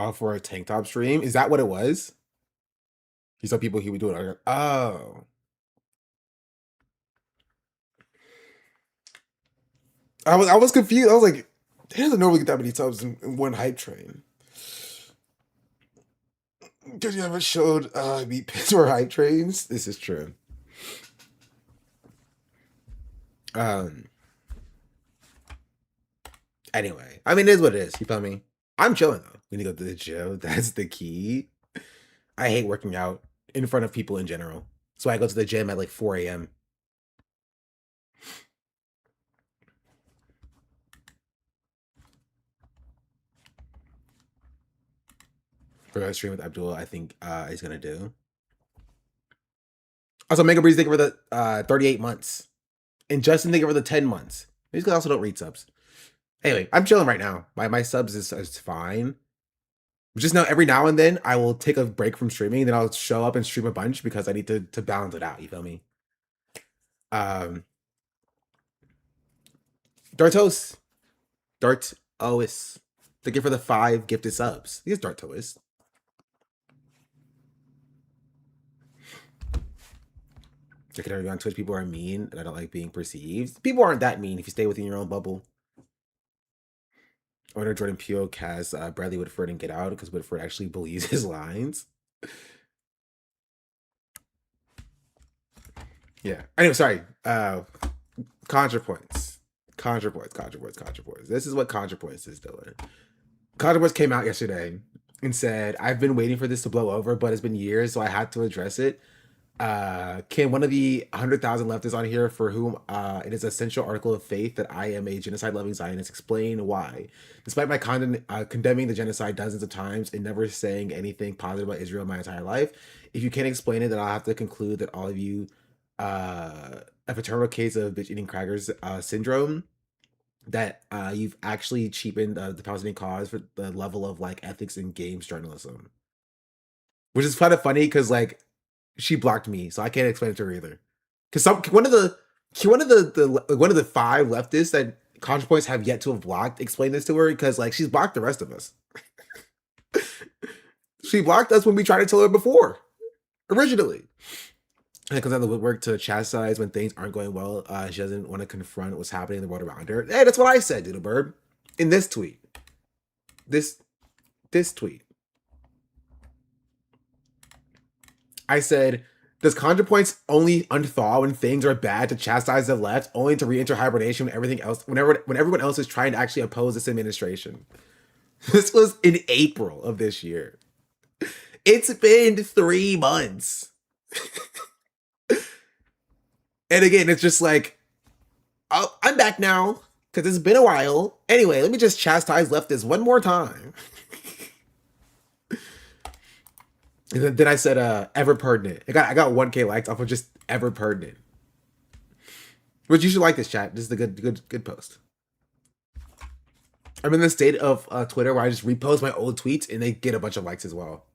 Oh, for a tank top stream? Is that what it was? He saw people he would do it. Oh. I was confused. I was like, he doesn't normally get that many subs in one hype train. Because you haven't showed me Pittsburgh hype trains. This is true. Um. Anyway, I mean, it is what it is. You feel me? I'm chilling though. We need to go to the gym. That's the key. I hate working out in front of people in general. So I go to the gym at like 4 a.m. for a stream with Abdul. I think he's gonna do. Also, Mega Breeze, thank you for the 38 months. And Justin, thank you for the 10 months. These guys also don't read subs. Anyway, I'm chilling right now. My subs is fine. Just know every now and then I will take a break from streaming, then I'll show up and stream a bunch because I need to balance it out. You feel me? Um, Dartos, Dartois. Thank you for the 5 gifted subs. He's Dartois. Checking everyone on Twitch. People are mean, and I don't like being perceived. People aren't that mean if you stay within your own bubble. I wonder if Jordan Peele cast Bradley Whitford and Get Out because Whitford actually believes his lines. Yeah. Anyway, sorry. ContraPoints. ContraPoints. This is what ContraPoints is doing. ContraPoints came out yesterday and said, I've been waiting for this to blow over, but it's been years, so I had to address it. Can one of the 100,000 leftists on here for whom it is an essential article of faith that I am a genocide-loving Zionist explain why? Despite my condemning the genocide dozens of times and never saying anything positive about Israel my entire life, if you can't explain it, then I'll have to conclude that all of you a paternal case of bitch eating crackers syndrome, that you've actually cheapened the Palestinian cause for the level of like ethics in games journalism, which is kind of funny because like she blocked me, so I can't explain it to her either. Because one of the 5 leftists that ContraPoints have yet to have blocked explained this to her because like she's blocked the rest of us. She blocked us when we tried to tell her before, originally. And it comes out of the woodwork to chastise when things aren't going well. She doesn't want to confront what's happening in the world around her. Hey, that's what I said, Doodlebird, in this tweet. This tweet. I said, does ContraPoints only unthaw when things are bad to chastise the left, only to re-enter hibernation when everything else, when everyone else is trying to actually oppose this administration? This was in April of this year. It's been 3 months. And again, it's just like, oh, I'm back now because it's been a while. Anyway, let me just chastise leftists one more time. And then I said, ever pertinent. I got 1K likes off of just ever pertinent. But you should like this, chat. This is the good post. I'm in the state of Twitter where I just repost my old tweets and they get a bunch of likes as well.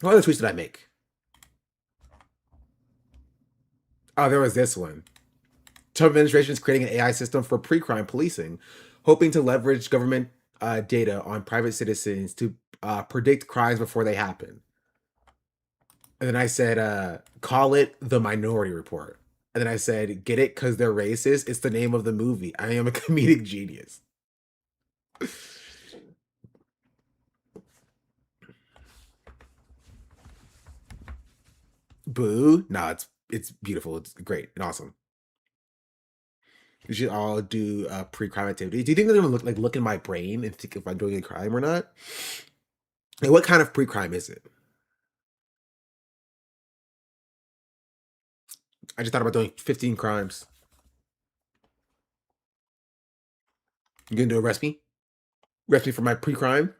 What other tweets did I make? Oh, there was this one. Trump administration is creating an AI system for pre-crime policing, hoping to leverage government data on private citizens to predict crimes before they happen. And then I said, call it the Minority Report. And then I said, get it because they're racist. It's the name of the movie. I am a comedic genius. Boo. No, it's beautiful. It's great and awesome. We should all do pre-crime activities. Do you think they're gonna look in my brain and think if I'm doing a crime or not? Like, what kind of pre-crime is it? I just thought about doing 15 crimes. You gonna do arrest me? Arrest me for my pre-crime?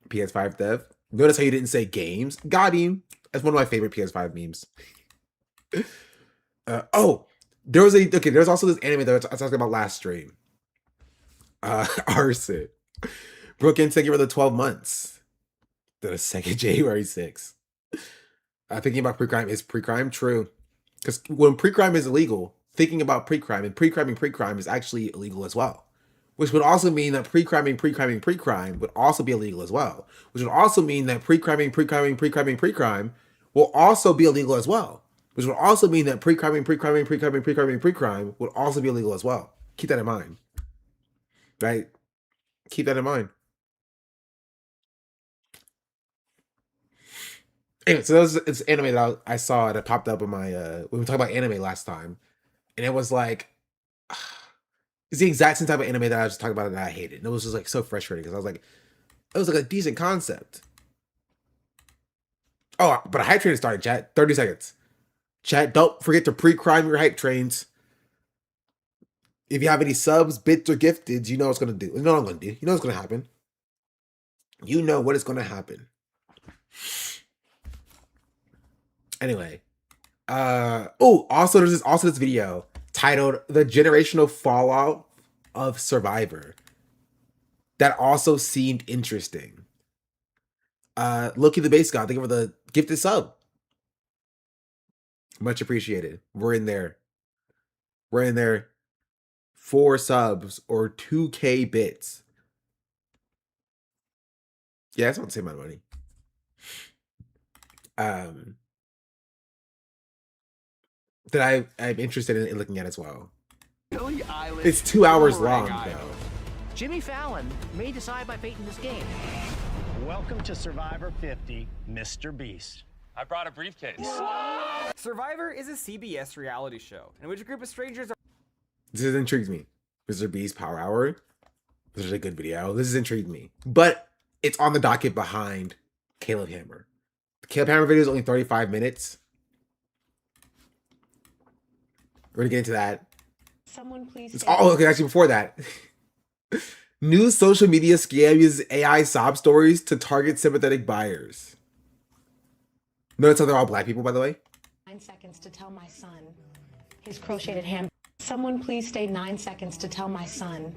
PS5 dev. Notice how you didn't say games. Got him. That's one of my favorite PS5 memes. Oh, there's also this anime that I was talking about last stream. Arson. Brooklyn, thank you for the 12 months. The 2nd January 6th. Thinking about pre-crime is pre-crime true. Because when pre-crime is illegal, thinking about pre-crime, and pre-crime is actually illegal as well. Which would also mean that pre-crime would also be illegal as well. Which would also mean that pre-crime will also be illegal as well. Which would also mean that pre-crime would also be illegal as well. Keep that in mind. Right? Keep that in mind. Anyway, so it's anime that I saw that popped up in my we were talking about anime last time, and it was like it's the exact same type of anime that I was talking about that I hated. And it was just like so frustrating because I was like, it was like a decent concept. Oh, but a hype train started, chat. 30 seconds. Chat, don't forget to pre-crime your hype trains. If you have any subs, bits, or gifteds, you know what's gonna do. You know what I'm gonna do. You know what's gonna happen. You know what is gonna happen. Anyway. Also there's this video titled The Generational Fallout of Survivor. That also seemed interesting. Loki the Base God, thank you for the gifted sub. Much appreciated. We're in there. 4 subs or 2K bits. Yeah, that's not the same amount of money. That I'm interested in looking at as well. It's 2 hours long though. Jimmy Fallon may decide by fate in this game. Welcome to Survivor 50, Mr. Beast. I brought a briefcase. Survivor is a CBS reality show in which a group of strangers are... This intrigues me. Mr. Beast Power Hour. This is a good video. This has intrigued me. But it's on the docket behind Caleb Hammer. The Caleb Hammer video is only 35 minutes. We're gonna get into that. Someone please. Okay, actually before that. New social media scam uses AI sob stories to target sympathetic buyers. Notice how they're all black people, by the way. 9 seconds to tell my son his crocheted hand. Someone please stay 9 seconds to tell my son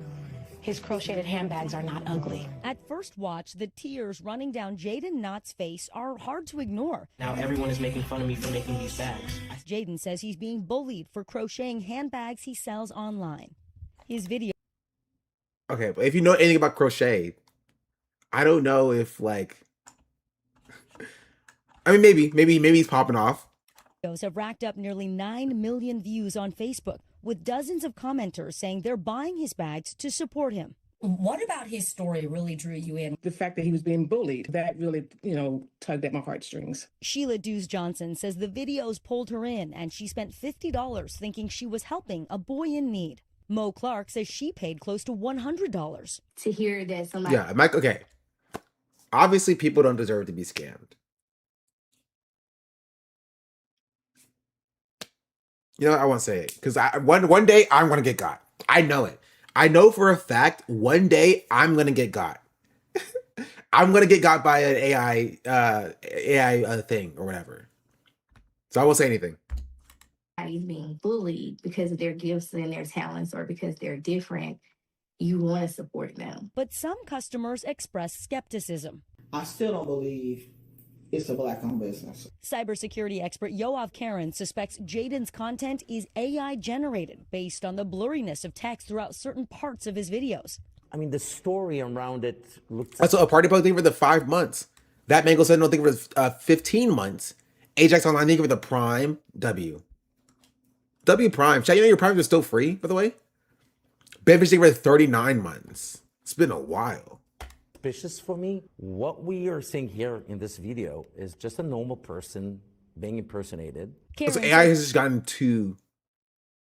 his crocheted handbags are not ugly. At first watch, the tears running down Jaden Knott's face are hard to ignore. Now everyone is making fun of me for making these bags. Jaden says he's being bullied for crocheting handbags he sells online. His video... Okay, but if you know anything about crochet, I don't know if like... I mean, maybe he's popping off. Videos have racked up nearly 9 million views on Facebook, with dozens of commenters saying they're buying his bags to support him. What about his story really drew you in? The fact that he was being bullied, that really, tugged at my heartstrings. Sheila Dews Johnson says the videos pulled her in and she spent $50 thinking she was helping a boy in need. Mo Clark says she paid close to $100. To hear that somebody... Yeah, Mike, okay. Obviously, people don't deserve to be scammed. You know, I won't say it because one day I'm gonna get got. I know it. I know for a fact one day I'm gonna get got. I'm gonna get got by an AI thing or whatever. So I won't say anything. Somebody's being bullied because of their gifts and their talents or because they're different. You want to support them. But some customers express skepticism. I still don't believe it's a black-owned business. Cybersecurity expert Yoav Karen suspects Jaden's content is AI generated based on the blurriness of text throughout certain parts of his videos. I mean, the story around it looks... That's a party bug thing for the 5 months. That Mango said no thing for 15 months. Ajax Online thing for the Prime. W Prime. Chat, you know your Primes are still free, by the way? Benfish thing for 39 months. It's been a while. Suspicious for me. What we are seeing here in this video is just a normal person being impersonated. So AI has just gotten to...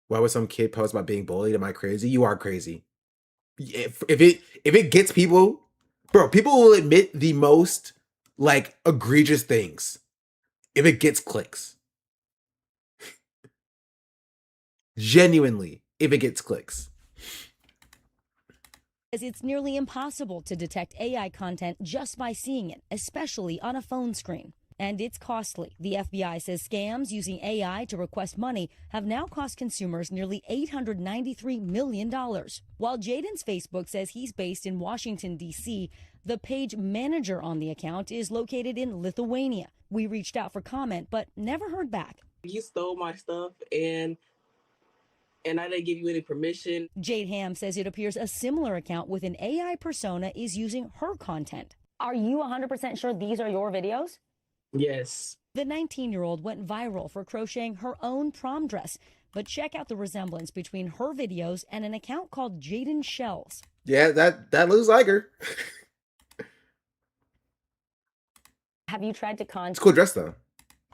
Why would some kid post about being bullied? Am I crazy? You are crazy. If it gets people... Bro, people will admit the most, like, egregious things if it gets clicks. Genuinely, if it gets clicks. As it's nearly impossible to detect AI content just by seeing it, especially on a phone screen. And it's costly. The FBI says scams using AI to request money have now cost consumers nearly $893 million. While Jaden's Facebook says he's based in Washington, D.C., the page manager on the account is located in Lithuania. We reached out for comment, but never heard back. You stole my stuff, and and I didn't give you any permission. Jade Ham says it appears a similar account with an AI persona is using her content. Are you 100% sure these are your videos? Yes. The 19-year-old went viral for crocheting her own prom dress, but check out the resemblance between her videos and an account called Jaden Shells. Yeah, that looks like her. Have you tried to It's a cool dress though.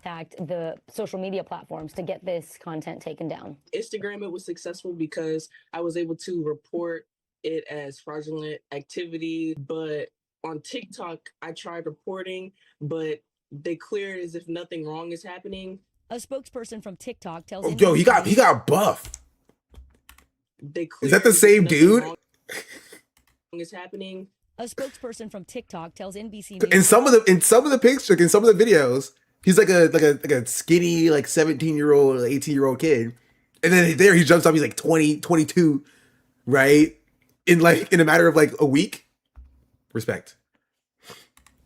contact the social media platforms to get this content taken down? Instagram, it was successful because I was able to report it as fraudulent activity. But on TikTok, I tried reporting, but they clear it as if nothing wrong is happening. A spokesperson from TikTok tells Oh, yo, he got buff. They Is that the same dude? Is happening. A spokesperson from TikTok tells NBC In some of the pictures, in some of the videos, he's like a skinny, like 17-year-old, 18-year-old kid. And then there he jumps up, he's like 20, 22, right? In a matter of like a week. Respect.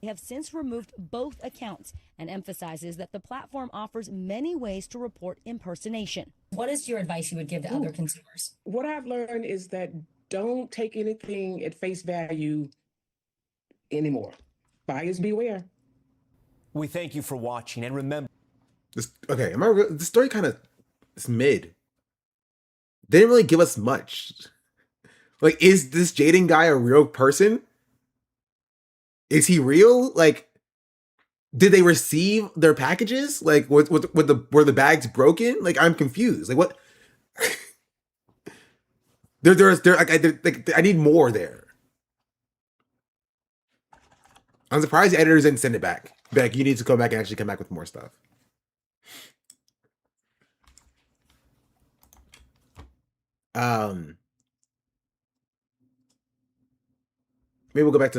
They have since removed both accounts and emphasizes that the platform offers many ways to report impersonation. What is your advice you would give to other consumers? What I've learned is that don't take anything at face value anymore. Buyers beware. We thank you for watching, and remember. The story kind of is mid. They didn't really give us much. Like, is this Jaden guy a real person? Is he real? Like, did they receive their packages? Like, were the bags broken? Like, I'm confused. Like, what? I need more there. I'm surprised the editors didn't send it back. Like, you need to come back and actually come back with more stuff. Maybe we'll go back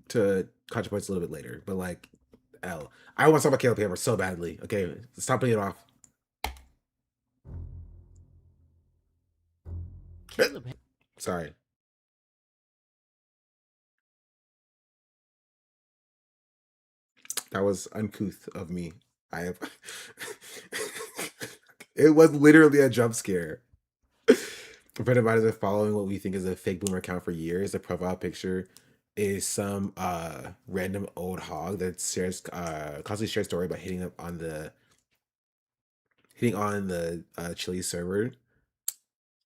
to Contra Points a little bit later, but like, I want to talk about Caleb Hammer so badly. Okay, stop putting it off. Sorry. That was uncouth of me. It was literally a jump scare. A friend of mine has been following what we think is a fake boomer account for years. The profile picture is some random old hog that constantly shares story about hitting on the Chili server.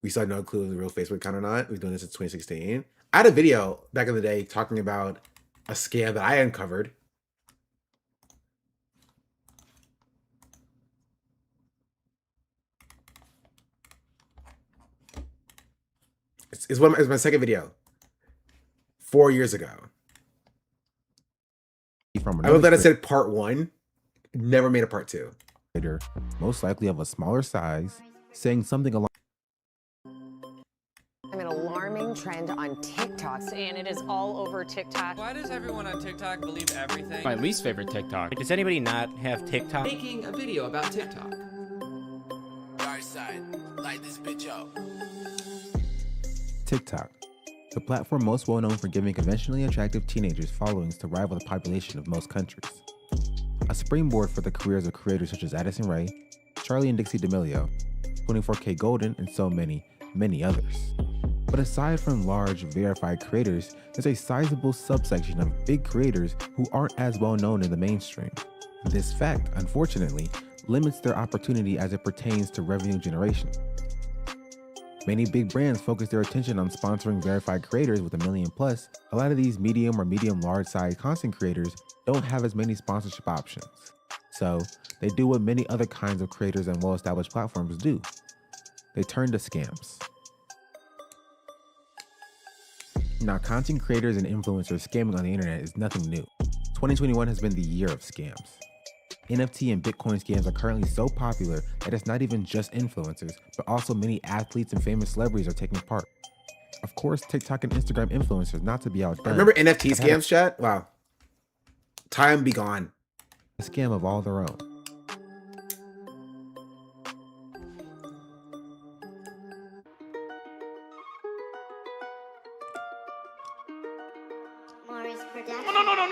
We saw no clue of the real Facebook account or not. We've been doing this since 2016. I had a video back in the day talking about a scam that I uncovered. It's my second video. 4 years ago. I love that I said part 1. Never made a part 2. Most likely of a smaller size, saying something along. An alarming trend on TikTok, and it is all over TikTok. Why does everyone on TikTok believe everything? My least favorite TikTok. Does anybody not have TikTok? Making a video about TikTok. Dark side, light this bitch up. TikTok, the platform most well known for giving conventionally attractive teenagers followings to rival the population of most countries. A springboard for the careers of creators such as Addison Rae, Charlie and Dixie D'Amelio, 24kGoldn, and so many, many others. But aside from large, verified creators, there's a sizable subsection of big creators who aren't as well known in the mainstream. This fact, unfortunately, limits their opportunity as it pertains to revenue generation. Many big brands focus their attention on sponsoring verified creators with 1 million plus. A lot of these medium or medium-large size content creators don't have as many sponsorship options. So they do what many other kinds of creators and well-established platforms do. They turn to scams. Now, content creators and influencers scamming on the internet is nothing new. 2021 has been the year of scams. NFT and Bitcoin scams are currently so popular that it's not even just influencers, but also many athletes and famous celebrities are taking part. Of course, TikTok and Instagram influencers not to be outdone. Remember NFT scams, chat? Wow. Time be gone. A scam of all their own.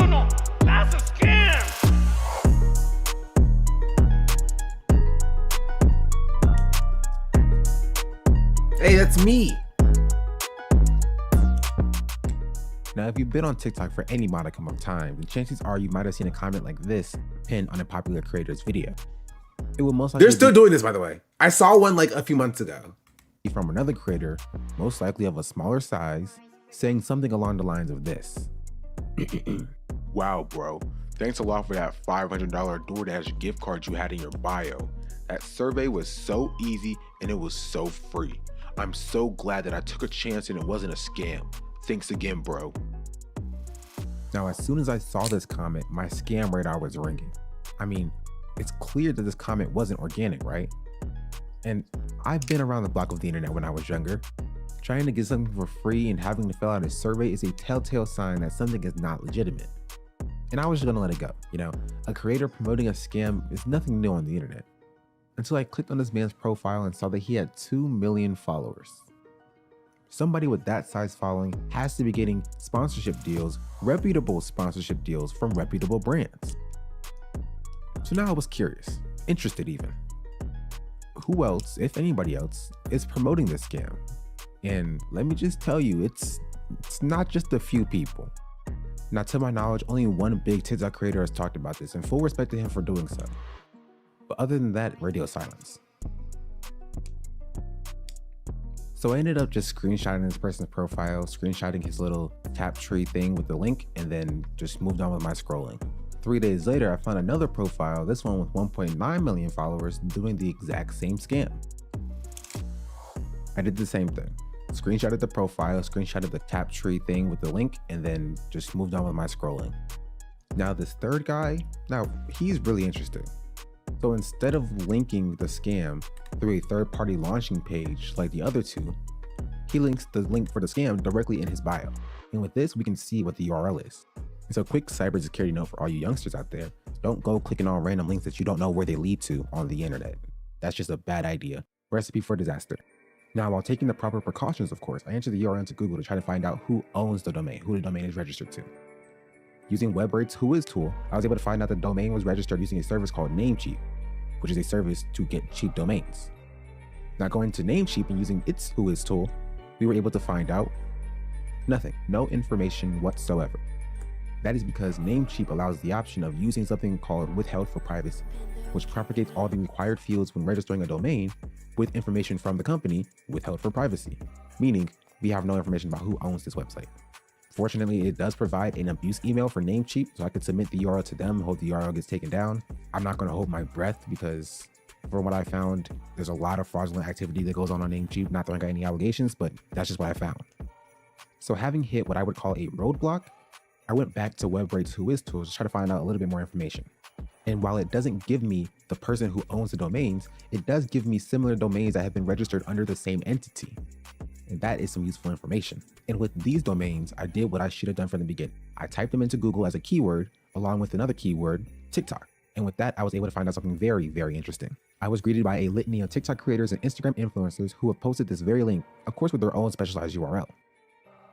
No. That's a scam. Hey, that's me. Now, if you've been on TikTok for any modicum of time, then chances are you might have seen a comment like this pinned on a popular creator's video. It will most likely They're still doing this, by the way. I saw one like a few months ago. be from another creator, most likely of a smaller size, saying something along the lines of this. Wow, bro. Thanks a lot for that $500 DoorDash gift card you had in your bio. That survey was so easy and it was so free. I'm so glad that I took a chance and it wasn't a scam. Thanks again, bro. Now, as soon as I saw this comment, my scam radar was ringing. I mean, it's clear that this comment wasn't organic, right? And I've been around the block of the internet when I was younger. Trying to get something for free and having to fill out a survey is a telltale sign that something is not legitimate. And I was just gonna let it go. You know, a creator promoting a scam is nothing new on the internet. Until I clicked on this man's profile and saw that he had 2 million followers. Somebody with that size following has to be getting sponsorship deals, reputable sponsorship deals from reputable brands. So now I was curious, interested even. Who else, if anybody else, is promoting this scam? And let me just tell you, it's not just a few people. Now, to my knowledge, only one big TikTok creator has talked about this, and full respect to him for doing so. But other than that, radio silence. So I ended up just screenshotting this person's profile, screenshotting his little tap tree thing with the link, and then just moved on with my scrolling. 3 days later, I found another profile, this one with 1.9 million followers, doing the exact same scam. I did the same thing. Screenshotted the profile, screenshotted the tap tree thing with the link, and then just moved on with my scrolling. Now this third guy, he's really interesting. So instead of linking the scam through a third-party launching page like the other two, he links the link for the scam directly in his bio. And with this, we can see what the URL is. And so quick cybersecurity note for all you youngsters out there, don't go clicking on random links that you don't know where they lead to on the internet. That's just a bad idea. Recipe for disaster. Now, while taking the proper precautions, of course, I entered the URL into Google to try to find out who owns the domain, who the domain is registered to. Using WebRate's Whois tool, I was able to find out the domain was registered using a service called Namecheap, which is a service to get cheap domains. Now going to Namecheap and using its Whois tool, we were able to find out nothing, no information whatsoever. That is because Namecheap allows the option of using something called withheld for privacy, which propagates all the required fields when registering a domain with information from the company withheld for privacy, meaning we have no information about who owns this website. Fortunately, it does provide an abuse email for Namecheap, so I could submit the URL to them and hope the URL gets taken down. I'm not going to hold my breath because from what I found, there's a lot of fraudulent activity that goes on Namecheap, not throwing out any allegations, but that's just what I found. So having hit what I would call a roadblock, I went back to WebRate's Whois tool to try to find out a little bit more information. And while it doesn't give me the person who owns the domains, it does give me similar domains that have been registered under the same entity. And that is some useful information. And with these domains, I did what I should have done from the beginning. I typed them into Google as a keyword, along with another keyword, TikTok. And with that, I was able to find out something very, very interesting. I was greeted by a litany of TikTok creators and Instagram influencers who have posted this very link, of course with their own specialized URL.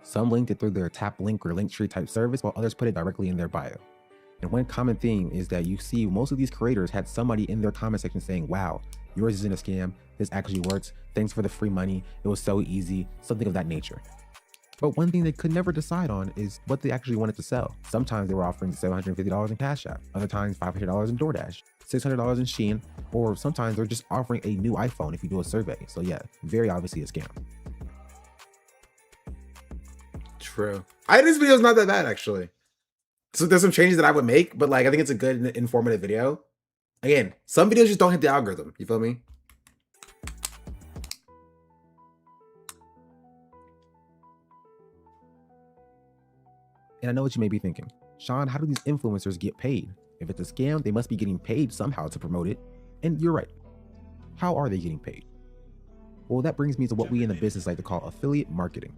Some linked it through their tap link or Linktree type service, while others put it directly in their bio. And one common theme is that you see most of these creators had somebody in their comment section saying, wow, yours isn't a scam, this actually works, thanks for the free money, it was so easy, something of that nature. But one thing they could never decide on is what they actually wanted to sell. Sometimes they were offering $750 in Cash App, other times $500 in DoorDash, $600 in Shein, or sometimes they're just offering a new iPhone if you do a survey. So yeah, very obviously a scam. True. This video is not that bad actually. So there's some changes that I would make, but like I think it's a good informative video. Again, some videos just don't hit the algorithm. You feel me? And I know what you may be thinking. Sean, how do these influencers get paid? If it's a scam, they must be getting paid somehow to promote it. And you're right. How are they getting paid? Well, that brings me to what we in the business like to call affiliate marketing.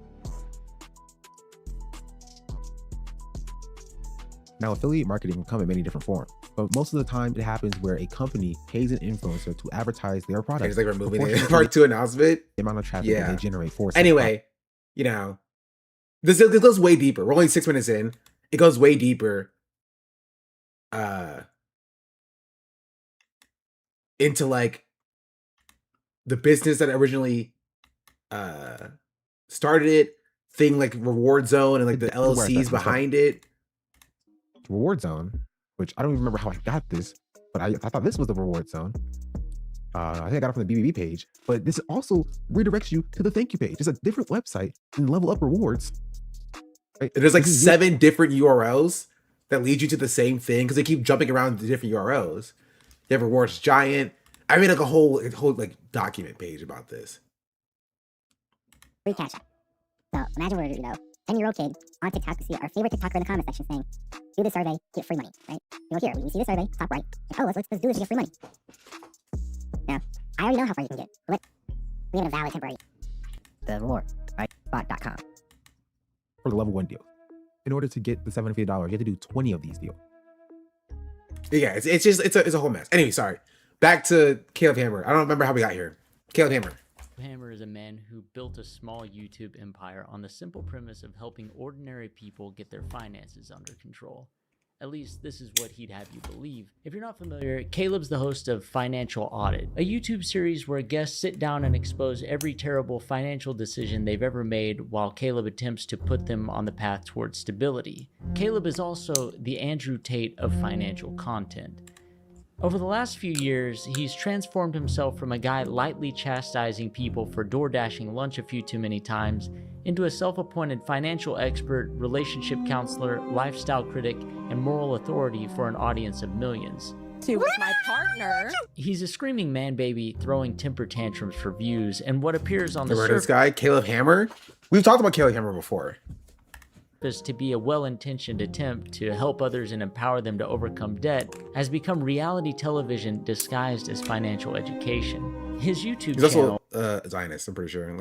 Now, affiliate marketing can come in many different forms, but most of the time it happens where a company pays an influencer to advertise their product. It's like removing the part 2 announcement. The amount of traffic that they generate for. Anyway, you know, this goes way deeper. We're only 6 minutes in. It goes way deeper into like the business that originally started it, thing like Reward Zone and like the Where LLCs that's behind it. Reward Zone, which I don't even remember how I got this, but I thought this was the Reward Zone. I think I got it from the BBB page, but this also redirects you to the thank you page. It's a different website and Level Up Rewards. Right? There's like 7 different URLs that lead you to the same thing because they keep jumping around to different URLs. You have Rewards Giant. I made like a whole like document page about this. Free Cash App. So imagine we're, 10-year-old kid on TikTok. We see our favorite TikToker in the comment section saying, do the survey, get free money, right? You go here, we see the survey, top right. Like, oh, let's do this to get free money. Now, I already know how far you can get. We have a valid temporary. The reward, right? Bot.com. For the level 1 deal. In order to get the $750, you have to do 20 of these deals. Yeah, it's a whole mess. Anyway, sorry. Back to Caleb Hammer. I don't remember how we got here. Caleb Hammer. Hammer is a man who built a small YouTube empire on the simple premise of helping ordinary people get their finances under control. At least this is what he'd have you believe. If you're not familiar, Caleb's the host of Financial Audit, a YouTube series where guests sit down and expose every terrible financial decision they've ever made while Caleb attempts to put them on the path towards stability. Caleb is also the Andrew Tate of financial content. Over the last few years, he's transformed himself from a guy lightly chastising people for door dashing lunch a few too many times into a self-appointed financial expert, relationship counselor, lifestyle critic, and moral authority for an audience of millions. With my partner. He's a screaming man baby throwing temper tantrums for views, and what appears on the Remember this surface guy, Caleb Hammer? We've talked about Caleb Hammer before. to be a well-intentioned attempt to help others and empower them to overcome debt has become reality television disguised as financial education. His YouTube He's channel... also a Zionist, I'm pretty sure.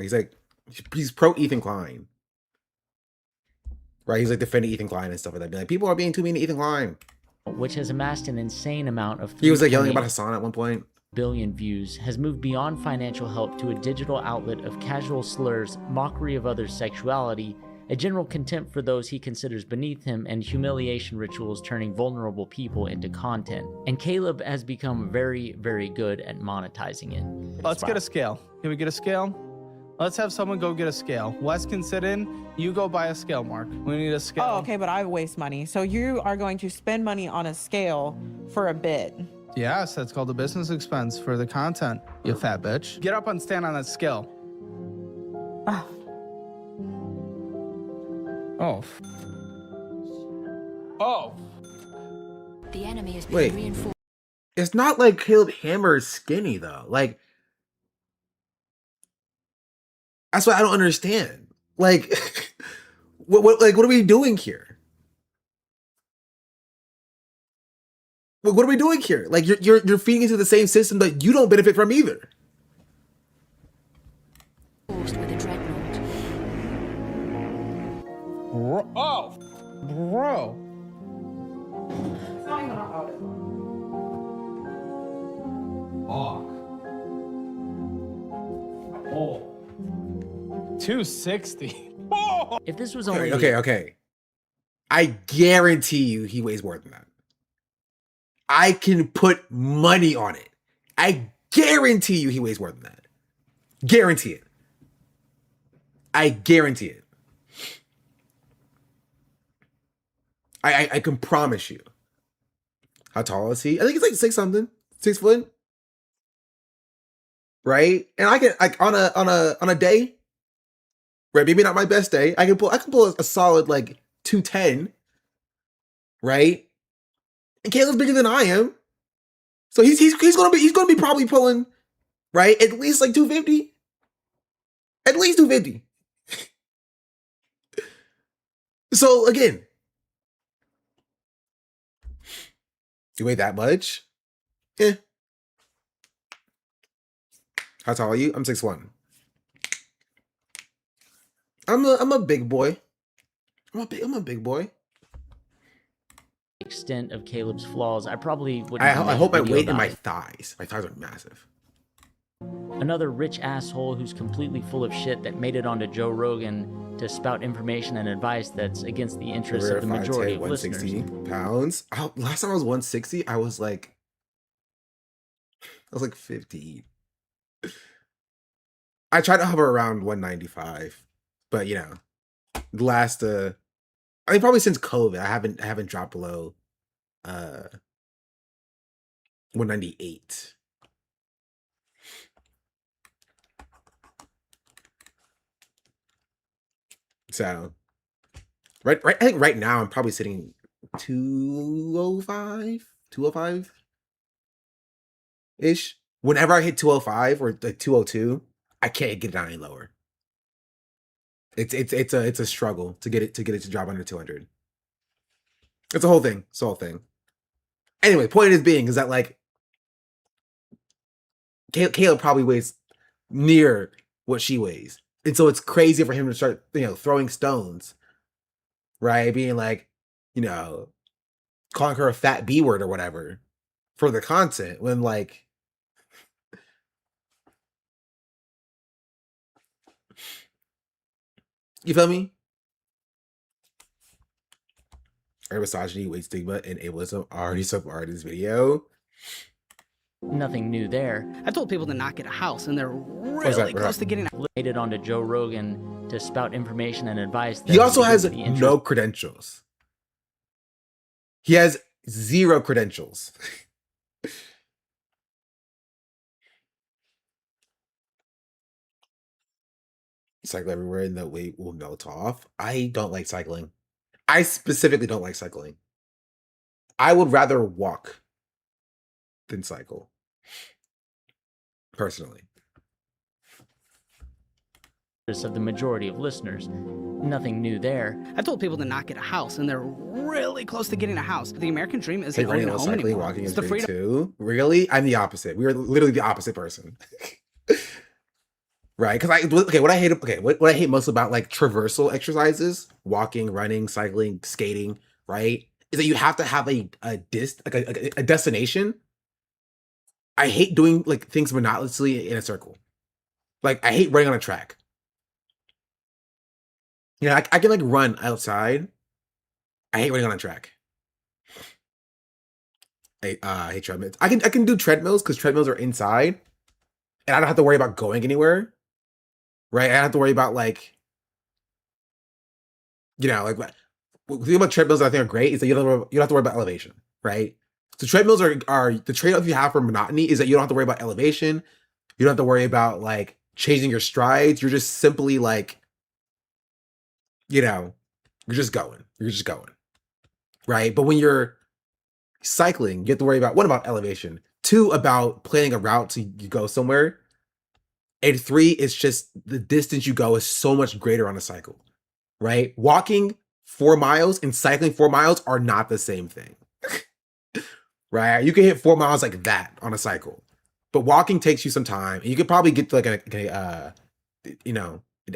He's pro Ethan Klein. Right? He's like defending Ethan Klein and stuff like that. Being like, people are being too mean to Ethan Klein. Which has amassed an insane amount of... He was like yelling about Hassan at one point. Billion views, has moved beyond financial help to a digital outlet of casual slurs, mockery of others' sexuality, a general contempt for those he considers beneath him, and humiliation rituals turning vulnerable people into content. And Caleb has become very, very good at monetizing it. Let's get a scale. Can we get a scale? Let's have someone go get a scale. Wes can sit in. You go buy a scale, Mark. We need a scale. Oh, okay, but I waste money. So you are going to spend money on a scale for a bit. Yes, that's called a business expense for the content, you fat bitch. Get up and stand on that scale. Oh. Oh. The enemy is being Wait, reinforced. it's not like Caleb Hammer is skinny though. Like, that's what I don't understand. Like, what are we doing here? What are we doing here? Like, you're feeding into the same system that you don't benefit from either. With a dreadnought. Oh, bro. It's not even on audit. Oh. 260. Oh. If this was only... Okay. I guarantee you he weighs more than that. I can put money on it. I guarantee you he weighs more than that. Guarantee it. I guarantee it. I can promise you. How tall is he? I think it's like 6 something. 6 foot. Right? And I can like on a day, right? Maybe not my best day. I can pull a solid like 210. Right? And Caleb's bigger than I am. So he's gonna be probably pulling, right? At least like 250. At least 250. So again, you weigh that much? Yeah. How tall are you? I'm 6'1". I'm a big boy. I'm a big boy. Extent of Caleb's flaws, I probably wouldn't... I hope I weight in my thighs. My thighs are massive. Another rich asshole who's completely full of shit that made it onto Joe Rogan to spout information and advice that's against the interests of the majority of listeners. 160 pounds. Last time I was 160, I was like 50. I try to hover around 195, but you know, the last I mean probably since COVID, I haven't dropped below 198. So right I think right now I'm probably sitting 205 ish. Whenever I hit 205 or like 202, I can't get it down any lower. It's a struggle to get it to drop under 200. It's a whole thing. It's a whole thing. Anyway, point is being is that like Caleb probably weighs near what she weighs. And so it's crazy for him to start, throwing stones, right? Being like, calling her a fat B word or whatever for the content when like, you feel me? Our misogyny, weight stigma, and ableism already so far in this video. Nothing new there. I told people to not get a house, and they're really close to getting a Made it onto Joe Rogan to spout information and advice. He also has no credentials. He has 0 credentials. Cycle everywhere and the weight will melt off. I don't like cycling. I specifically don't like cycling. I would rather walk than cycle. Personally. Of the majority of listeners. Nothing new there. I told people to not get a house, and they're really close to getting a house. The American dream isn't Hey, owning a home cycling, anymore. walking It's is the great freedom. too. Really? I'm the opposite. We are literally the opposite person. Right? Because what I hate most about like traversal exercises, walking, running, cycling, skating, right, is that you have to have a destination. I hate doing like things monotonously in a circle. Like I hate running on a track. I can like run outside. I hate running on a track. I hate treadmills. I can do treadmills because treadmills are inside, and I don't have to worry about going anywhere. Right? I don't have to worry about like, like the thing about treadmills that I think are great is that you don't have to worry about elevation, right? So treadmills are the trade-off you have for monotony is that you don't have to worry about elevation. You don't have to worry about like changing your strides. You're just simply like, you're just going. You're just going. Right? But when you're cycling, you have to worry about 1 about elevation, 2 about planning a route so you go somewhere. And 3, it's just the distance you go is so much greater on a cycle, right? Walking 4 miles and cycling 4 miles are not the same thing, right? You can hit 4 miles like that on a cycle, but walking takes you some time. And you could probably get to like an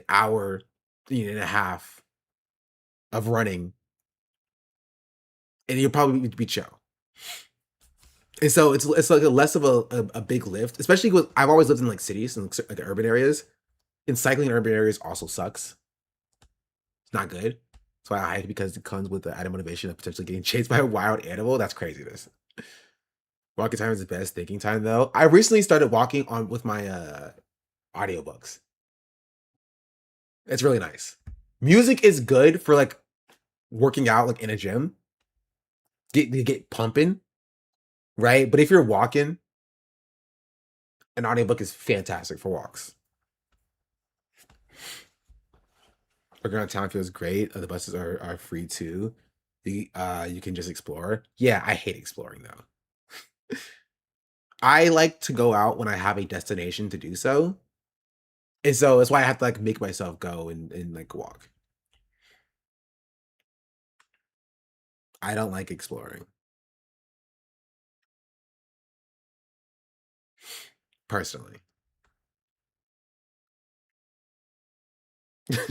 hour and a half of running, and you'll probably be chill. And so it's like less of a big lift, especially with I've always lived in like cities and like urban areas. And cycling in urban areas also sucks. It's not good. That's why I hike, because it comes with the added motivation of potentially getting chased by a wild animal. That's craziness. Walking time is the best. Thinking time though. I recently started walking with my audiobooks. It's really nice. Music is good for like working out like in a gym. Get pumping. Right? But if you're walking, an audiobook is fantastic for walks. Working around town feels great. The buses are free too. You can just explore. Yeah, I hate exploring though. I like to go out when I have a destination to do so. And so that's why I have to like make myself go and like walk. I don't like exploring. Personally.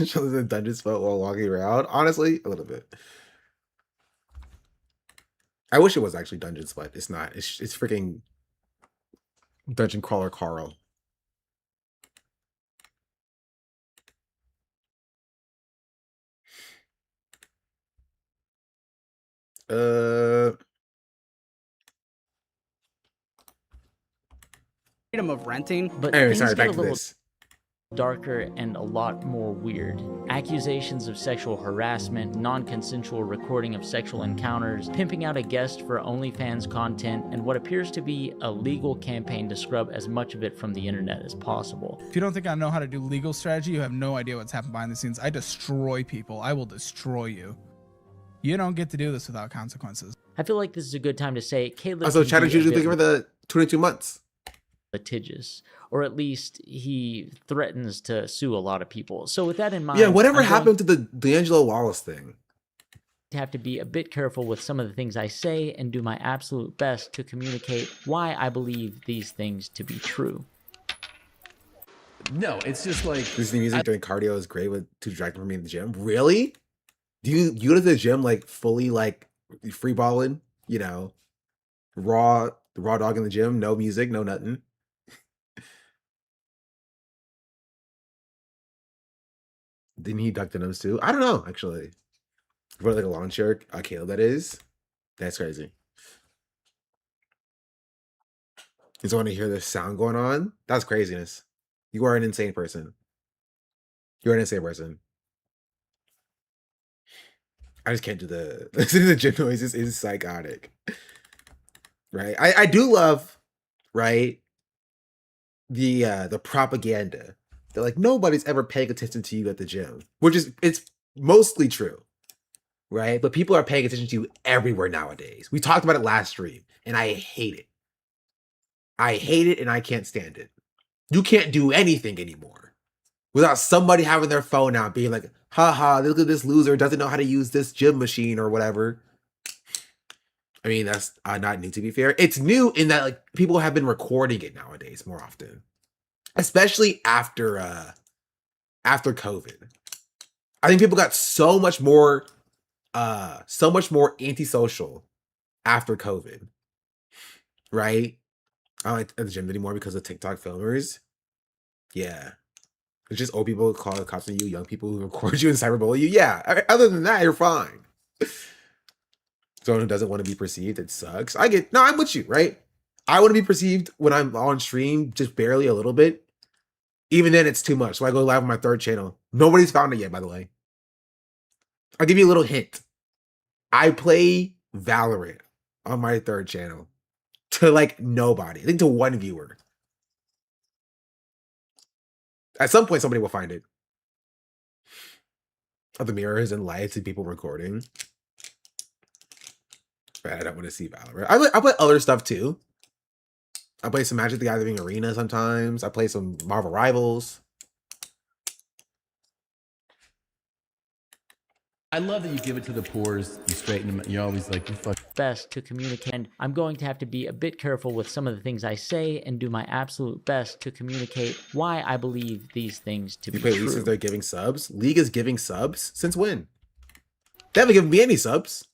Shows the dungeon spot while walking around. Honestly, a little bit. I wish it was actually dungeon spot. It's not. It's freaking Dungeon Crawler Carl. Freedom of renting, but Anyway, things sorry, get back a to little this. darker and a lot more weird. Accusations of sexual harassment, non-consensual recording of sexual encounters, pimping out a guest for OnlyFans content, and what appears to be a legal campaign to scrub as much of it from the internet as possible. If you don't think I know how to do legal strategy, you have no idea what's happened behind the scenes. I destroy people. I will destroy you. You don't get to do this without consequences. I feel like this is a good time to say Caleb. Also, Chad is usually looking for the 22 months. Litigious, or at least he threatens to sue a lot of people. So with that in mind, Yeah, whatever happened to the D'Angelo Wallace thing? To have to be a bit careful with some of the things I say and do my absolute best to communicate why I believe these things to be true. No, it's just like Listening to music during cardio is great with to distract from me in the gym. Really? Do you go to the gym like fully like free balling? You know, raw dog in the gym, no music, no nothing. Didn't he duck the nose too? I don't know, actually. What like a lawn chair, Caleb, that is. That's crazy. You just want to hear the sound going on? That's craziness. You are an insane person. You're an insane person. I just can't do the listening to the gym noises is psychotic. Right? I do love, right, the propaganda. They're like, nobody's ever paying attention to you at the gym, which is, it's mostly true, right? But people are paying attention to you everywhere nowadays. We talked about it last stream, and I hate it. I hate it, and I can't stand it. You can't do anything anymore without somebody having their phone out being like, haha, look at this loser, doesn't know how to use this gym machine or whatever. I mean, that's not new, to be fair. It's new in that like people have been recording it nowadays more often. Especially after COVID. I think people got so much more antisocial after COVID. Right? I don't like at the gym anymore because of TikTok filmers. Yeah. It's just old people call the cops on you, young people who record you and cyberbully you. Yeah. Other than that, you're fine. Someone who doesn't want to be perceived, it sucks. I'm with you, right? I want to be perceived when I'm on stream, just barely a little bit. Even then, it's too much. So I go live on my third channel. Nobody's found it yet, by the way. I'll give you a little hint. I play Valorant on my third channel to like nobody. I think to one viewer. At some point, somebody will find it. Of the mirrors and lights and people recording. But I don't want to see Valorant. I play other stuff too. I play some Magic the Gathering Arena sometimes. I play some Marvel Rivals. I love that you give it to the pores, you straighten them, you're always like, you fuck. Best to communicate, and I'm going to have to be a bit careful with some of the things I say and do my absolute best to communicate why I believe these things to be true. League since they're giving subs? League is giving subs? Since when? They haven't given me any subs.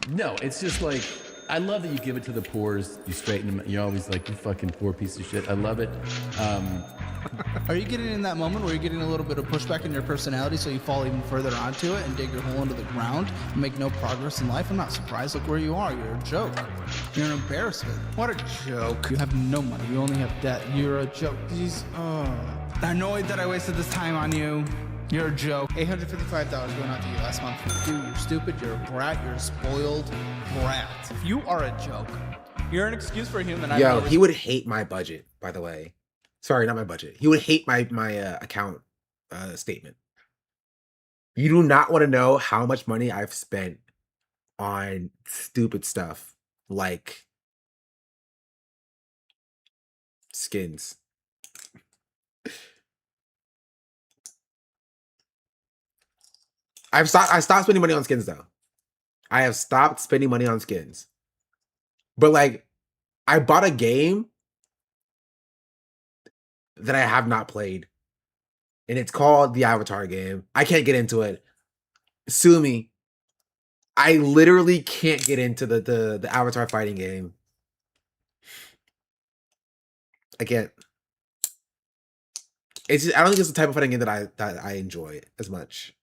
No, it's just like, I love that you give it to the pores, you straighten them, you're always like, you fucking poor piece of shit. I love it. Are you getting in that moment where you're getting a little bit of pushback in your personality so you fall even further onto it and dig your hole into the ground and make no progress in life? I'm not surprised. Look where you are. You're a joke. You're an embarrassment. What a joke. You have no money. You only have debt. You're a joke. I'm annoyed that I wasted this time on you. You're a joke. $855 going out to you last month. Dude, you're stupid. You're a brat. You're a spoiled brat. You are a joke. You're an excuse for a human. Yo, he would hate my budget, by the way. Sorry, not my budget. He would hate my account statement. You do not want to know how much money I've spent on stupid stuff like skins. I stopped spending money on skins though. I have stopped spending money on skins. But like, I bought a game that I have not played. And it's called the Avatar game. I can't get into it. Sue me. I literally can't get into the Avatar fighting game. I can't. It's just, I don't think it's the type of fighting game that I enjoy as much.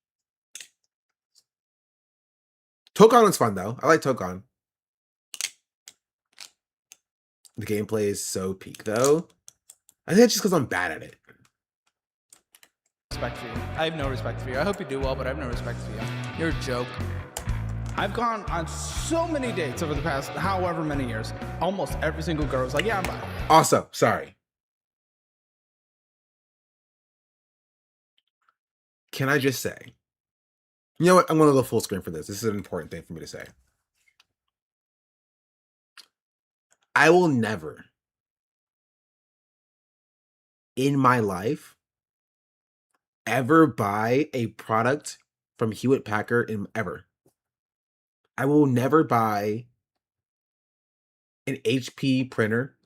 Tokon is fun though. I like Tokon. The gameplay is so peak though. I think it's just because I'm bad at it. Respect for you. I have no respect for you. I hope you do well, but I have no respect for you. You're a joke. I've gone on so many dates over the past however many years. Almost every single girl was like, yeah, I'm bi. Also, sorry. Can I just say, you know what? I'm going to go full screen for this. This is an important thing for me to say. I will never in my life ever buy a product from Hewlett Packard ever. I will never buy an HP printer,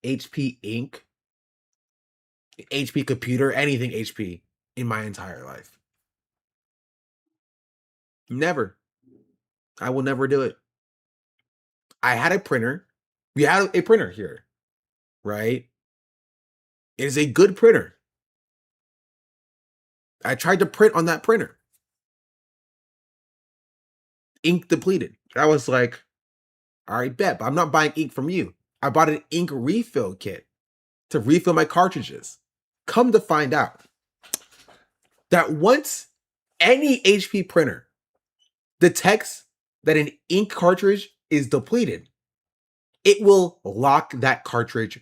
HP ink, HP computer, anything HP in my entire life. Never. I will never do it. I had a printer. We had a printer here, right? It is a good printer. I tried to print on that printer. Ink depleted. I was like, all right, bet, but I'm not buying ink from you. I bought an ink refill kit to refill my cartridges. Come to find out that once any HP printer detects that an ink cartridge is depleted, it will lock that cartridge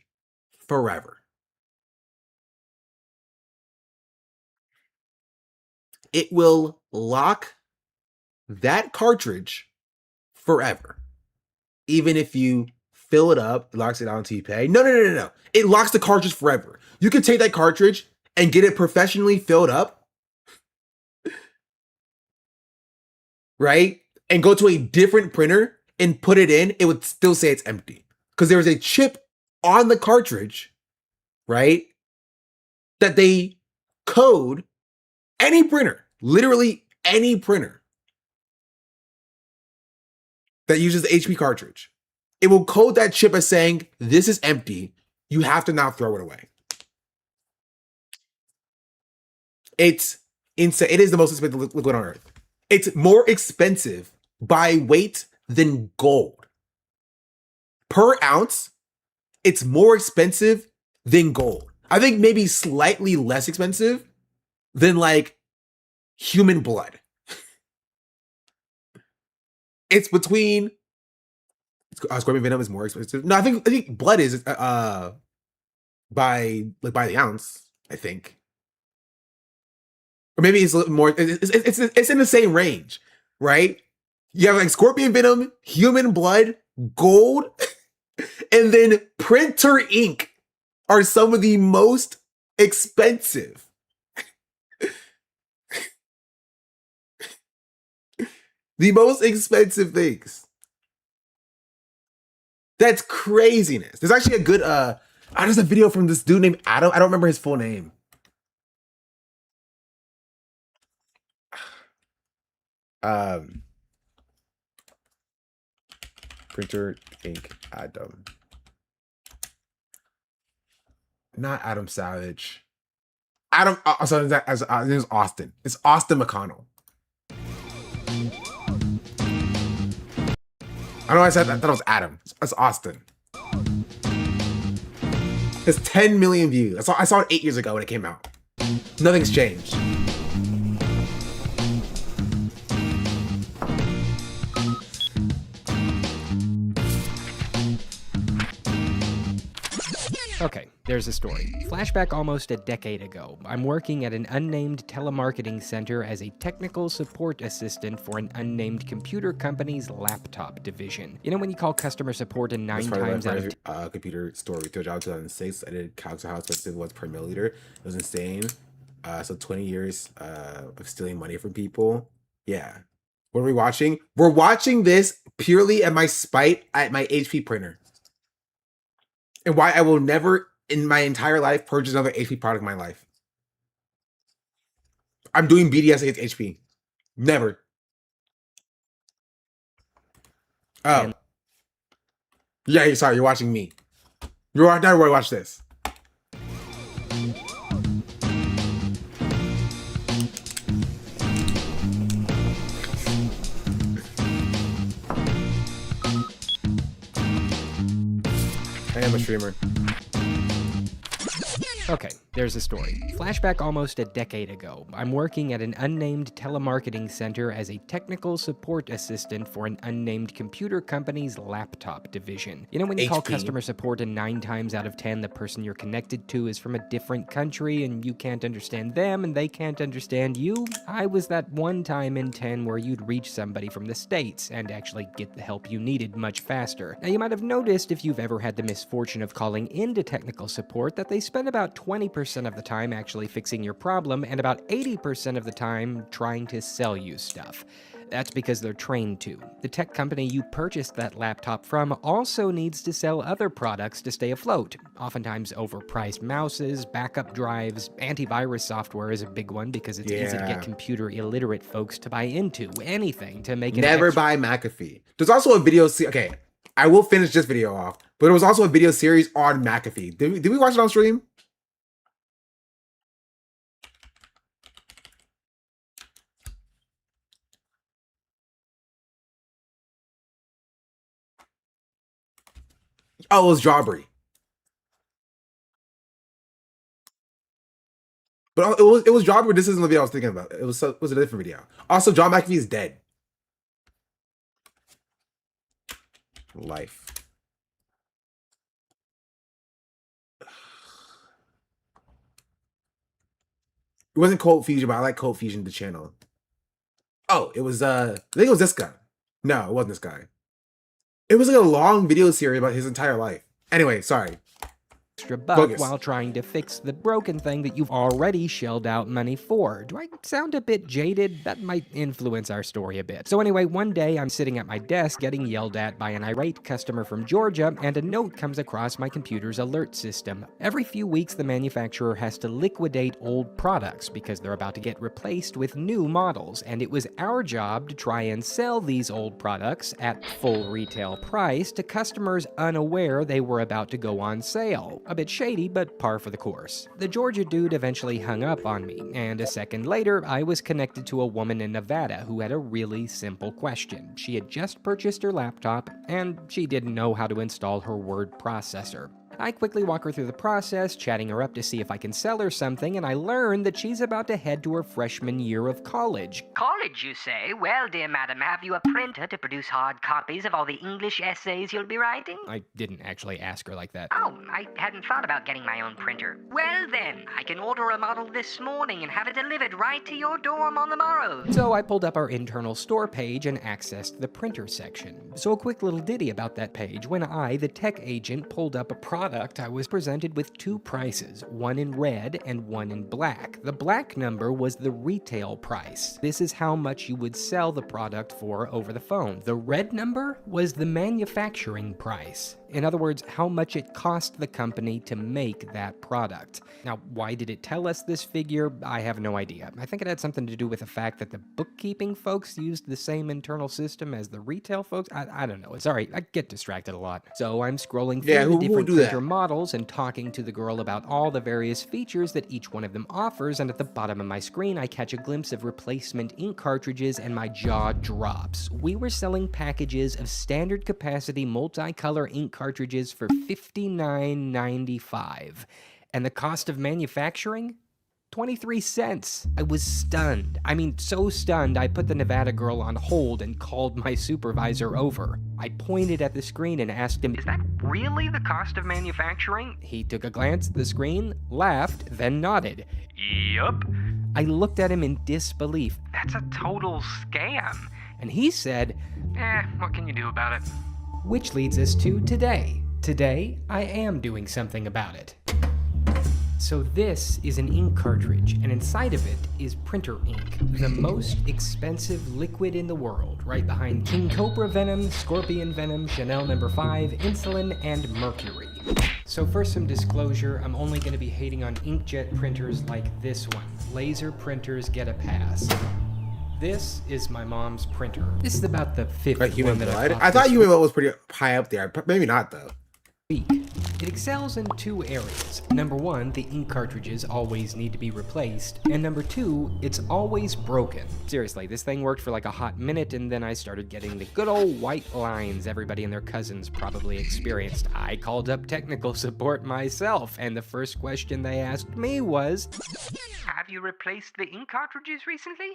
forever. It will lock that cartridge forever. Even if you fill it up, it locks it out until you pay. No. It locks the cartridge forever. You can take that cartridge and get it professionally filled up, right? And go to a different printer and put it in, it would still say it's empty. Because there is a chip on the cartridge, right? That they code any printer, literally any printer that uses the HP cartridge. It will code that chip as saying, this is empty. You have to now throw it away. It's insane. It is the most expensive liquid on earth. It's more expensive by weight than gold. Per ounce, it's more expensive than gold. I think maybe slightly less expensive than like human blood. It's between scorpion venom is more expensive. No, I think blood is by the ounce, I think. Or maybe it's a little more, it's in the same range, right? You have like scorpion venom, human blood, gold, and then printer ink are some of the most expensive. The most expensive things. That's craziness. There's actually a good there's a video from this dude named Adam. I don't remember his full name. Printer ink Adam. Not Adam Savage. Adam, sorry, his name is Austin. It's Austin McConnell. I don't know why I said that. I thought it was Adam. It's Austin. It's 10 million views. I saw it 8 years ago when it came out. Nothing's changed. Okay, there's a story. Flashback almost a decade ago. I'm working at an unnamed telemarketing center as a technical support assistant for an unnamed computer company's laptop division. You know when you call customer support and 9 times out of computer store retail job 2006. I did calculate how expensive it was per milliliter. It was insane. So 20 years of stealing money from people. Yeah. What are we watching? We're watching this purely at my spite at my HP printer. And why I will never in my entire life purchase another HP product in my life. I'm doing BDS against HP. Never. Oh. Yeah, sorry, you're watching me. You're not where I watch this. I am a streamer. Okay, there's a story. Flashback almost a decade ago. I'm working at an unnamed telemarketing center as a technical support assistant for an unnamed computer company's laptop division. You know when you call HP. customer support and 9 times out of 10 the person you're connected to is from a different country and you can't understand them and they can't understand you? I was that one time in 10 where you'd reach somebody from the States and actually get the help you needed much faster. Now you might have noticed if you've ever had the misfortune of calling into technical support that they spend about 20% of the time actually fixing your problem and about 80% of the time trying to sell you stuff. That's because they're trained to. The tech company you purchased that laptop from also needs to sell other products to stay afloat. Oftentimes overpriced mouses, backup drives, antivirus software is a big one because it's easy to Yeah. get computer illiterate folks to buy into anything to make it Never buy McAfee. There's also a video. Okay, I will finish this video off, but there was also a video series on McAfee. Did we watch it on stream? Oh, it was Jawbreak. But it was Jawbreak. This isn't the video I was thinking about. It was a different video. Also, John McAfee is dead. Life. It wasn't Cold Fusion, but I like Cold Fusion, the channel. Oh, it was I think it was this guy. No, it wasn't this guy. It was like a long video series about his entire life. Anyway, sorry. Extra buck Focus. while trying to fix the broken thing that you've already shelled out money for. Do I sound a bit jaded? That might influence our story a bit. So anyway, one day I'm sitting at my desk getting yelled at by an irate customer from Georgia, and a note comes across my computer's alert system. Every few weeks, the manufacturer has to liquidate old products because they're about to get replaced with new models, and it was our job to try and sell these old products at full retail price to customers unaware they were about to go on sale. A bit shady, but par for the course. The Georgia dude eventually hung up on me, and a second later, I was connected to a woman in Nevada who had a really simple question. She had just purchased her laptop, and she didn't know how to install her word processor. I quickly walk her through the process, chatting her up to see if I can sell her something, and I learn that she's about to head to her freshman year of college. College, you say? Well, dear madam, have you a printer to produce hard copies of all the English essays you'll be writing? I didn't actually ask her like that. Oh, I hadn't thought about getting my own printer. Well then, I can order a model this morning and have it delivered right to your dorm on the morrow. So I pulled up our internal store page and accessed the printer section. So a quick little ditty about that page. When I, the tech agent, pulled up a product, I was presented with 2 prices, one in red and one in black. The black number was the retail price. This is how much you would sell the product for over the phone. The red number was the manufacturing price. In other words, how much it cost the company to make that product. Now, why did it tell us this figure? I have no idea. I think it had something to do with the fact that the bookkeeping folks used the same internal system as the retail folks. I don't know. Sorry, I get distracted a lot. So I'm scrolling through the different printer models and talking to the girl about all the various features that each one of them offers, and at the bottom of my screen I catch a glimpse of replacement ink cartridges and my jaw drops. We were selling packages of standard capacity multicolor ink cartridges for $59.95. And the cost of manufacturing? 23 cents. I was stunned. I mean, so stunned I put the Nevada girl on hold and called my supervisor over. I pointed at the screen and asked him, "Is that really the cost of manufacturing?" He took a glance at the screen, laughed, then nodded. "Yup." I looked at him in disbelief. "That's a total scam." And he said, "What can you do about it?" Which leads us to today. Today, I am doing something about it. So this is an ink cartridge, and inside of it is printer ink, the most expensive liquid in the world, right behind King Cobra Venom, Scorpion Venom, Chanel No. 5, Insulin, and Mercury. So for some disclosure, I'm only going to be hating on inkjet printers like this one. Laser printers get a pass. This is my mom's printer. This is about the 5th one that I've bought I thought this Human Blood was pretty high up there. Maybe not, though. week. It excels in two areas. Number one, the ink cartridges always need to be replaced, and number two, it's always broken. Seriously, this thing worked for like a hot minute, and then I started getting the good old white lines everybody and their cousins probably experienced. I called up technical support myself, and the first question they asked me was, Have you replaced the ink cartridges recently?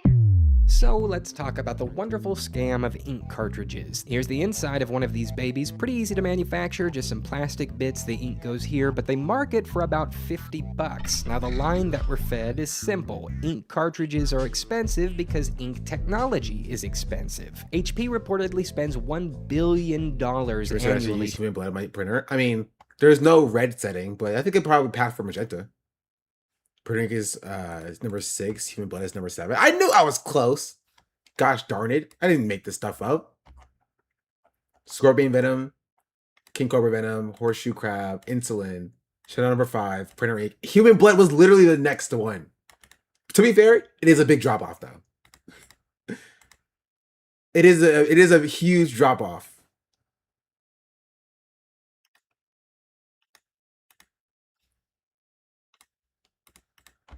so let's talk about the wonderful scam of ink cartridges. Here's the inside of one of these babies. Pretty easy to manufacture, just some plastic bits. The ink goes here, but they mark it for about 50 bucks. Now the line that we're fed is simple. Ink cartridges are expensive because ink technology is expensive. HP reportedly spends $1 billion annually. Human blood might printer. I mean, there's no red setting, but I think it probably passed for magenta. Printing is number 6. Human blood is number 7. I knew I was close. Gosh darn it. I didn't make this stuff up. Scorpion venom, king cobra venom, horseshoe crab, insulin, Chanel number 5, printer ink. Human blood was literally the next one. To be fair, it is a big drop off though. It is a huge drop off.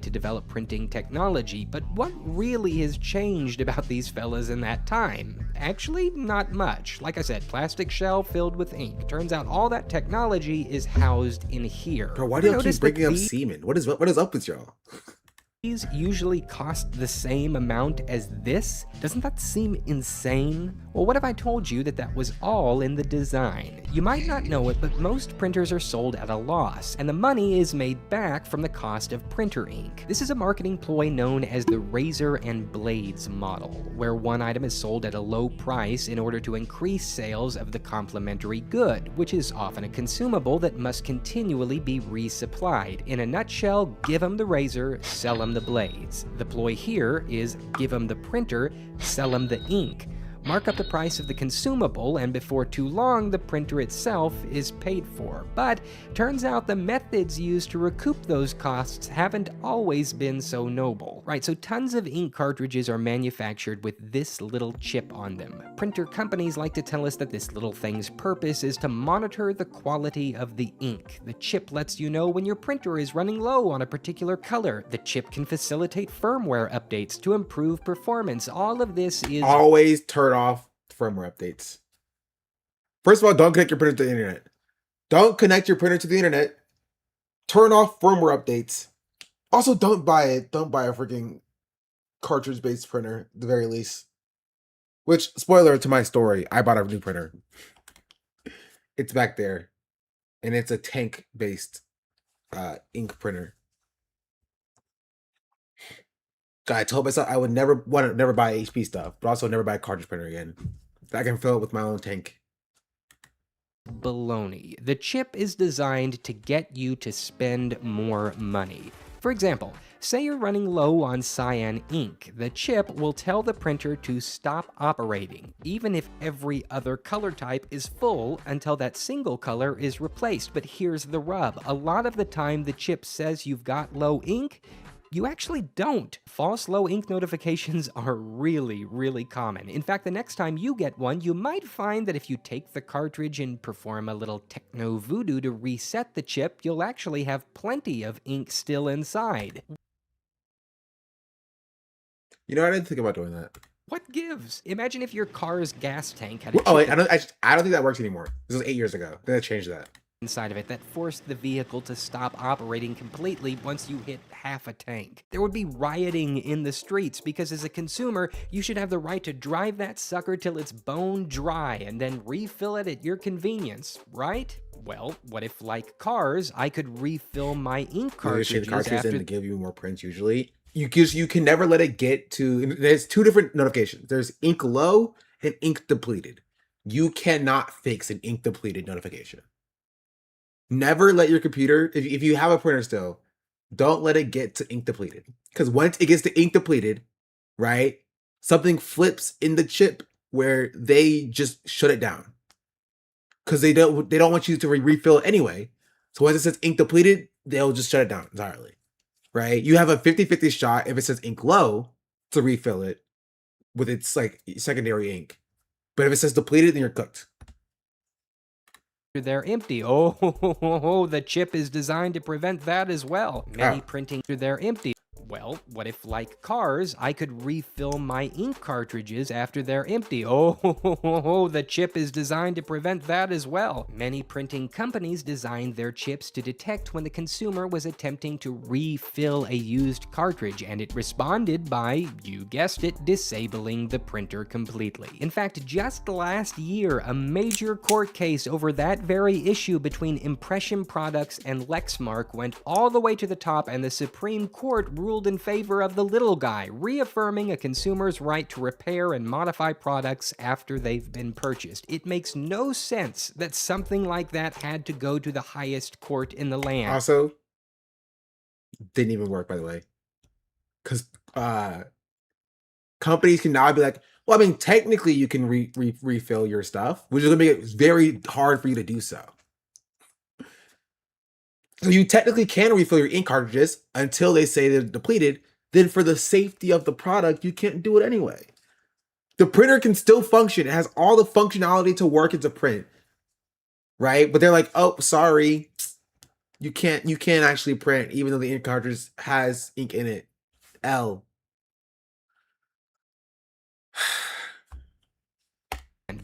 To develop printing technology, but what really has changed about these fellas in that time? Actually, not much. Like I said, plastic shell filled with ink. Turns out all that technology is housed in here. Bro, why do y'all keep bringing up semen? What is up with y'all? These usually cost the same amount as this? Doesn't that seem insane? Well, what if I told you that that was all in the design? You might not know it, but most printers are sold at a loss, and the money is made back from the cost of printer ink. This is a marketing ploy known as the razor and blades model, where one item is sold at a low price in order to increase sales of the complementary good, which is often a consumable that must continually be resupplied. In a nutshell, give them the razor, sell them the blades. The ploy here is give them the printer, sell them the ink. Mark up the price of the consumable, and before too long, the printer itself is paid for. But turns out the methods used to recoup those costs haven't always been so noble. Right, so tons of ink cartridges are manufactured with this little chip on them. Printer companies like to tell us that this little thing's purpose is to monitor the quality of the ink. The chip lets you know when your printer is running low on a particular color. The chip can facilitate firmware updates to improve performance. All of this is always turn off firmware updates. First of all, don't connect your printer to the internet. Don't connect your printer to the internet. Turn off firmware updates. Also, don't buy it. Don't buy a freaking cartridge-based printer, at the very least. Which, spoiler to my story, I bought a new printer. It's back there. And it's a tank-based ink printer. I told myself I would never buy HP stuff, but also never buy a cartridge printer again. I can fill it with my own tank. Baloney. The chip is designed to get you to spend more money. For example, say you're running low on cyan ink. The chip will tell the printer to stop operating, even if every other color type is full until that single color is replaced. But here's the rub. A lot of the time the chip says you've got low ink, you actually don't. False low ink notifications are really, really common. In fact, the next time you get one, you might find that if you take the cartridge and perform a little techno voodoo to reset the chip, you'll actually have plenty of ink still inside. You know, I didn't think about doing that. What gives? Imagine if your car's gas tank had a Oh, wait, chip I don't think that works anymore. This was 8 years ago. They changed that. Inside of it that forced the vehicle to stop operating completely once you hit half a tank. There would be rioting in the streets because as a consumer, you should have the right to drive that sucker till it's bone dry and then refill it at your convenience, right? Well, what if, like cars, I could refill my ink cartridges after... to give you more prints usually. You can never let it get to... There's two different notifications. There's ink low and ink depleted. You cannot fix an ink depleted notification. Never let your computer, if you have a printer still, don't let it get to ink depleted. Because once it gets to ink depleted, right, something flips in the chip where they just shut it down. Because they don't want you to refill it anyway. So once it says ink depleted, they'll just shut it down entirely. Right? You have a 50-50 shot if it says ink low to refill it with its like secondary ink. But if it says depleted, then you're cooked. they're empty. Oh, the chip is designed to prevent that as well. Many printing they're empty. Well, what if, like cars, I could refill my ink cartridges after they're empty? Oh, the chip is designed to prevent that as well. Many printing companies designed their chips to detect when the consumer was attempting to refill a used cartridge, and it responded by, you guessed it, disabling the printer completely. In fact, just last year, a major court case over that very issue between Impression Products and Lexmark went all the way to the top, and the Supreme Court ruled in favor of the little guy, reaffirming a consumer's right to repair and modify products after they've been purchased. It makes no sense that something like that had to go to the highest court in the land. Also, didn't even work, by the way. Because companies can now be like, well, I mean, technically you can refill your stuff, which is going to make it very hard for you to do so. So you technically can refill your ink cartridges until they say they're depleted. Then for the safety of the product, you can't do it anyway. The printer can still function. It has all the functionality to work as a print, right? But they're like, oh, sorry, you can't actually print even though the ink cartridge has ink in it. L.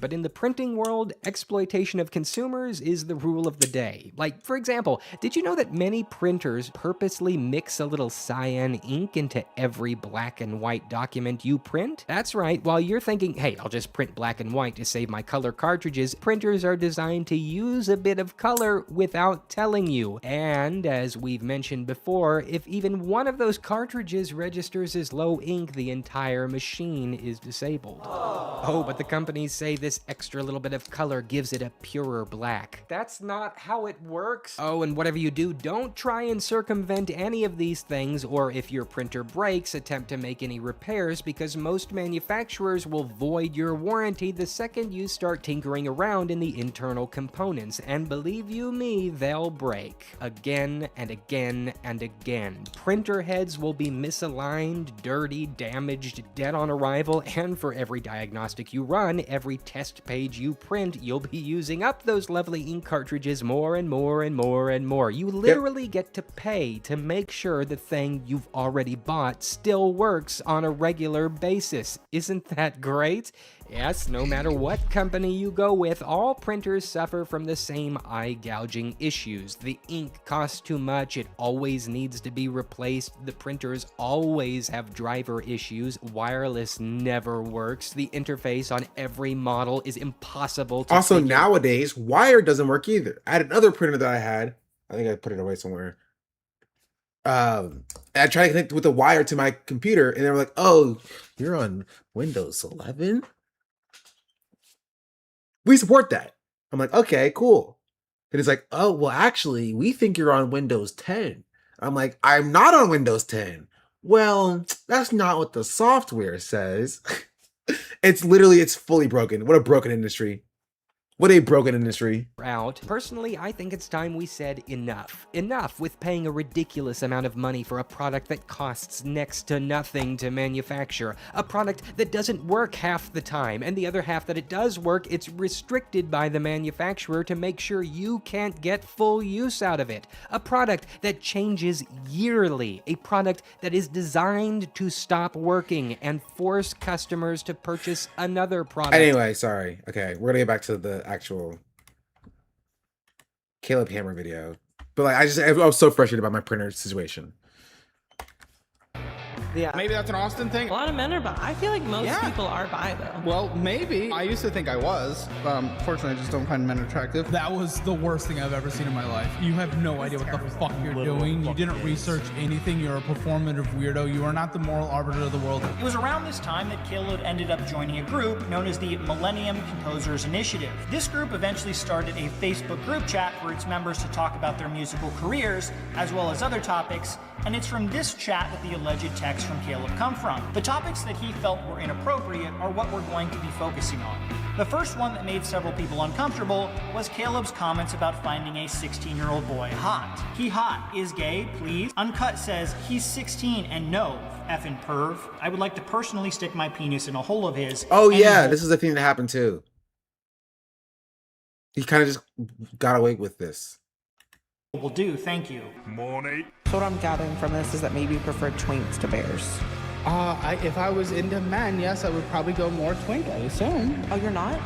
But in the printing world, exploitation of consumers is the rule of the day. Like, for example, did you know that many printers purposely mix a little cyan ink into every black and white document you print? That's right, while you're thinking, hey, I'll just print black and white to save my color cartridges, printers are designed to use a bit of color without telling you. And, as we've mentioned before, if even one of those cartridges registers as low ink, the entire machine is disabled. Oh, but the companies say this extra little bit of color gives it a purer black. That's not how it works. Oh, and whatever you do, don't try and circumvent any of these things, or if your printer breaks, attempt to make any repairs, because most manufacturers will void your warranty the second you start tinkering around in the internal components, and believe you me, they'll break. Again and again and again. Printer heads will be misaligned, dirty, damaged, dead on arrival, and for every diagnostic you run, every test page you print, you'll be using up those lovely ink cartridges more and more and more and more. You literally get to pay to make sure the thing you've already bought still works on a regular basis. Isn't that great? Yes, no matter what company you go with, all printers suffer from the same eye-gouging issues. The ink costs too much, it always needs to be replaced, the printers always have driver issues, wireless never works, the interface on every model is impossible to Also, nowadays, wire doesn't work either. I had another printer that I think I put it away somewhere. And I tried to connect with the wire to my computer, and they were like, oh, you're on Windows 11? We support that. I'm like, okay, cool. And it's like, oh, well, actually, we think you're on Windows 10. I'm like, I'm not on Windows 10. Well, that's not what the software says. It's fully broken. What a broken industry. What a broken industry. Out. Personally, I think it's time we said enough. Enough with paying a ridiculous amount of money for a product that costs next to nothing to manufacture. A product that doesn't work half the time, and the other half that it does work, it's restricted by the manufacturer to make sure you can't get full use out of it. A product that changes yearly. A product that is designed to stop working and force customers to purchase another product. Anyway, sorry. Okay, we're gonna get back to the actual Caleb Hammer video, but like I was so frustrated about my printer situation. Yeah. Maybe that's an Austin thing. A lot of men are bi. I feel like most people are bi, though. Well, maybe. I used to think I was. Fortunately, I just don't find men attractive. That was the worst thing I've ever seen in my life. You have no idea what the fuck you're doing. You didn't research anything. You're a performative weirdo. You are not the moral arbiter of the world. It was around this time that Caleb ended up joining a group known as the Millennium Composers Initiative. This group eventually started a Facebook group chat for its members to talk about their musical careers, as well as other topics, and it's from this chat that the alleged texts from Caleb come from. The topics that he felt were inappropriate are what we're going to be focusing on. The first one that made several people uncomfortable was Caleb's comments about finding a 16-year-old boy hot. He hot, is gay, please. Uncut says he's 16 and no, effing perv. I would like to personally stick my penis in a hole of his. Oh yeah, this is the thing that happened too. He kind of just got away with this. Will do, thank you. Money. So what I'm gathering from this is that maybe you prefer twinks to bears. If I was into men, yes, I would probably go more twink, I assume. Oh, you're not?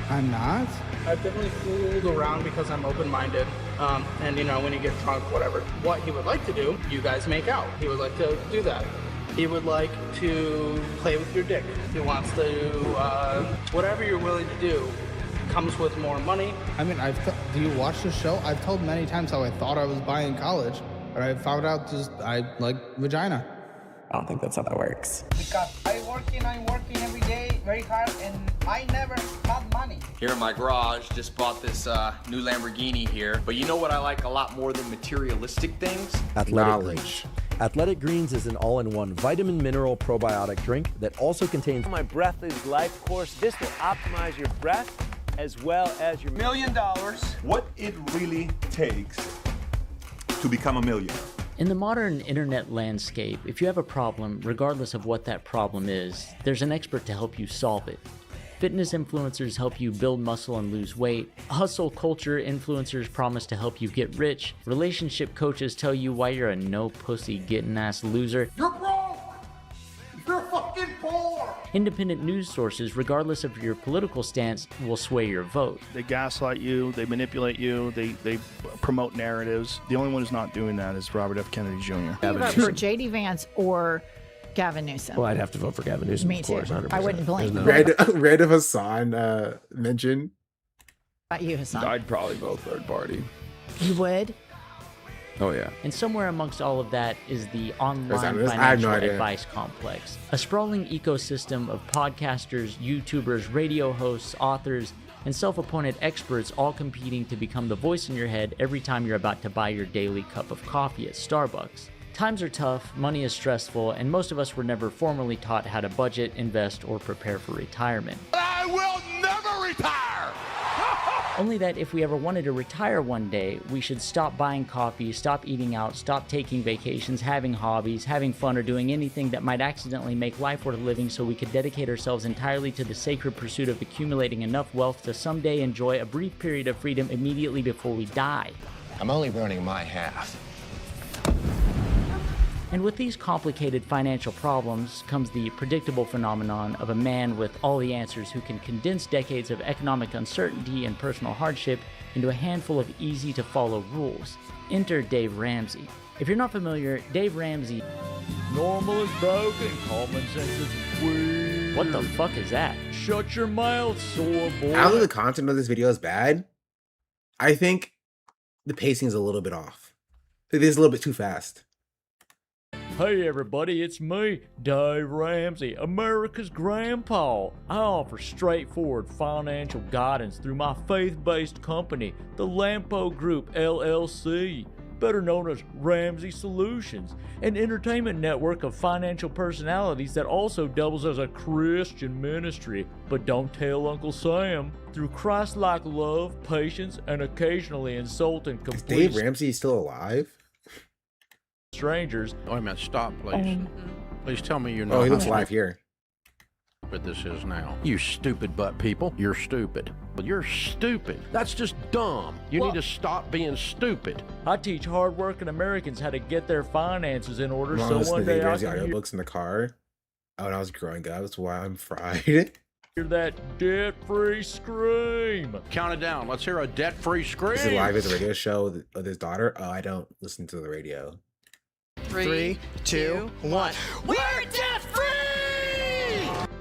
I'm not. I've definitely fooled around because I'm open-minded. And, you know, when you get drunk, whatever. What he would like to do, you guys make out. He would like to do that. He would like to play with your dick. He wants to, whatever you're willing to do comes with more money. I mean, do you watch the show? I've told many times how I thought I was bi in college, but I found out I like vagina. I don't think that's how that works. Because I'm working every day very hard, and I never had money. Here in my garage, just bought this new Lamborghini here. But you know what I like a lot more than materialistic things? Athletic Greens. Athletic Greens is an all-in-one vitamin mineral probiotic drink that also contains My Breath is Life course. This will optimize your breath as well as your $1 million. What it really takes to become a millionaire. In the modern internet landscape, if you have a problem, regardless of what that problem is, there's an expert to help you solve it. Fitness influencers help you build muscle and lose weight. Hustle culture influencers promise to help you get rich. Relationship coaches tell you why you're a no pussy getting ass loser. You're broke! You're fucking poor! Independent news sources, regardless of your political stance, will sway your vote. They gaslight you, they manipulate you, they promote narratives. The only one who's not doing that is Robert F. Kennedy Jr. You vote for J.D. Vance or Gavin Newsom? Well, I'd have to vote for Gavin Newsom, Me of course, too. 100%. I wouldn't blame you. Red of Hassan mentioned. About you, Hassan? I'd probably vote third party. You would? Oh, yeah. And somewhere amongst all of that is the online I have no financial idea. advice complex. A sprawling ecosystem of podcasters, YouTubers, radio hosts, authors, and self-appointed experts all competing to become the voice in your head every time you're about to buy your daily cup of coffee at Starbucks. Times are tough, money is stressful, and most of us were never formally taught how to budget, invest, or prepare for retirement. I will never retire! Only that if we ever wanted to retire one day, we should stop buying coffee, stop eating out, stop taking vacations, having hobbies, having fun, or doing anything that might accidentally make life worth living so we could dedicate ourselves entirely to the sacred pursuit of accumulating enough wealth to someday enjoy a brief period of freedom immediately before we die. I'm only burning my half. And with these complicated financial problems comes the predictable phenomenon of a man with all the answers who can condense decades of economic uncertainty and personal hardship into a handful of easy-to-follow rules. Enter Dave Ramsey. If you're not familiar, Dave Ramsey... Normal is broken, common sense is weird. What the fuck is that? Shut your mouth, sore boy. I don't think the content of this video is bad. I think the pacing is a little bit off. I think it's a little bit too fast. Hey everybody, it's me, Dave Ramsey, America's grandpa. I offer straightforward financial guidance through my faith-based company, the Lampo Group LLC, better known as Ramsey Solutions, an entertainment network of financial personalities that also doubles as a Christian ministry. But don't tell Uncle Sam. Through Christ-like love, patience, and occasionally insulting Is Dave Ramsey still alive? strangers. Wait a minute, stop, please. Please tell me you know. Oh, he looks how live here. stupid this is now. You stupid butt people. You're stupid. You're stupid. That's just dumb. You need to stop being stupid. I teach hardworking Americans how to get their finances in order I'm so listening one to day Dave I Ramsey can hear audiobooks in the car. Oh, when I was growing up, that's why I'm fried. that debt-free scream. Count it down. Let's hear a debt-free scream. Is it live as a radio show with his daughter? Oh, I don't listen to the radio. 3, 2, 1. We're debt-free!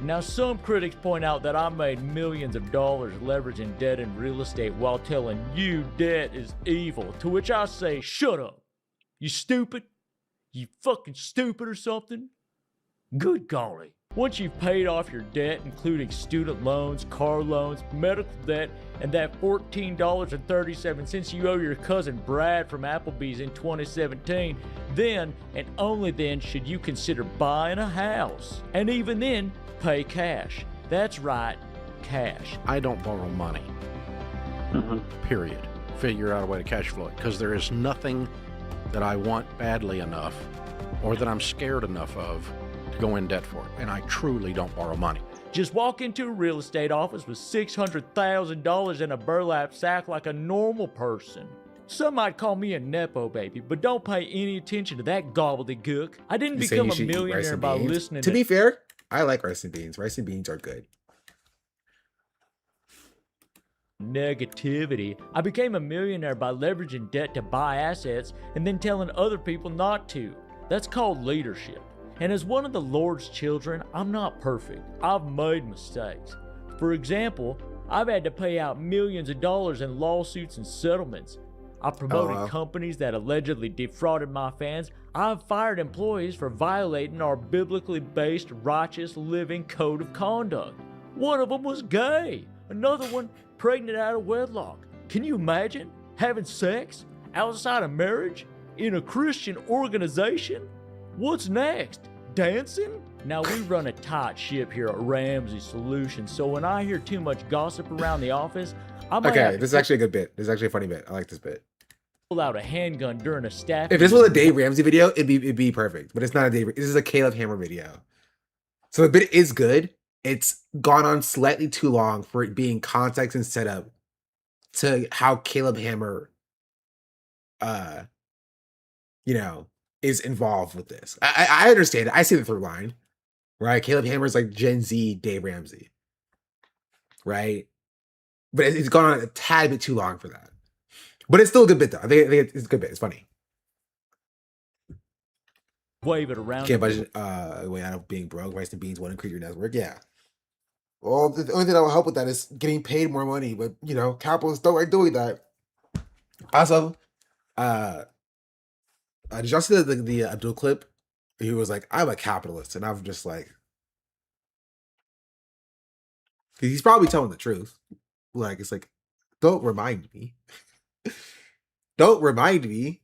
Now, some critics point out that I made millions of dollars leveraging debt and real estate while telling you debt is evil, to which I say, shut up. You stupid? You fucking stupid or something? Good golly. Once you've paid off your debt, including student loans, car loans, medical debt, and that $14.37 you owe your cousin Brad from Applebee's in 2017, then and only then should you consider buying a house. And even then, pay cash. That's right, cash. I don't borrow money. Period. Figure out a way to cash flow it, because there is nothing that I want badly enough or that I'm scared enough of to go in debt for it. And I truly don't borrow money. Just walk into a real estate office with $600,000 in a burlap sack like a normal person. Some might call me a Nepo baby, but don't pay any attention to that gobbledygook. I didn't You saying become you a should eat rice millionaire and by beans? listening To be fair, I like rice and beans. Rice and beans are good. negativity. I became a millionaire by leveraging debt to buy assets and then telling other people not to. That's called leadership. And as one of the Lord's children, I'm not perfect. I've made mistakes. For example, I've had to pay out millions of dollars in lawsuits and settlements. I promoted companies that allegedly defrauded my fans. I've fired employees for violating our biblically based righteous living code of conduct. One of them was gay. Another one pregnant out of wedlock. Can you imagine having sex outside of marriage in a Christian organization? What's next? Dancing? Now we run a tight ship here at Ramsey Solutions, so when I hear too much gossip around the office, I might have Okay, to this is actually a good bit. This is actually a funny bit. I like this bit. pull out a handgun during a staff. If this was a Dave Ramsey video, it'd be perfect. But it's not a Dave. This is a Caleb Hammer video. So the bit is good. It's gone on slightly too long for it being context and setup to how Caleb Hammer, is involved with this. I understand it. I see the through line, right? Caleb Hammer is like Gen Z Dave Ramsey, right? But it's gone on a tad bit too long for that. But it's still a good bit though. I think it's a good bit. It's funny. Wave it around. Can't budget way out of being broke. Rice and beans won't increase your network. Yeah. Well, the only thing that will help with that is getting paid more money. But capitalists don't like doing that. Also, did y'all see the Abdul clip? He was like, "I'm a capitalist," and I'm just like, he's probably telling the truth. Like, it's like, don't remind me. Don't remind me.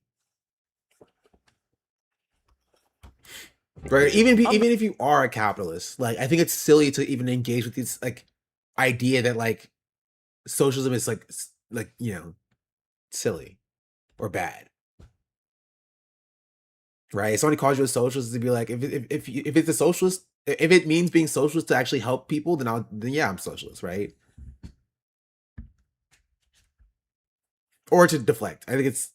Right? Even if you are a capitalist, like, I think it's silly to even engage with this like idea that like socialism is like silly or bad. Right? If somebody calls you a socialist, to be like, if it's a socialist, if it means being socialist to actually help people, then yeah, I'm socialist, right? Or to deflect. I think it's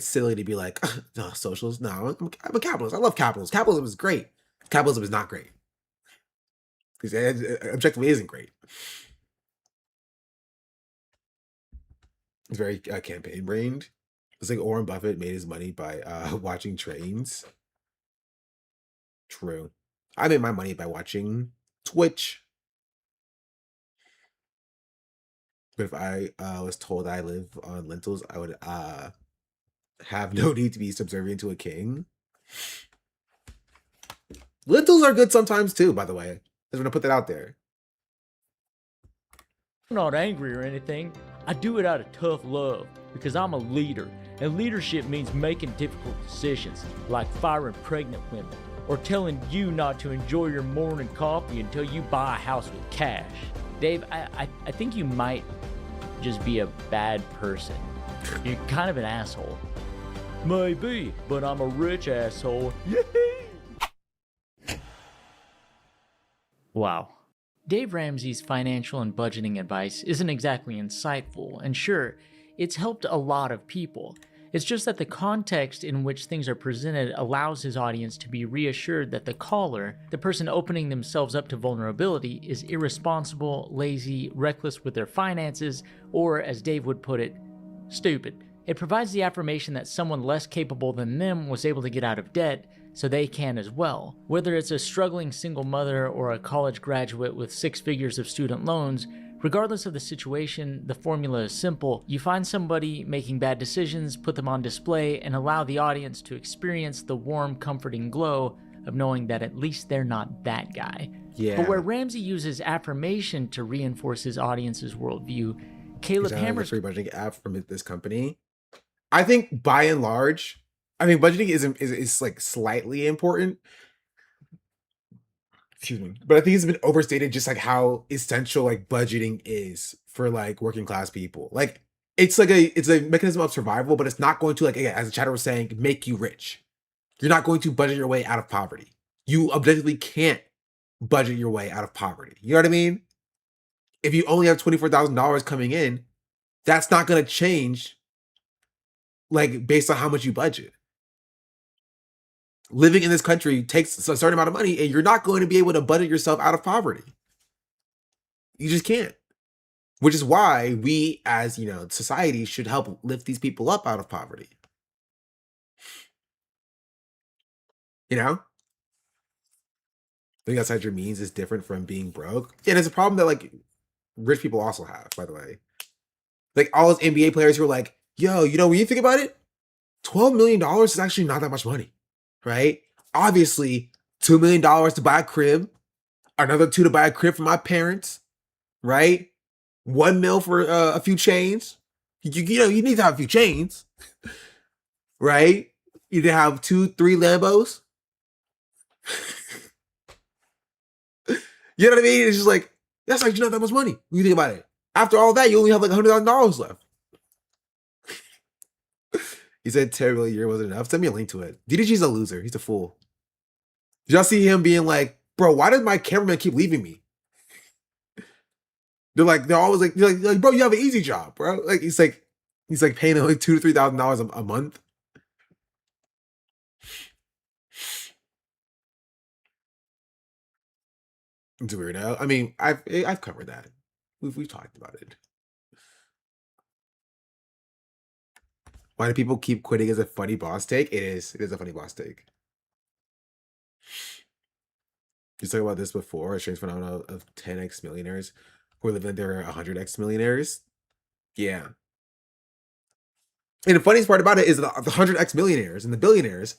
silly to be like, no, socialist. No, I'm a capitalist. I love capitalism. Capitalism is great. Capitalism is not great. Because objectively isn't great. It's very campaign brained. It's like Warren Buffett made his money by watching trains. True. I made my money by watching Twitch. But if I was told I live on lentils, I would have no need to be subservient to a king. Lentils are good sometimes too, by the way. I just want to put that out there. I'm not angry or anything. I do it out of tough love because I'm a leader, and leadership means making difficult decisions like firing pregnant women or telling you not to enjoy your morning coffee until you buy a house with cash. Dave, I think you might just be a bad person. You're kind of an asshole. Maybe, but I'm a rich asshole. Wow. Dave Ramsey's financial and budgeting advice isn't exactly insightful, and sure, it's helped a lot of people. It's just that the context in which things are presented allows his audience to be reassured that the caller, the person opening themselves up to vulnerability, is irresponsible, lazy, reckless with their finances, or, as Dave would put it, stupid. It provides the affirmation that someone less capable than them was able to get out of debt, so they can as well. Whether it's a struggling single mother or a college graduate with 6 figures of student loans, regardless of the situation, the formula is simple. You find somebody making bad decisions, put them on display, and allow the audience to experience the warm, comforting glow of knowing that at least they're not that guy. Yeah. But where Ramsey uses affirmation to reinforce his audience's worldview, Caleb Hammer's free budgeting app from this company. I think by and large, budgeting is like slightly important. Excuse me. But I think it's been overstated just like how essential like budgeting is for like working class people. Like it's a mechanism of survival, but it's not going to, like, again, as the chatter was saying, make you rich. You're not going to budget your way out of poverty. You objectively can't budget your way out of poverty. You know what I mean? If you only have $24,000 coming in, that's not going to change like based on how much you budget. Living in this country takes a certain amount of money, and you're not going to be able to budget yourself out of poverty. You just can't. Which is why we, as society, should help lift these people up out of poverty. Living outside your means is different from being broke. And it's a problem that like rich people also have, by the way. Like all those NBA players who are like, yo, when you think about it, $12 million is actually not that much money, right? Obviously, $2 million to buy a crib, another $2 to buy a crib for my parents, right? $1 million for a few chains. You need to have a few chains, right? You need to have 2-3 Lambos. You know what I mean? It's just like, that's actually not that much money when you think about it. After all that, you only have like $100,000 left. He said terrible year wasn't enough. Send me a link to it. DDG's a loser. He's a fool. Did y'all see him being like, bro, why does my cameraman keep leaving me? They're always like, bro, you have an easy job, bro. Like he's like paying like $2,000 to $3,000 a month. It's a weirdo. I mean, I've covered that. We've talked about it. Why do people keep quitting as a funny boss take? It is a funny boss take. You talked about this before, a strange phenomenon of 10x millionaires who are living like they're 100x millionaires. Yeah. And the funniest part about it is the 100x millionaires and the billionaires,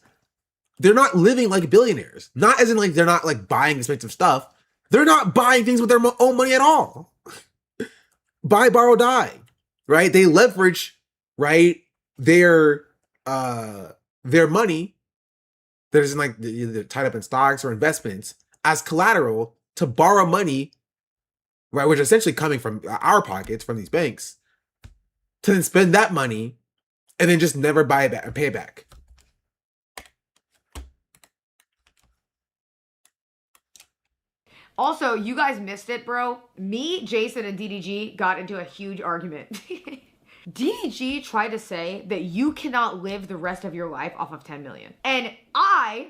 they're not living like billionaires. Not as in like they're not like buying expensive stuff. They're not buying things with their own money at all. Buy, borrow, die, right? They leverage, right, their money that is in like either tied up in stocks or investments as collateral to borrow money, right, which is essentially coming from our pockets from these banks, to then spend that money and then just never buy it back and pay it back. Also, you guys missed it, bro. Me, Jason, and DDG got into a huge argument. DDG tried to say that you cannot live the rest of your life off of 10 million. And I,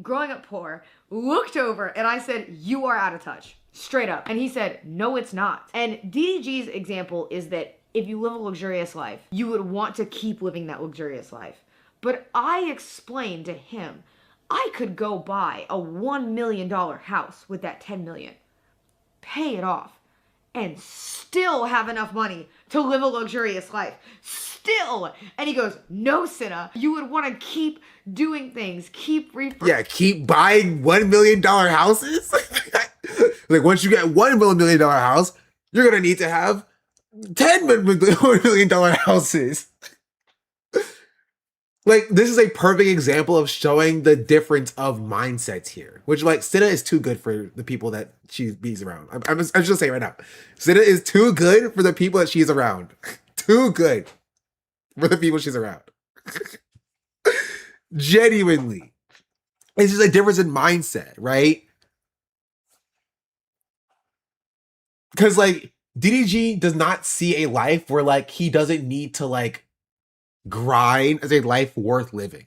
growing up poor, looked over and I said, you are out of touch. Straight up. And he said, no, it's not. And DDG's example is that if you live a luxurious life, you would want to keep living that luxurious life. But I explained to him, I could go buy a $1 million house with that 10 million, pay it off, and still have enough money to live a luxurious life. Still. And he goes, no, Cinna, you would want to keep doing things, keep keep buying $1 million houses. Like once you get $1 million house, you're gonna need to have 10 $1 million houses. Like, this is a perfect example of showing the difference of mindsets here. Which, like, Cinna is too good for the people that she bees around. I'm just gonna say it right now. Cinna is too good for the people that she's around. Too good for the people she's around. Genuinely. It's just a difference in mindset, right? Because, like, DDG does not see a life where, like, he doesn't need to, like, grind as a life worth living.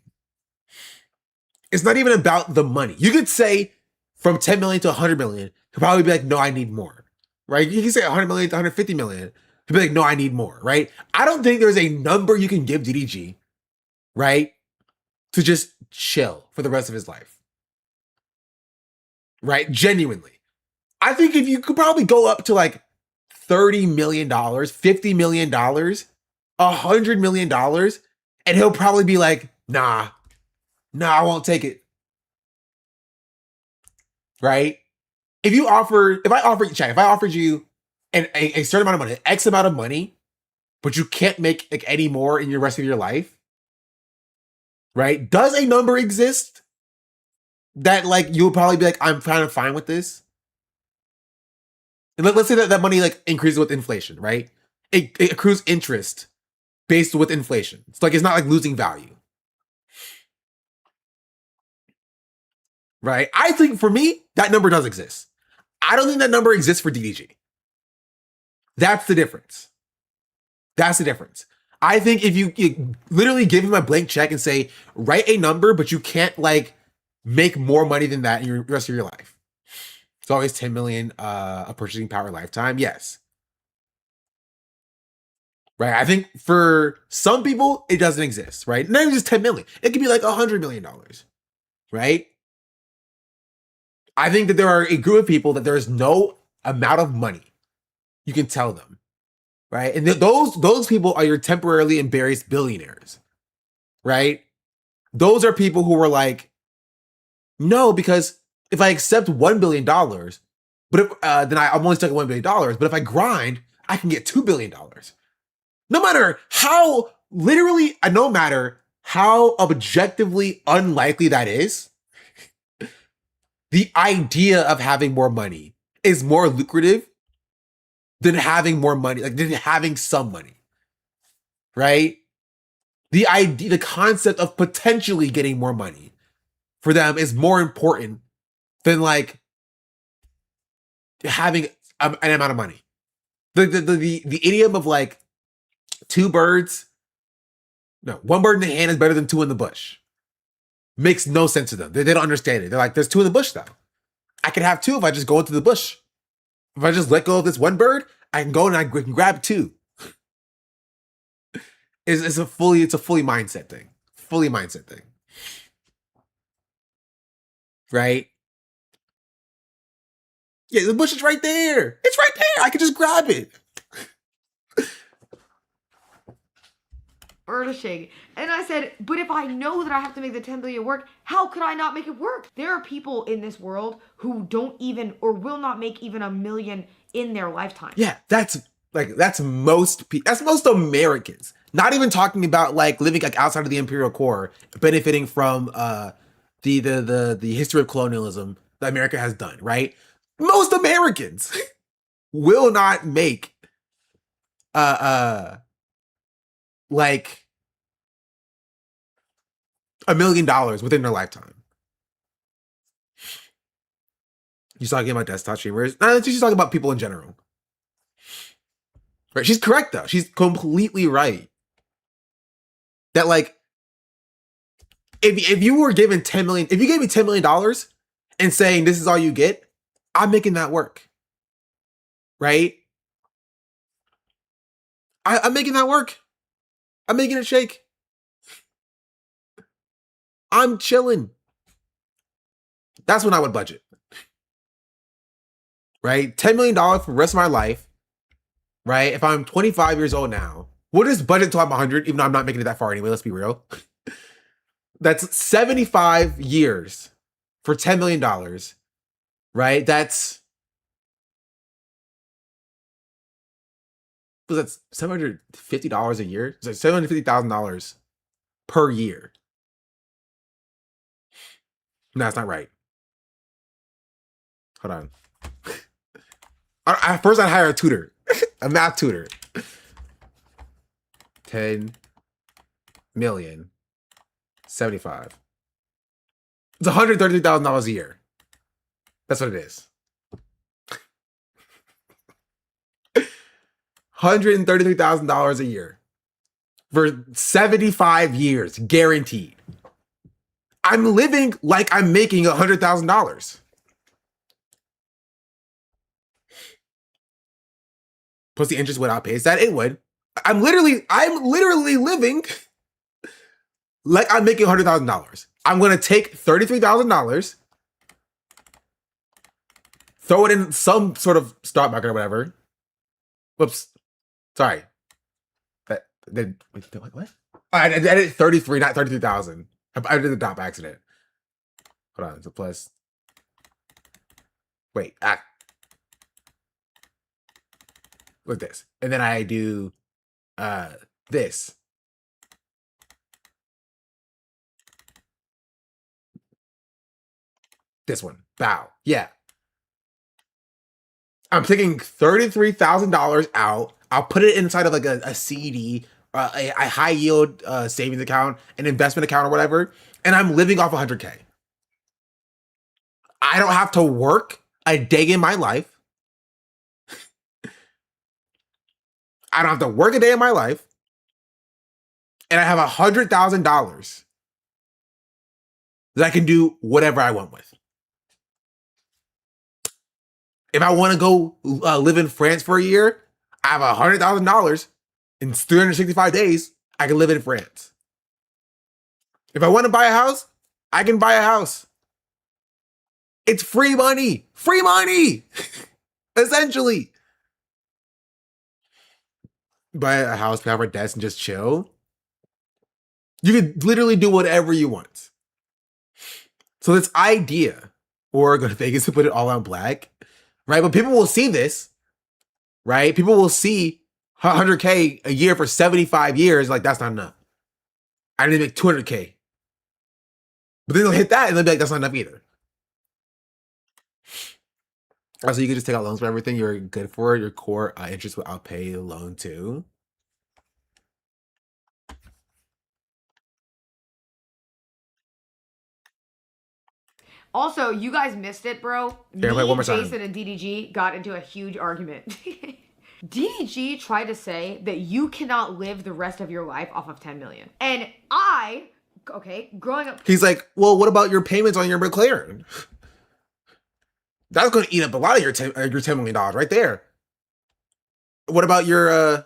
It's not even about the money. You could say from 10 million to 100 million, he'll probably be like, no, I need more, right? You can say 100 million to 150 million. He'll be like, no, I need more, right? I don't think there's a number you can give DDG, right, to just chill for the rest of his life, right? Genuinely. I think if you could probably go up to like $30 million, $50 million, $100 million, and he'll probably be like, nah, I won't take it. Right? If I offered you a certain amount of money, X amount of money, but you can't make like any more in the rest of your life, right? Does a number exist that like you'll probably be like, I'm kind of fine with this? And let's say that money like increases with inflation, right? It accrues interest based with inflation. It's like it's not like losing value. right? I think for me, that number does exist. I don't think that number exists for DDG. That's the difference. That's the difference. I think if you literally give him a blank check and say, write a number, but you can't like make more money than that in the rest of your life. It's always 10 million a purchasing power lifetime. Yes. Right. I think for some people, it doesn't exist, right? Not even just 10 million. It could be like $100 million, right? I think that there are a group of people that there is no amount of money you can tell them, right? And those people are your temporarily embarrassed billionaires, right? Those are people who were like, no, because if I accept $1 billion, but if, then I'm only stuck at $1 billion. But if I grind, I can get $2 billion. No matter how no matter how objectively unlikely that is, the idea of having more money is more lucrative than having more money, like than having some money, right? The concept of potentially getting more money for them is more important than like having an amount of money. The idiom of like one bird in the hand is better than two in the bush makes no sense to them. They don't understand it. They're like, there's two in the bush though. I can have two if I just go into the bush. If I just let go of this one bird, I can go and I can grab two. It's a fully mindset thing. Fully mindset thing. Right? Yeah, the bush is right there. It's right there. I can just grab it. Furnishing. And I said, but if I know that I have to make the 10 billion work, how could I not make it work? There are people in this world who don't even or will not make even $1 million in their lifetime. Yeah, that's most Americans. Not even talking about like living like outside of the imperial core, benefiting from the history of colonialism that America has done, right? Most Americans will not make like $1 million within their lifetime. She's talking about desktop streamers. No, she's talking about people in general. Right? She's correct though. She's completely right. That like, if you were given 10 million, if you gave me $10 million and saying this is all you get, I'm making that work. Right? I'm making that work. I'm making it shake. I'm chilling. That's when I would budget. Right? $10 million for the rest of my life. Right? If I'm 25 years old now, we'll just budget until I'm 100, even though I'm not making it that far anyway. Let's be real. That's 75 years for $10 million. Right? That's $750 a year? It's like $750,000 per year. No, that's not right. Hold on. First, I'd hire a tutor, a math tutor. 10 million, 75. It's $133,000 a year. That's what it is. $133,000 a year for 75 years, guaranteed. I'm living like I'm making $100,000. Plus the interest would outpace that. It would. I'm literally living like I'm making $100,000. I'm going to take $33,000, throw it in some sort of stock market or whatever. Whoops. Sorry. What? I did 33, not 33,000. I did the dot by accident. Hold on. It's a plus. Wait. Look at this. And then I do this. This one. Bow. Yeah. I'm taking $33,000 out. I'll put it inside of like a CD, a high yield savings account, an investment account or whatever. And I'm living off 100K. I don't have to work a day in my life. I don't have to work a day in my life. And I have $100,000 that I can do whatever I want with. If I want to go live in France for a year, I have $100,000 in 365 days. I can live in France. If I want to buy a house, I can buy a house. It's free money. Free money. Essentially. Buy a house, pay off our debts, and just chill. You can literally do whatever you want. So this idea, or go to Vegas and put it all on black, right? But people will see this, right? People will see 100K a year for 75 years. Like, that's not enough. I need to make 200K. But then they'll hit that and they'll be like, that's not enough either. Also, you can just take out loans for everything you're good for. Your core interest will outpay the loan too. Also, you guys missed it, bro. Here, wait, one more time. Jason and DDG got into a huge argument. DDG tried to say that you cannot live the rest of your life off of 10 million. And growing up. He's like, well, what about your payments on your McLaren? That's going to eat up a lot of your $10 million right there. What about your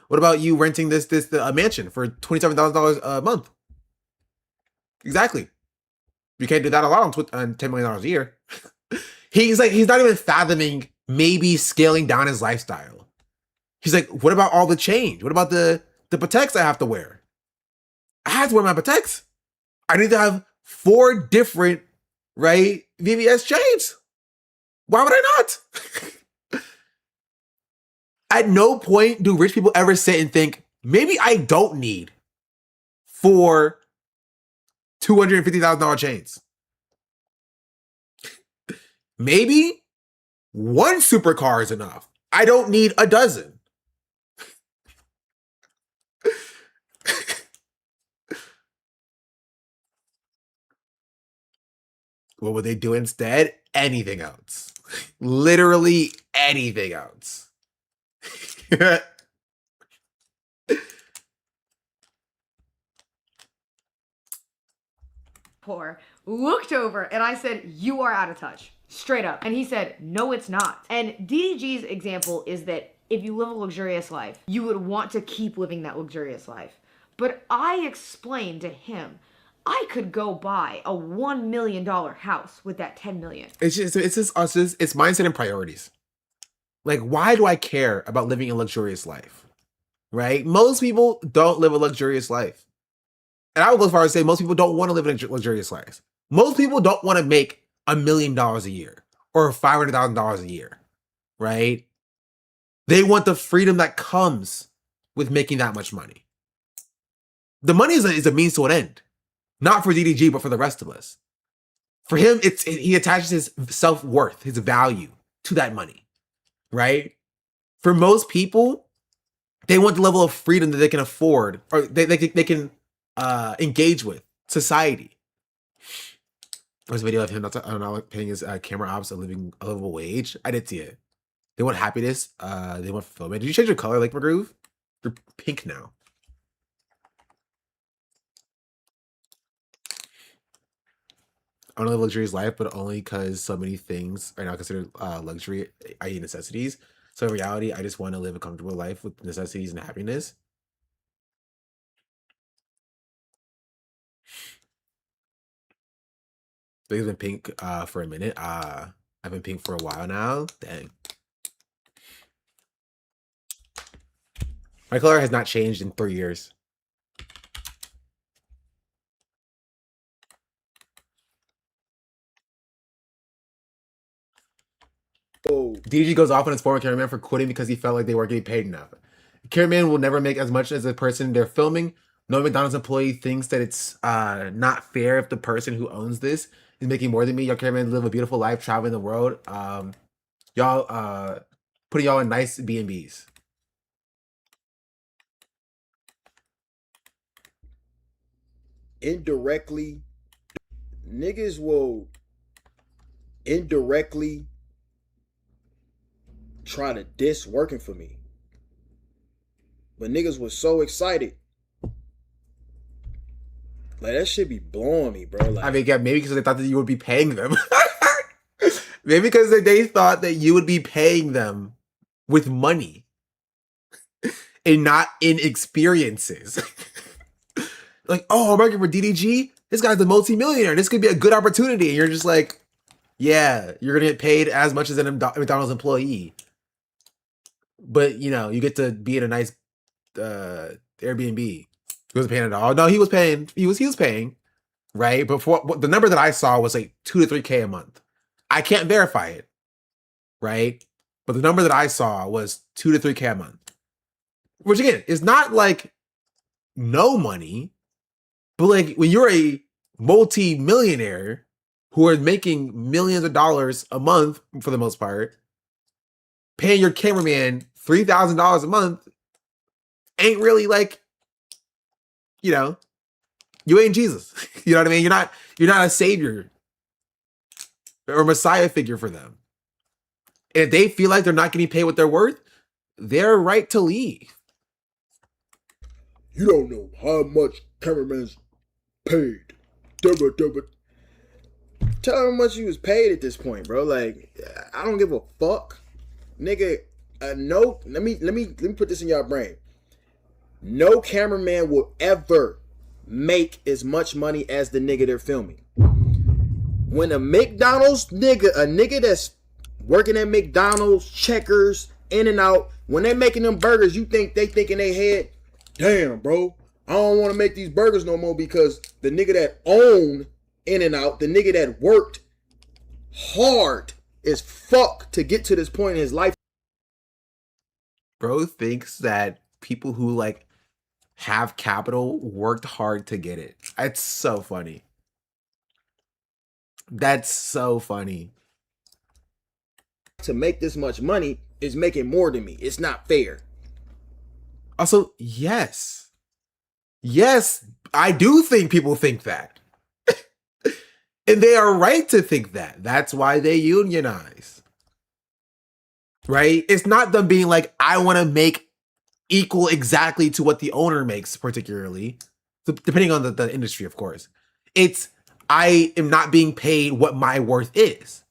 what about you renting this mansion for $27,000 a month? Exactly. You can't do that a lot on $10 million a year. He's not even fathoming maybe scaling down his lifestyle. He's like, what about all the change? What about the Pateks I have to wear? I have to wear my Pateks. I need to have 4 different, right, VVS chains. Why would I not? At no point do rich people ever sit and think, maybe I don't need 4 $250,000 chains. Maybe 1 supercar is enough. I don't need a dozen. What would they do instead? Anything else. Literally anything else. Poor looked over and I said, you are out of touch. Straight up. And he said, no, it's not. And DDG's example is that if you live a luxurious life, you would want to keep living that luxurious life. But I explained to him, I could go buy a $1 million house with that 10 million. It's mindset and priorities. Like, why do I care about living a luxurious life? Right? Most people don't live a luxurious life. And I would go as far as say most people don't want to live a luxurious life. Most people don't want to make $1 million a year or $500,000 a year, right? They want the freedom that comes with making that much money. The money is a means to an end, not for DDG, but for the rest of us. For him, he attaches his self-worth, his value to that money, right? For most people, they want the level of freedom that they can afford or they can engage with society. There's a video of him not paying his camera ops a livable wage. I did see it. They want happiness. They want fulfillment. Did you change your color, Lake McGroove? You're pink now. I want to live a luxurious life, but only because so many things are now considered luxury, i.e. necessities. So in reality, I just want to live a comfortable life with necessities and happiness. They've been pink for a minute. I've been pink for a while now. Dang. My color has not changed in 3 years. Oh. DG goes off on his former cameraman for quitting because he felt like they weren't getting paid enough. The cameraman will never make as much as the person they're filming. No McDonald's employee thinks that it's not fair if the person who owns this is making more than me. Your cameraman live a beautiful life, traveling the world. Y'all putting y'all in nice B&Bs. Indirectly, niggas will indirectly try to diss working for me. But niggas was so excited. Like, that shit be blowing me, bro. Like, I mean, yeah, maybe because they thought that you would be paying them. Maybe because they thought that you would be paying them with money and not in experiences. Like, oh, I'm working for DDG? This guy's a multi-millionaire. This could be a good opportunity. And you're just like, yeah, you're going to get paid as much as a McDonald's employee. But, you know, you get to be in a nice Airbnb. He wasn't paying at all. No, he was paying. He was paying, right? But for the number that I saw was like 2 to 3K a month. I can't verify it, right? But the number that I saw was 2 to 3K a month. Which again, is not like no money, but like when you're a multi-millionaire who are making millions of dollars a month for the most part, paying your cameraman $3,000 a month ain't really like, you know, you ain't Jesus. You know what I mean? You're not a savior or a messiah figure for them. And if they feel like they're not getting paid what they're worth, they're right to leave. You don't know how much cameraman's paid. Tell him how much he was paid at this point, bro. Like, I don't give a fuck. Nigga, no, let me put this in y'all brain. No cameraman will ever make as much money as the nigga they're filming. When a McDonald's nigga, a nigga that's working at McDonald's, Checkers, In-N-Out, when they making them burgers, you think they think in their head, damn, bro, I don't want to make these burgers no more because the nigga that owned In-N-Out, the nigga that worked hard as fuck to get to this point in his life. Bro thinks that people who like have capital worked hard to get it. It's so funny. That's so funny. To make this much money is making more than me. It's not fair. Also, yes. Yes, I do think people think that. And they are right to think that. That's why they unionize. Right? It's not them being like, I want to make equal exactly to what the owner makes, particularly. Depending on the industry, of course. It's, I am not being paid what my worth is.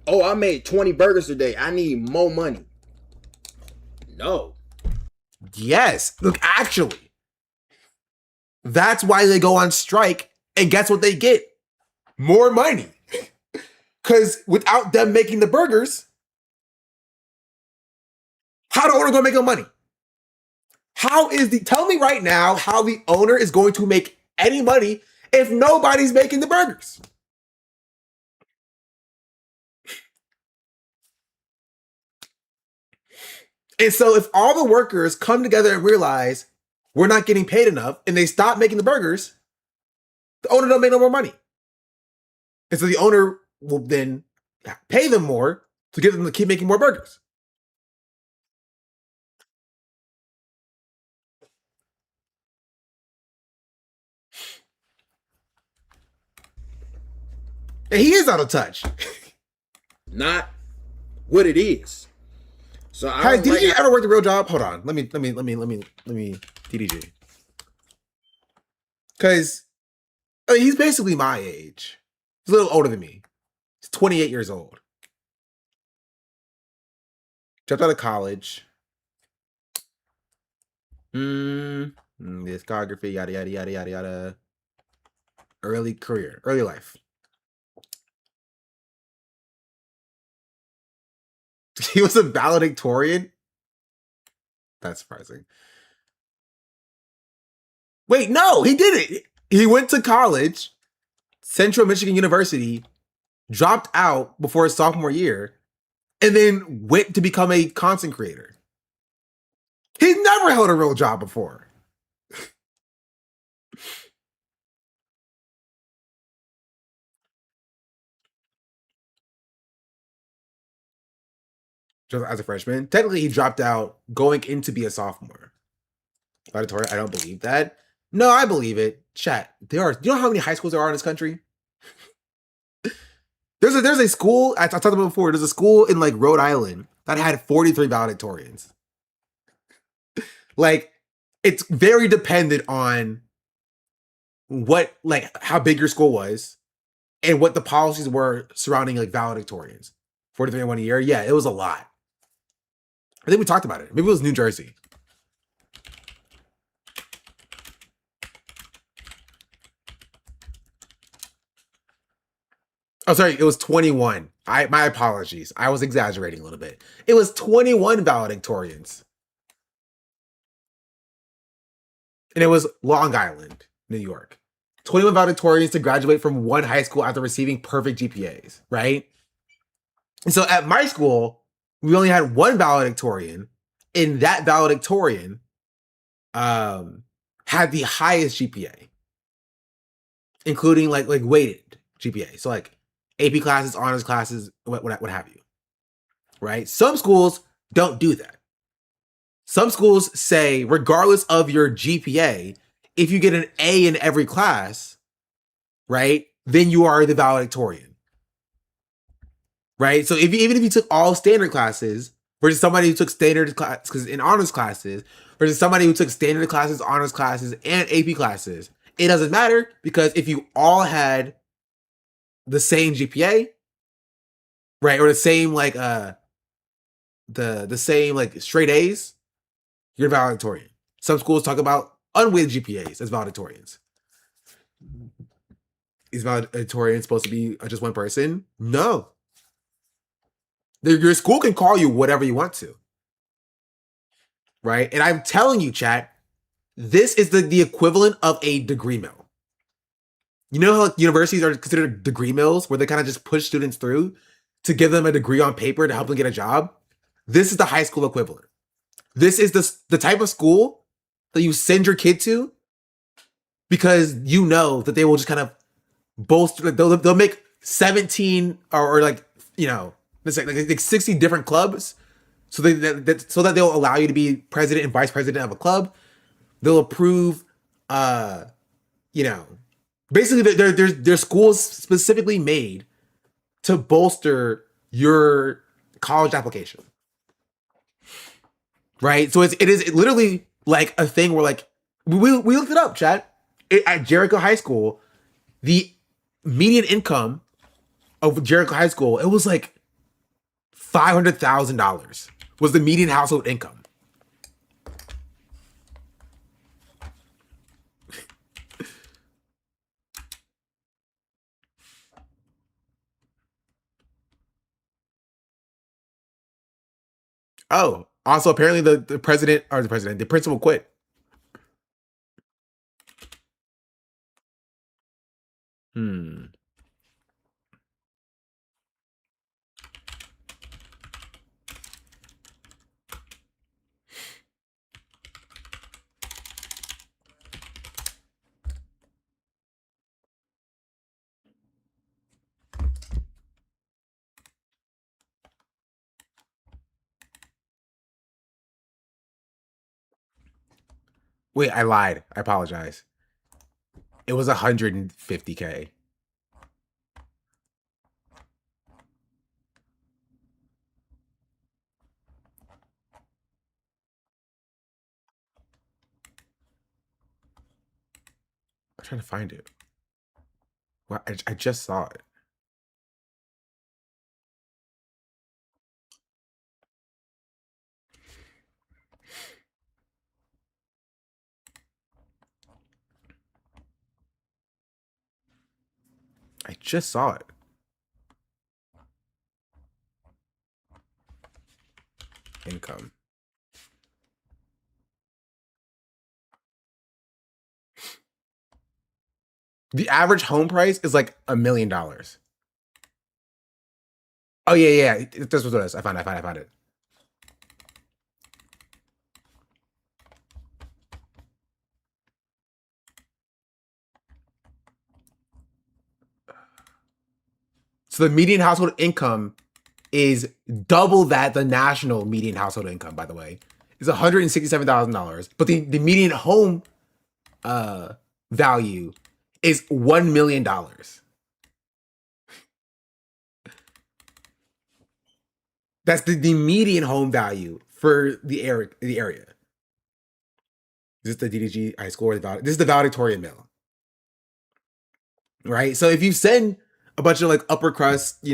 Oh, I made 20 burgers today. I need more money. No. Yes. Look, actually, that's why they go on strike. And guess what they get? More money. Because without them making the burgers, how the owner gonna make no money? Tell me right now how the owner is going to make any money if nobody's making the burgers? And so if all the workers come together and realize we're not getting paid enough and they stop making the burgers, the owner don't make no more money. And so the owner will then pay them more to get them to keep making more burgers. And he is out of touch. Not what it is. So Has DDG ever worked a real job? Hold on. Let me DDG. Because he's basically my age. He's a little older than me. He's 28 years old. Dropped out of college. Discography, yada yada yada yada yada. Early career, early life. He was a valedictorian? That's surprising. Wait, no, he didn't. He went to college, Central Michigan University, dropped out before his sophomore year, and then went to become a content creator. He's never held a real job before. Just as a freshman. Technically, he dropped out going in to be a sophomore. Valedictorian, I don't believe that. No, I believe it. Chat. There are. You know how many high schools there are in this country? There's a school. I talked about it before. There's a school in like Rhode Island that had 43 valedictorians. Like, it's very dependent on what, like, how big your school was and what the policies were surrounding like valedictorians. 43 in 1 year. Yeah, it was a lot. I think we talked about it. Maybe it was New Jersey. Oh, sorry, it was 21. My apologies. I was exaggerating a little bit. It was 21 valedictorians. And it was Long Island, New York. 21 valedictorians to graduate from one high school after receiving perfect GPAs, right? And so at my school, we only had one valedictorian, and that valedictorian had the highest GPA, including like weighted GPA. So like AP classes, honors classes, what have you, right? Some schools don't do that. Some schools say, regardless of your GPA, if you get an A in every class, right, then you are the valedictorian, right? So even if you took all standard classes versus somebody who took standard classes in honors classes versus somebody who took standard classes, honors classes, and AP classes, it doesn't matter, because if you all had the same GPA, right, or the same like the same like straight A's, you're valedictorian. Some schools talk about unweighted GPAs as valedictorians. Is valedictorian supposed to be just one person? No. Your school can call you whatever you want to, right? And I'm telling you, chat, this is the equivalent of a degree mill. You know how like, universities are considered degree mills, where they kind of just push students through to give them a degree on paper to help them get a job? This is the high school equivalent. This is the type of school that you send your kid to because you know that they will just kind of bolster. They'll make 17 or like, you know, it's like 60 different clubs, so that they'll allow you to be president and vice president of a club. They'll approve, you know. Basically, there's schools specifically made to bolster your college application, right? So it is literally like a thing where like we looked it up, chat. At Jericho High School, the median income of Jericho High School, it was like $500,000 was the median household income. Oh, also apparently the principal quit. Wait, I lied. I apologize. It was 150K. I'm trying to find it. Well, I just saw it. I just saw it. Income. The average home price is like $1 million. Oh yeah. This was what it is. I found it. So the median household income is double that the national median household income, by the way, is $167,000. But the median home value is $1 million. That's the median home value for the area. This is the DDG high school. This is the valedictorian mill, right? So if you send a bunch of like upper crust,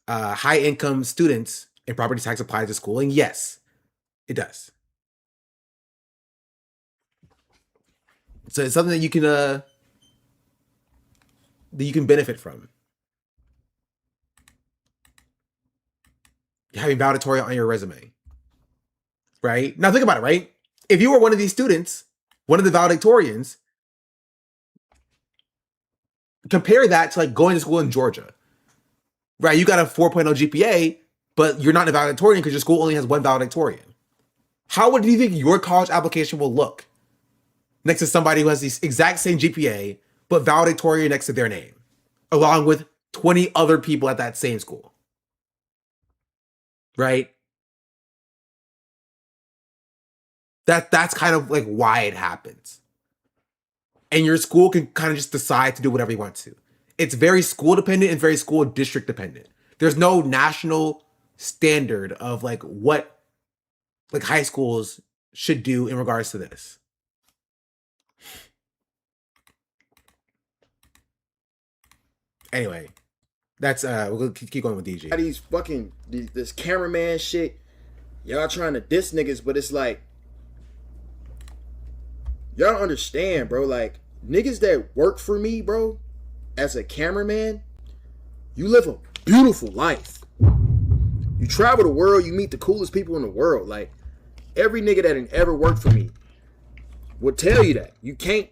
high income students and property tax applies to schooling, yes, it does. So it's something that you can benefit from. Having valedictorian on your resume, right? Now think about it, right? If you were one of these students, one of the valedictorians, compare that to like going to school in Georgia, right? You got a 4.0 GPA, but you're not a valedictorian because your school only has one valedictorian. How do you think your college application will look next to somebody who has the exact same GPA, but valedictorian next to their name, along with 20 other people at that same school? Right? That's kind of like why it happens. And your school can kind of just decide to do whatever you want to. It's very school dependent and very school district dependent. There's no national standard of like what like high schools should do in regards to this. Anyway, that's we'll keep going with DG. This cameraman shit. Y'all trying to diss niggas, but it's like y'all don't understand, bro. Like niggas that work for me, bro, as a cameraman, you live a beautiful life. You travel the world, you meet the coolest people in the world. Like every nigga that ever worked for me will tell you that. You can't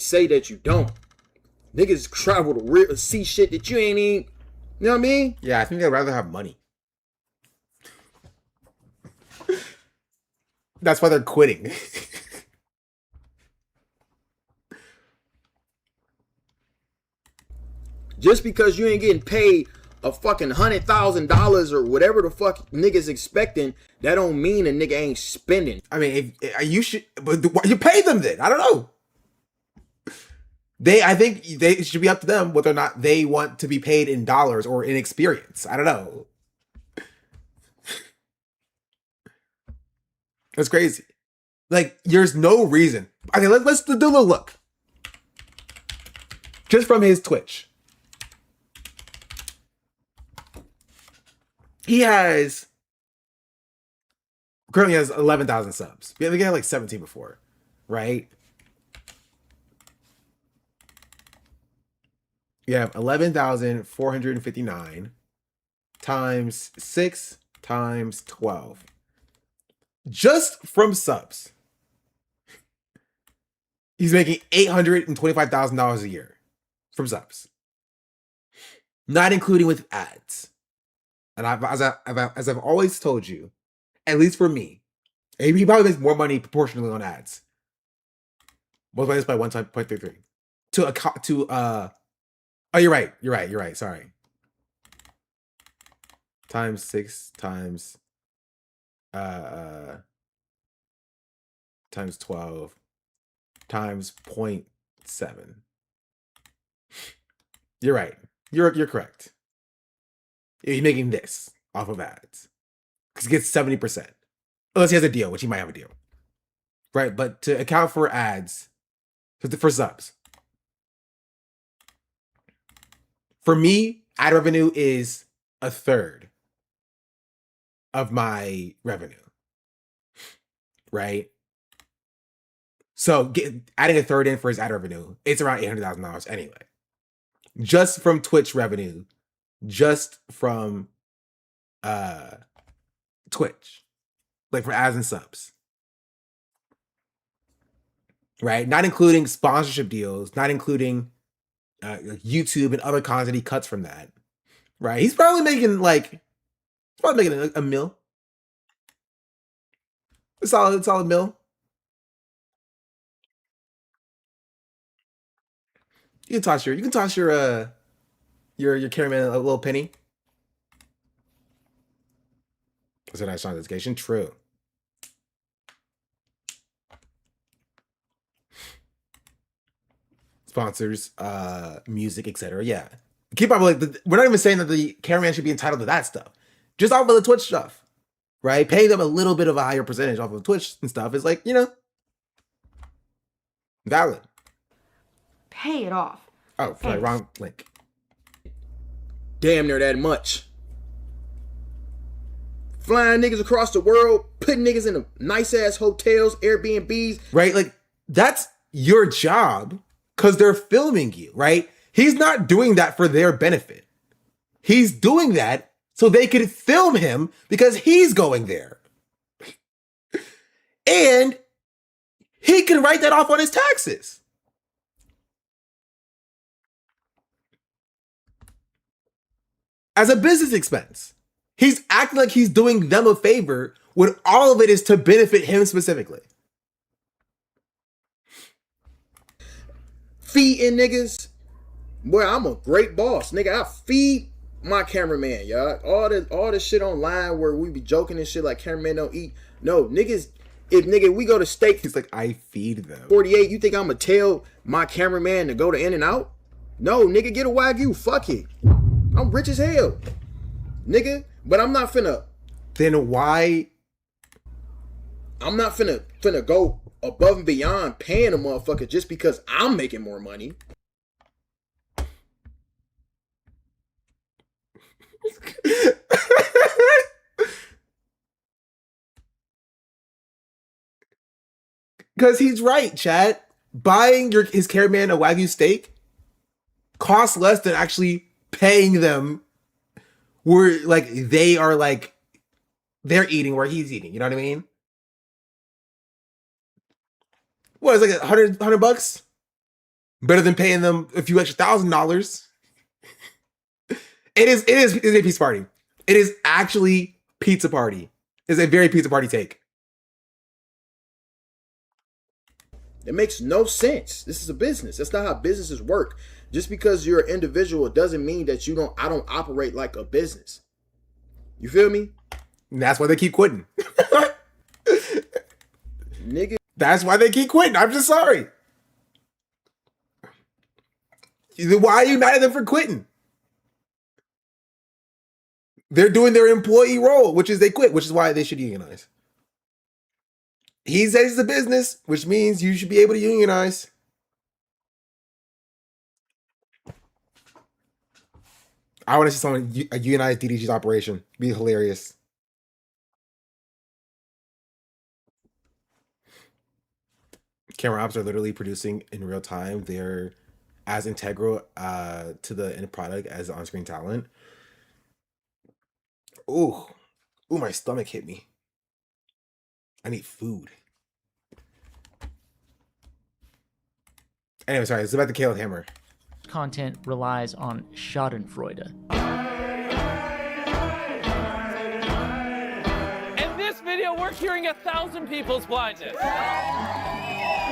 say that you don't. Niggas travel to see shit that you ain't even, you know what I mean? Yeah, I think I'd rather have money. That's why they're quitting. Just because you ain't getting paid a fucking $100,000 or whatever the fuck niggas expecting, that don't mean a nigga ain't spending. I mean, you should, but you pay them then. I don't know. I think it should be up to them whether or not they want to be paid in dollars or in experience. I don't know. That's crazy. Like, there's no reason. Okay, let's do a little look. Just from his Twitch. He currently has 11,000 subs. We had like 17 before, right? You have 11,459 times 6 times 12. Just from subs, he's making $825,000 a year from subs, not including with ads. And as I've always told you, at least for me, he probably makes more money proportionally on ads. Multiply this by 1.33 oh, you're right. Sorry. Times 6 times times 12 times 0.7. You're right. You're correct. He's making this off of ads because he gets 70%. Unless he has a deal, which he might have a deal. Right? But to account for ads, for subs, for me, ad revenue is a third of my revenue. Right? So adding a third in for his ad revenue, it's around $800,000 anyway. Just from Twitch revenue, just from Twitch, like for ads and subs. Right? Not including sponsorship deals, not including YouTube and other content he cuts from that. Right? He's probably making a mil. A solid mil. You can toss your cameraman a little penny. That's a nice education. True. sponsors, music, etc. Yeah. Keep up, like, we're not even saying that the cameraman should be entitled to that stuff. Just off of the Twitch stuff, right? Paying them a little bit of a higher percentage off of Twitch and stuff is like, you know, valid. Pay it off. Oh, sorry, wrong link. Damn near that much. Flying niggas across the world, putting niggas in nice ass hotels, Airbnbs. Right? Like, that's your job because they're filming you, right? He's not doing that for their benefit. He's doing that so they could film him because he's going there. And he can write that off on his taxes. As a business expense. He's acting like he's doing them a favor when all of it is to benefit him specifically. Feeding niggas. Boy, I'm a great boss. Nigga, I feed my cameraman, y'all. All this shit online where we be joking and shit like cameraman don't eat. No, niggas, if we go to steak. He's like, I feed them. 48, you think I'm gonna tell my cameraman to go to In-N-Out? No, nigga, get a Wagyu. Fuck it. I'm rich as hell. Nigga, but I'm not finna. Then why? I'm not finna go above and beyond paying a motherfucker just because I'm making more money. Because he's right, Chad. Buying his cameraman a Wagyu steak costs less than actually paying them where, like, they are, like, they're eating where he's eating. You know what I mean? What, is like $100 bucks? Better than paying them a few extra $1,000. It is a pizza party. It is actually pizza party. It's a very pizza party take. It makes no sense. This is a business. That's not how businesses work. Just because you're an individual doesn't mean that I don't operate like a business. You feel me? And that's why they keep quitting. Nigga. That's why they keep quitting. I'm just sorry. Why are you mad at them for quitting? They're doing their employee role, which is they quit, which is why they should unionize. He says it's a business, which means you should be able to unionize. I want to see someone unionize DDG's operation. It'd be hilarious. Camera ops are literally producing in real time. They're as integral to the end product as the on-screen talent. Ooh, my stomach hit me. I need food. Anyway, sorry, it's about the Caleb Hammer. Content relies on Schadenfreude. In this video, we're curing 1,000 people's blindness.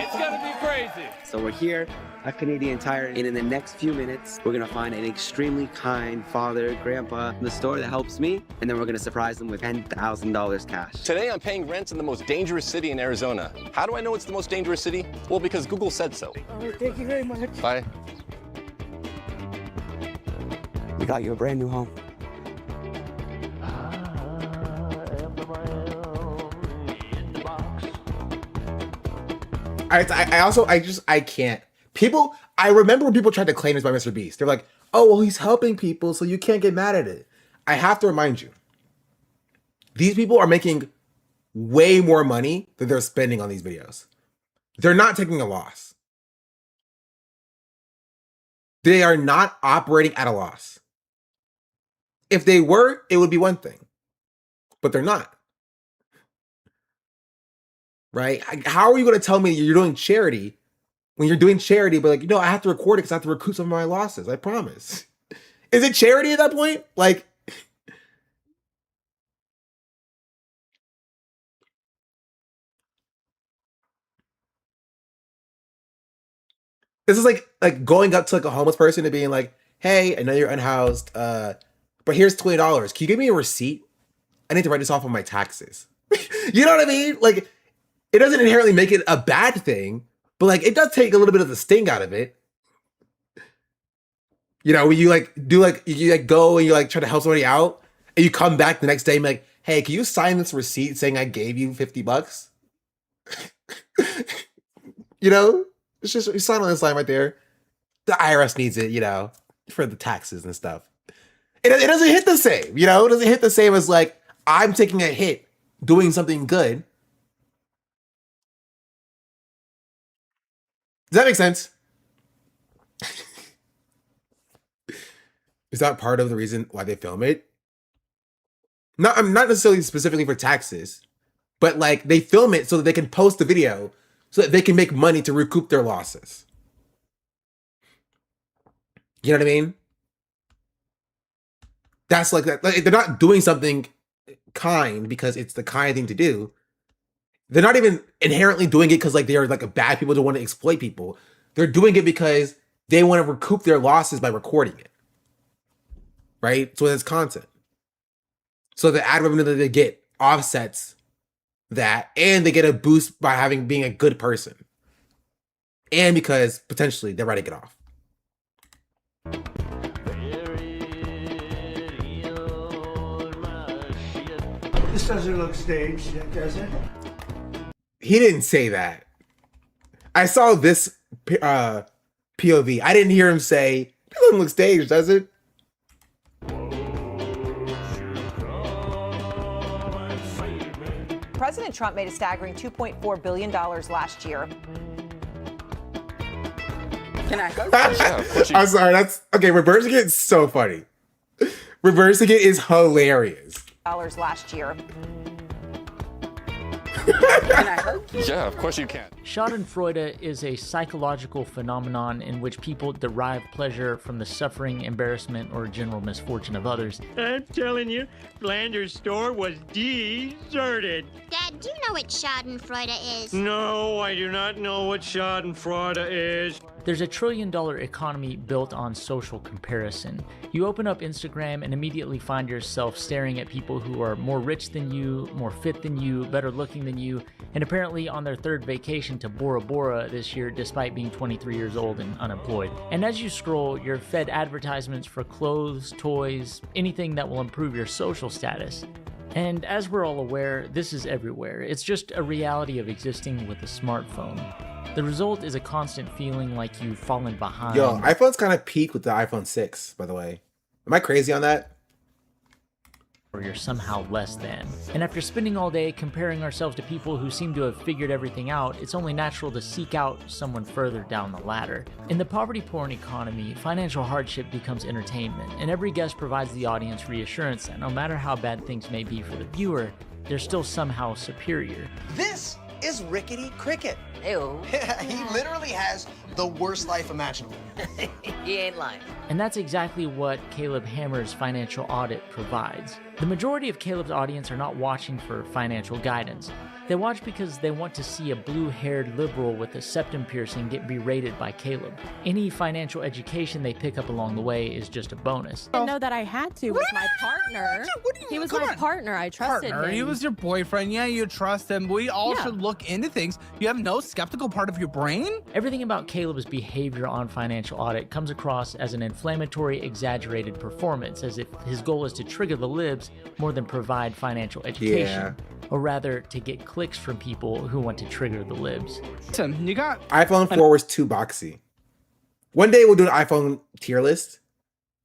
It's gonna be crazy. So we're here at Canadian Tire, and in the next few minutes, we're gonna find an extremely kind father, grandpa in the store that helps me, and then we're gonna surprise them with $10,000 cash. Today, I'm paying rent in the most dangerous city in Arizona. How do I know it's the most dangerous city? Well, because Google said so. All right, thank you very much. Bye. We got you a brand new home. I can't. People, I remember when people tried to claim this by Mr. Beast. They're like, oh, well, he's helping people, so you can't get mad at it. I have to remind you, these people are making way more money than they're spending on these videos. They're not taking a loss. They are not operating at a loss. If they were, it would be one thing, but they're not. Right? How are you going to tell me you're doing charity when you're doing charity, but like, I have to record it because I have to recoup some of my losses. I promise. Is it charity at that point? Like, this is like going up to like a homeless person and being like, hey, I know you're unhoused, but here's $20. Can you give me a receipt? I need to write this off on my taxes. You know what I mean? Like, it doesn't inherently make it a bad thing, but like it does take a little bit of the sting out of it. You know, when you like do like you like go and you like try to help somebody out, and you come back the next day and be like, "Hey, can you sign this receipt saying I gave you $50?" You know, it's just you sign on this line right there. The IRS needs it, you know, for the taxes and stuff. It doesn't hit the same, you know. It doesn't hit the same as like I'm taking a hit doing something good. Does that make sense? Is that part of the reason why they film it? No, I'm not necessarily specifically for taxes, but like they film it so that they can post the video so that they can make money to recoup their losses. You know what I mean? That's like that. Like, they're not doing something kind because it's the kind thing to do. They're not even inherently doing it because like they are like a bad people to want to exploit people. They're doing it because they want to recoup their losses by recording it. Right? So it's content. So the ad revenue that they get offsets that, and they get a boost by being a good person. And because potentially they're writing it off. This doesn't look staged, does it? He didn't say that. I saw this POV. I didn't hear him say, "It doesn't look staged, does it?" President Trump made a staggering $2.4 billion last year. Can I go? I'm sorry. That's okay. Reversing it is so funny. Reversing it is hilarious. Last year. Yeah, of course you can. Schadenfreude is a psychological phenomenon in which people derive pleasure from the suffering, embarrassment, or general misfortune of others. I'm telling you, Flanders' store was deserted. Dad, do you know what Schadenfreude is? No, I do not know what Schadenfreude is. There's a $1 trillion economy built on social comparison. You open up Instagram and immediately find yourself staring at people who are more rich than you, more fit than you, better looking than you, and apparently on their third vacation to Bora Bora this year despite being 23 years old and unemployed. And as you scroll, you're fed advertisements for clothes, toys, anything that will improve your social status. And as we're all aware, this is everywhere. It's just a reality of existing with a smartphone. The result is a constant feeling like you've fallen behind. Yo, iPhone's kind of peaked with the iPhone 6, by the way. Am I crazy on that? Or you're somehow less than. And after spending all day comparing ourselves to people who seem to have figured everything out, it's only natural to seek out someone further down the ladder. In the poverty porn economy, financial hardship becomes entertainment, and every guest provides the audience reassurance that no matter how bad things may be for the viewer, they're still somehow superior. This is Rickety Cricket. Ew. He literally has the worst life imaginable. He ain't lying. And that's exactly what Caleb Hammer's financial audit provides. The majority of Caleb's audience are not watching for financial guidance. They watch because they want to see a blue-haired liberal with a septum piercing get berated by Caleb. Any financial education they pick up along the way is just a bonus. I didn't know that I had to with my partner. He was my partner. I trusted him. He was your boyfriend. Yeah, you trust him. We all should look into things. You have no skeptical part of your brain? Everything about Caleb's behavior on financial audit comes across as an inflammatory, exaggerated performance, as if his goal is to trigger the libs more than provide financial education. Or rather, to get clicks from people who want to trigger the libs. Listen, you got iPhone 4 was too boxy. One day we'll do an iPhone tier list.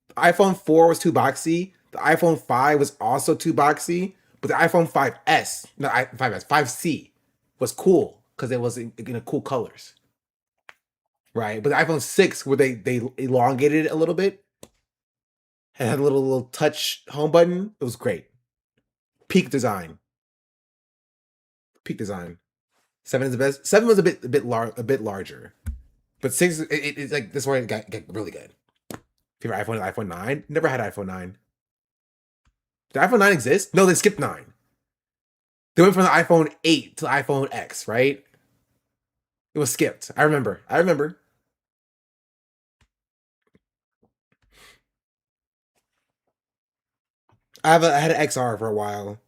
The iPhone 4 was too boxy. The iPhone 5 was also too boxy. But the iPhone 5S, no, 5C was cool because it was in cool colors. Right? But the iPhone 6, where they elongated it a little bit and had a little touch home button, it was great. Peak design. Peak design. 7 is the best. 7 was a bit larger, but 6 it's like this one got really good. Favorite iPhone is iPhone 9. Never had iPhone 9. Did iPhone 9 exist? No, they skipped 9. They went from the iPhone 8 to the iPhone X, right? It was skipped. I remember. I had an XR for a while.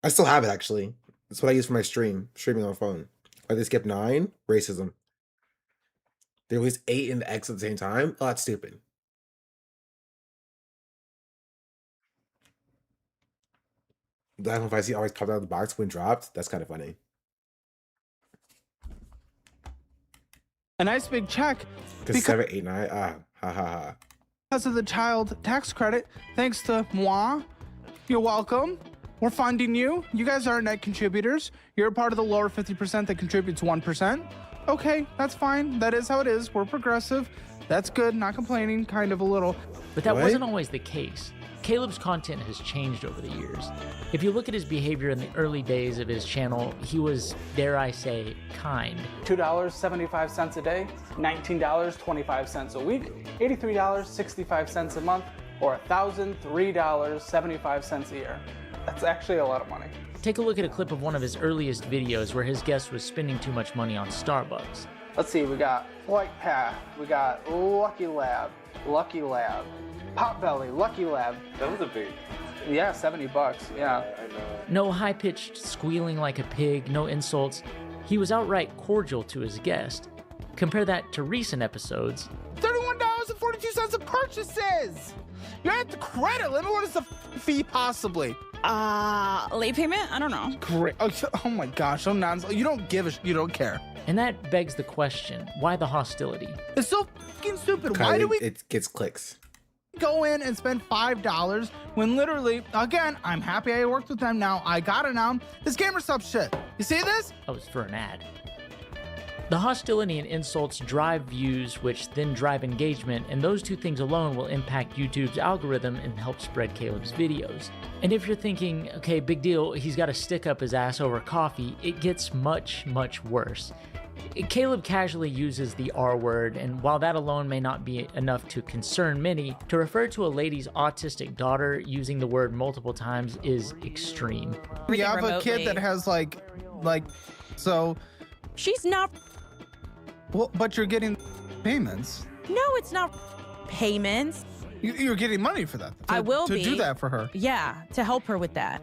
I still have it actually. That's what I use for my streaming on phone. Like they skipped 9, racism. They released 8 and the X at the same time. Oh, that's stupid. The iPhone 5C always popped out of the box when dropped. That's kind of funny. A nice big check. Because 789. Ha ha ha. Because of the child tax credit, thanks to moi. You're welcome. We're funding you. You guys are net contributors. You're a part of the lower 50% that contributes 1%. Okay, that's fine. That is how it is. We're progressive. That's good. Not complaining, kind of a little. But that wasn't always the case. Caleb's content has changed over the years. If you look at his behavior in the early days of his channel, he was, dare I say, kind. $2.75 a day, $19.25 a week, $83.65 a month, or $1,003.75 a year. That's actually a lot of money. Take a look at a clip of one of his earliest videos where his guest was spending too much money on Starbucks. Let's see, we got Flight Path, we got Lucky Lab, Potbelly, Lucky Lab. That was a big. Yeah, $70, yeah. I know. No high-pitched squealing like a pig, no insults. He was outright cordial to his guest. Compare that to recent episodes. $31.42 of purchases! You're at the credit limit. What is the fee possibly? Late payment? I don't know. Great. Oh my gosh, so nonsense. You don't give a you don't care. And that begs the question, why the hostility? It's so fucking stupid. Kylie, Why do we it gets clicks. Go in and spend $5 when literally, again, I'm happy I worked with them now. I got it now. This gamer sub shit. You see this? That was for an ad. The hostility and insults drive views, which then drive engagement, and those two things alone will impact YouTube's algorithm and help spread Caleb's videos. And if you're thinking, okay, big deal, he's got to stick up his ass over coffee, it gets much, much worse. Caleb casually uses the R word, and while that alone may not be enough to concern many, to refer to a lady's autistic daughter using the word multiple times is extreme. You have a kid that has so... She's not... Well, but you're getting payments. No, it's not payments. You're getting money for that. I will be. To do that for her. Yeah, to help her with that.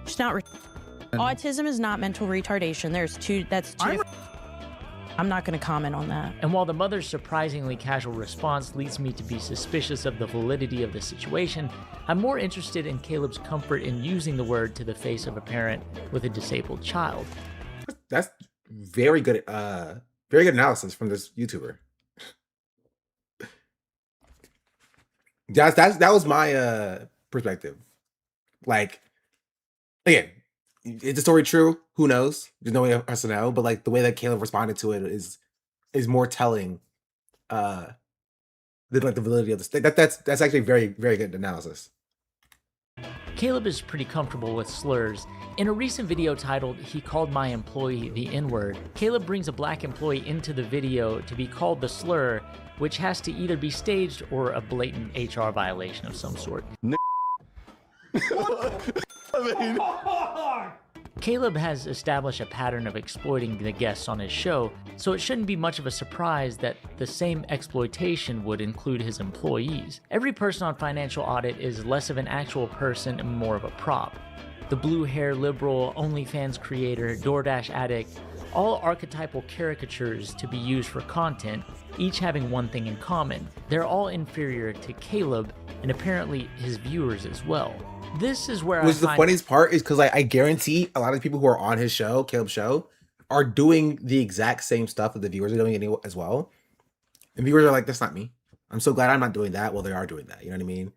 She's not... Autism is not mental retardation. I'm not going to comment on that. And while the mother's surprisingly casual response leads me to be suspicious of the validity of the situation, I'm more interested in Caleb's comfort in using the word to the face of a parent with a disabled child. That's very good analysis from this YouTuber. That was my perspective. Like, again, is the story true? Who knows? There's no way for us to know. But like the way that Caleb responded to it is more telling than like the validity of this. That's actually very, very good analysis. Caleb is pretty comfortable with slurs. In a recent video titled, "He Called My Employee the N-Word," Caleb brings a black employee into the video to be called the slur, which has to either be staged or a blatant HR violation of some sort. Caleb has established a pattern of exploiting the guests on his show, so it shouldn't be much of a surprise that the same exploitation would include his employees. Every person on Financial Audit is less of an actual person and more of a prop. The blue hair liberal, OnlyFans creator, DoorDash addict, all archetypal caricatures to be used for content, each having one thing in common. They're all inferior to Caleb and apparently his viewers as well. This is where the funniest part is because I guarantee a lot of people who are on his show, Caleb's show, are doing the exact same stuff that the viewers are doing as well. And viewers are like, that's not me. I'm so glad I'm not doing that. Well, they are doing that. You know what I mean?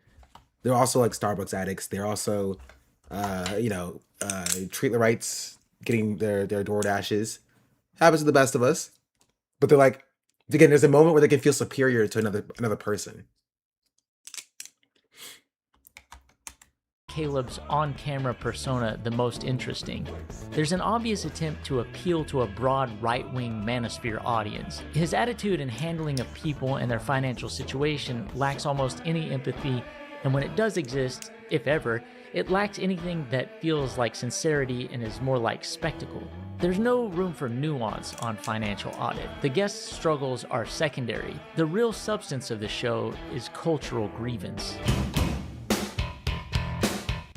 They're also like Starbucks addicts. They're also, treat the rights, getting their DoorDashes. Happens to the best of us. But they're like, again, there's a moment where they can feel superior to another person. Caleb's on-camera persona the most interesting. There's an obvious attempt to appeal to a broad right-wing manosphere audience. His attitude and handling of people and their financial situation lacks almost any empathy, and when it does exist, if ever, it lacks anything that feels like sincerity and is more like spectacle. There's no room for nuance on Financial Audit. The guest struggles are secondary. The real substance of the show is cultural grievance.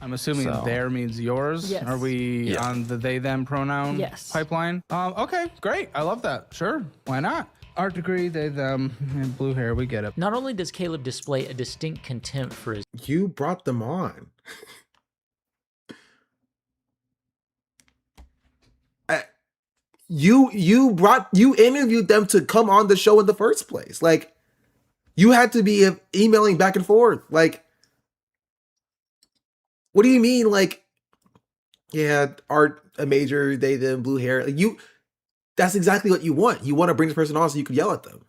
I'm assuming there means yours. Yes. Are we on the they them pronoun pipeline? Okay, great. I love that. Sure. Why not? Art degree, they them, and blue hair, we get it. Not only does Caleb display a distinct contempt for his... You brought them on. you interviewed them to come on the show in the first place. Like, you had to be emailing back and forth. Like, what do you mean? Like, yeah, art, a major, they, them, blue hair. Like, that's exactly what you want. You want to bring this person on so you can yell at them.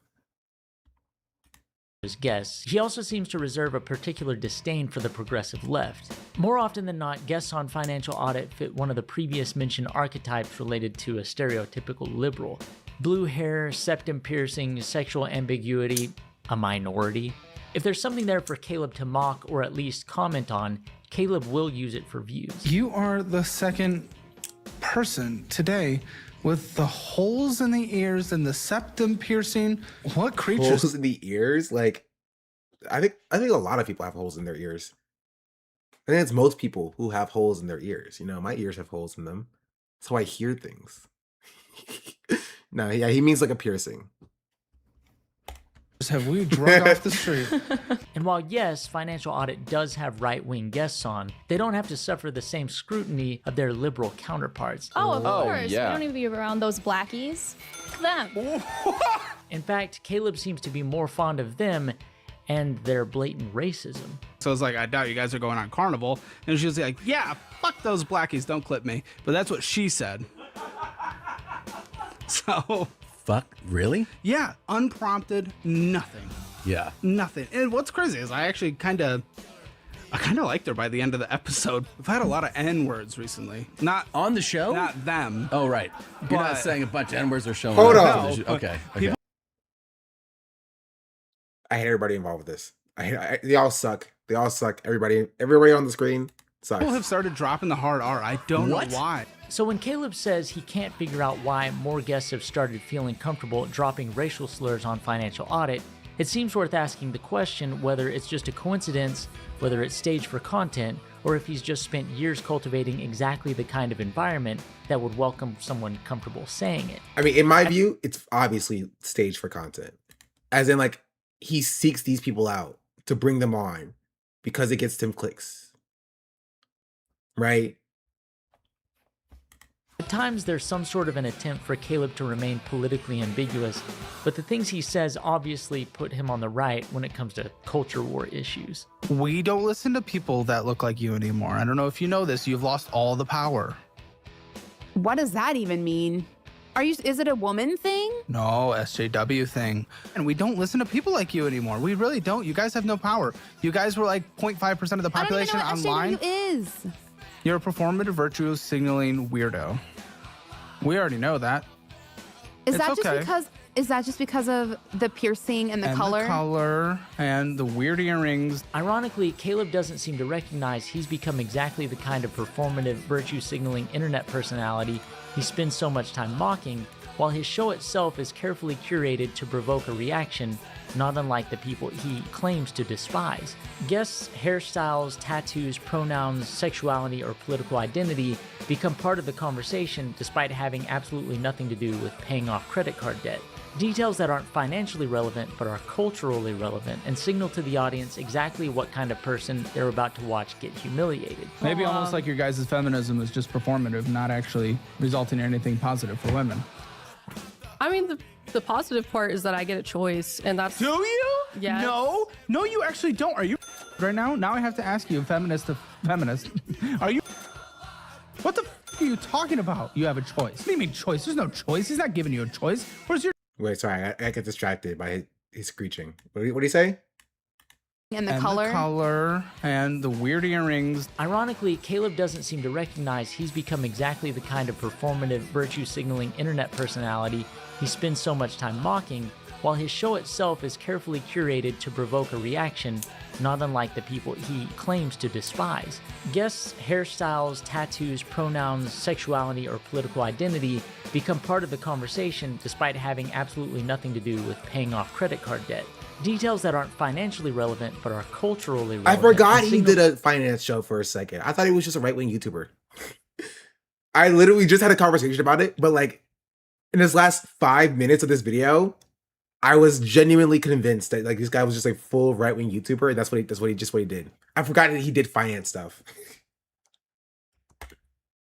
Guests. He also seems to reserve a particular disdain for the progressive left. More often than not, guests on Financial Audit fit one of the previous mentioned archetypes related to a stereotypical liberal. Blue hair, septum piercing, sexual ambiguity, a minority. If there's something there for Caleb to mock or at least comment on, Caleb will use it for views. You are the second person today with the holes in the ears and the septum piercing. What creatures? Holes in the ears? Like, I think a lot of people have holes in their ears. I think it's most people who have holes in their ears. You know, my ears have holes in them. That's how I hear things. No, yeah, he means like a piercing. Have we drug off the street? And while yes, Financial Audit does have right-wing guests on, they don't have to suffer the same scrutiny of their liberal counterparts. Oh, of course. Yeah. We don't even be around those blackies. Them. In fact, Caleb seems to be more fond of them and their blatant racism. So it's like, I doubt you guys are going on Carnival. And she was like, yeah, fuck those blackies, don't clip me. But that's what she said. So... Fuck, really? Yeah, unprompted, nothing. Yeah. Nothing. And what's crazy is I actually kind of liked her by the end of the episode. We've had a lot of N-words recently. Not on the show? Not them. Oh, right. You're not saying a bunch of N-words are showing Hold up. on. Okay. I hate everybody involved with this. They all suck. They all suck. Everybody on the screen sucks. People have started dropping the hard R. I don't know why. So when Caleb says he can't figure out why more guests have started feeling comfortable dropping racial slurs on Financial Audit, it seems worth asking the question whether it's just a coincidence, whether it's staged for content, or if he's just spent years cultivating exactly the kind of environment that would welcome someone comfortable saying it. I mean, in my view, it's obviously staged for content. As in, like, he seeks these people out to bring them on because it gets him clicks. Right? At times, there's some sort of an attempt for Caleb to remain politically ambiguous, but the things he says obviously put him on the right when it comes to culture war issues. We don't listen to people that look like you anymore. I don't know if you know this. You've lost all the power. What does that even mean? Is it a woman thing? No, SJW thing. And we don't listen to people like you anymore. We really don't. You guys have no power. You guys were like 0.5% of the population online. I don't even know what SJW is. You're a performative virtue signaling weirdo. We already know that. Is that just because of the piercing and the color? The color and the weird earrings. Ironically, Caleb doesn't seem to recognize he's become exactly the kind of performative virtue signaling internet personality he spends so much time mocking, while his show itself is carefully curated to provoke a reaction, not unlike the people he claims to despise. Guests' hairstyles, tattoos, pronouns, sexuality, or political identity become part of the conversation despite having absolutely nothing to do with paying off credit card debt. Details that aren't financially relevant but are culturally relevant and signal to the audience exactly what kind of person they're about to watch get humiliated. Maybe almost like your guys' feminism is just performative, not actually resulting in anything positive for women. I mean, the positive part is that I get a choice, and that's... Do you? Yeah. No, you actually don't. Are you right now? Now I have to ask you, feminist to feminist. Are you... What the are you talking about? You have a choice. What do you mean choice? There's no choice. He's not giving you a choice. Where's your... Wait, sorry. I get distracted by his screeching. What do you say? And the color. The color and the weird earrings. Ironically, Caleb doesn't seem to recognize he's become exactly the kind of performative virtue signaling internet personality he spends so much time mocking, while his show itself is carefully curated to provoke a reaction, not unlike the people he claims to despise. Guests' hairstyles, tattoos, pronouns, sexuality, or political identity become part of the conversation despite having absolutely nothing to do with paying off credit card debt. Details that aren't financially relevant but are culturally relevant. I forgot he did a finance show for a second. I thought he was just a right-wing YouTuber. I literally just had a conversation about it, but like in his last 5 minutes of this video, I was genuinely convinced that like this guy was just a full right-wing YouTuber, and that's what he did. I forgot that he did finance stuff.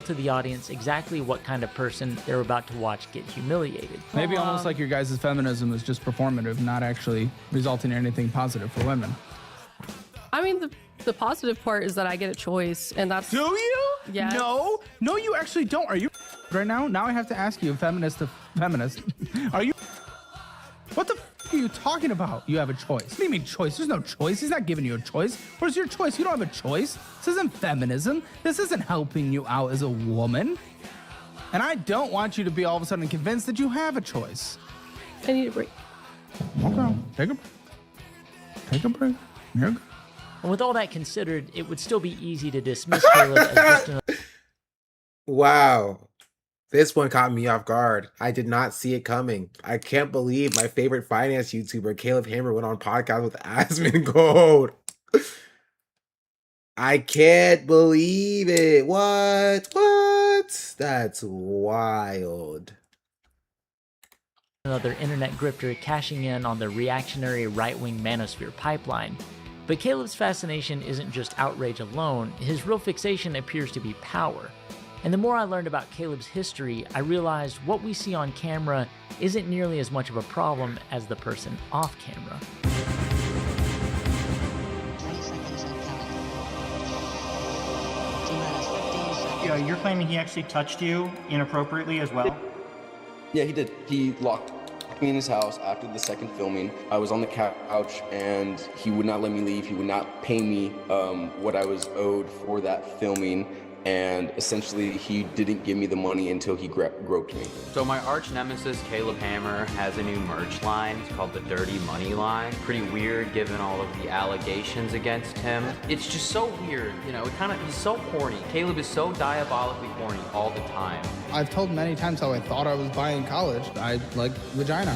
to the audience exactly what kind of person they're about to watch get humiliated. Maybe almost like your guys' feminism is just performative, not actually resulting in anything positive for women. I mean, the positive part is that I get a choice, and that's... Do you? Yeah. No, you actually don't. Are you right now? Now I have to ask you, feminist, are you... What the f are you talking about? You have a choice. What do you mean choice? There's no choice. He's not giving you a choice. Where's your choice? You don't have a choice. This isn't feminism. This isn't helping you out as a woman. And I don't want you to be all of a sudden convinced that you have a choice. I need a break. Okay, take a break. You're good. And with all that considered, it would still be easy to dismiss Caleb as just another... Wow. This one caught me off guard. I did not see it coming. I can't believe my favorite finance YouTuber, Caleb Hammer, went on podcast with Asmongold. I can't believe it. What? That's wild. Another internet grifter cashing in on the reactionary right-wing manosphere pipeline. But Caleb's fascination isn't just outrage alone. His real fixation appears to be power. And the more I learned about Caleb's history, I realized what we see on camera isn't nearly as much of a problem as the person off camera. Yeah, you're claiming he actually touched you inappropriately as well? Yeah, he did. He locked me in his house after the second filming. I was on the couch and he would not let me leave. He would not pay me what I was owed for that filming. And essentially, he didn't give me the money until he groped me. So my arch nemesis, Caleb Hammer, has a new merch line. It's called the Dirty Money line. Pretty weird given all of the allegations against him. It's just so weird, you know, he's so horny. Caleb is so diabolically horny all the time. I've told many times how I thought I was buying college. I like vagina.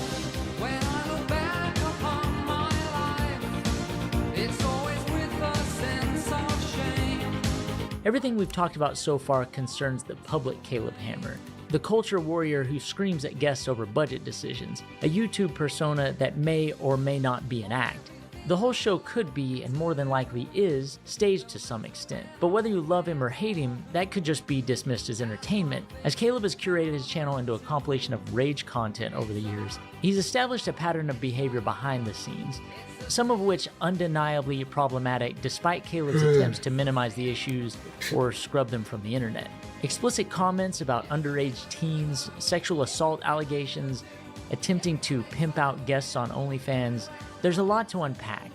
Everything we've talked about so far concerns the public Caleb Hammer, the culture warrior who screams at guests over budget decisions, a YouTube persona that may or may not be an act. The whole show could be, and more than likely is, staged to some extent. But whether you love him or hate him, that could just be dismissed as entertainment. As Caleb has curated his channel into a compilation of rage content over the years, he's established a pattern of behavior behind the scenes, some of which undeniably problematic despite Caleb's attempts to minimize the issues or scrub them from the internet. Explicit comments about underage teens, sexual assault allegations, attempting to pimp out guests on OnlyFans. There's a lot to unpack,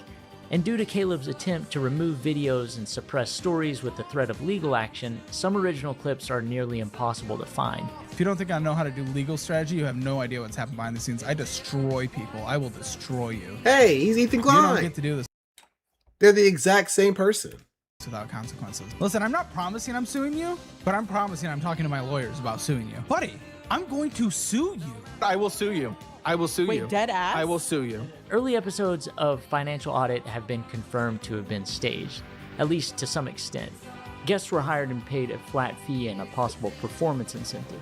and due to Caleb's attempt to remove videos and suppress stories with the threat of legal action, some original clips are nearly impossible to find. If you don't think I know how to do legal strategy, you have no idea what's happened behind the scenes. I destroy people. I will destroy you. Hey, he's Ethan Klein. You don't get to do this. They're the exact same person. Without consequences. Listen, I'm not promising I'm suing you, but I'm promising I'm talking to my lawyers about suing you. Buddy, I'm going to sue you. I will sue you. I will sue you. Wait, dead ass? I will sue you. Early episodes of Financial Audit have been confirmed to have been staged, at least to some extent. Guests were hired and paid a flat fee and a possible performance incentive.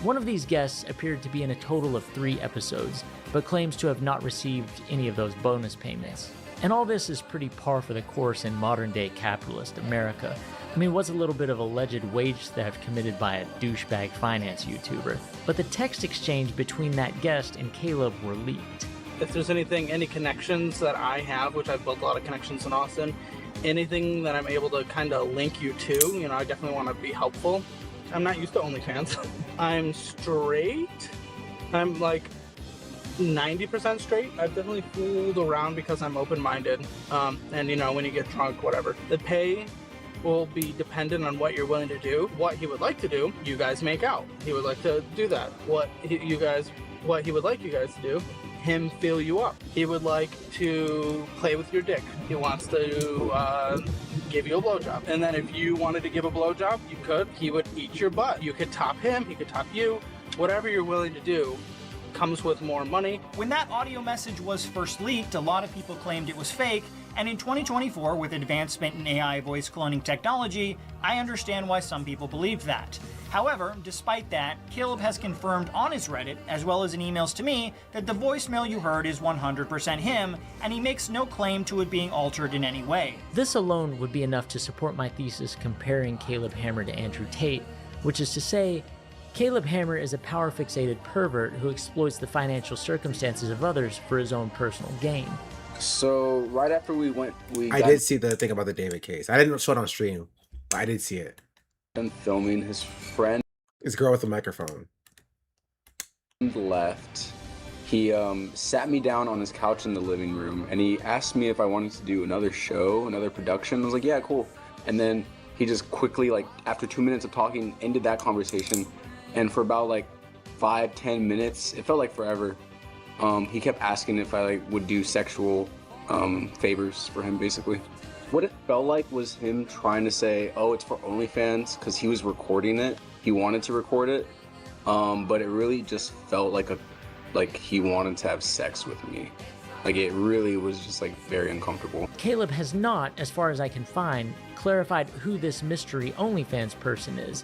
One of these guests appeared to be in a total of 3 episodes, but claims to have not received any of those bonus payments. And all this is pretty par for the course in modern-day capitalist America. I mean, what's a little bit of alleged wage theft committed by a douchebag finance YouTuber? But the text exchange between that guest and Caleb were leaked. If there's any connections that I have, which I've built a lot of connections in Austin, anything that I'm able to kind of link you to, you know, I definitely want to be helpful. I'm not used to OnlyFans. I'm straight. I'm like 90% straight. I've definitely fooled around because I'm open-minded. And you know, when you get drunk, whatever. The pay will be dependent on what you're willing to do. What he would like to do, you guys make out. He would like to do that. What he would like you guys to do, him fill you up. He would like to play with your dick. He wants to give you a blowjob. And then if you wanted to give a blowjob, you could. He would eat your butt. You could top him, he could top you. Whatever you're willing to do comes with more money. When that audio message was first leaked, a lot of people claimed it was fake, and in 2024, with advancement in AI voice cloning technology, I understand why some people believed that. However, despite that, Caleb has confirmed on his Reddit, as well as in emails to me, that the voicemail you heard is 100% him, and he makes no claim to it being altered in any way. This alone would be enough to support my thesis comparing Caleb Hammer to Andrew Tate, which is to say, Caleb Hammer is a power-fixated pervert who exploits the financial circumstances of others for his own personal gain. So right after I did see the thing about the David case. I didn't show it on stream, but I did see it. And filming, his friend, this girl with a microphone, left. He sat me down on his couch in the living room, and he asked me if I wanted to do another show, another production. I was like, yeah, cool. And then he just quickly, like after 2 minutes of talking, ended that conversation. And for about like 5-10 minutes, it felt like forever. He kept asking if I like would do sexual favors for him, basically. What it felt like was him trying to say, oh, it's for OnlyFans, because he was recording it. He wanted to record it, but it really just felt like he wanted to have sex with me. Like, it really was just like very uncomfortable. Caleb has not, as far as I can find, clarified who this mystery OnlyFans person is.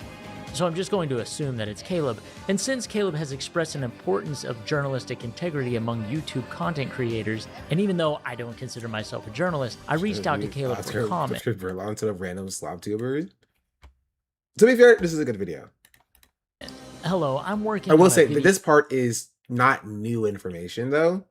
So I'm just going to assume that it's Caleb. And since Caleb has expressed an importance of journalistic integrity among YouTube content creators, and even though I don't consider myself a journalist, I reached out to Caleb for a comment. Instead of random slop tubers. To be fair, this is a good video. Hello, I'm working. I will say that this part is not new information, though.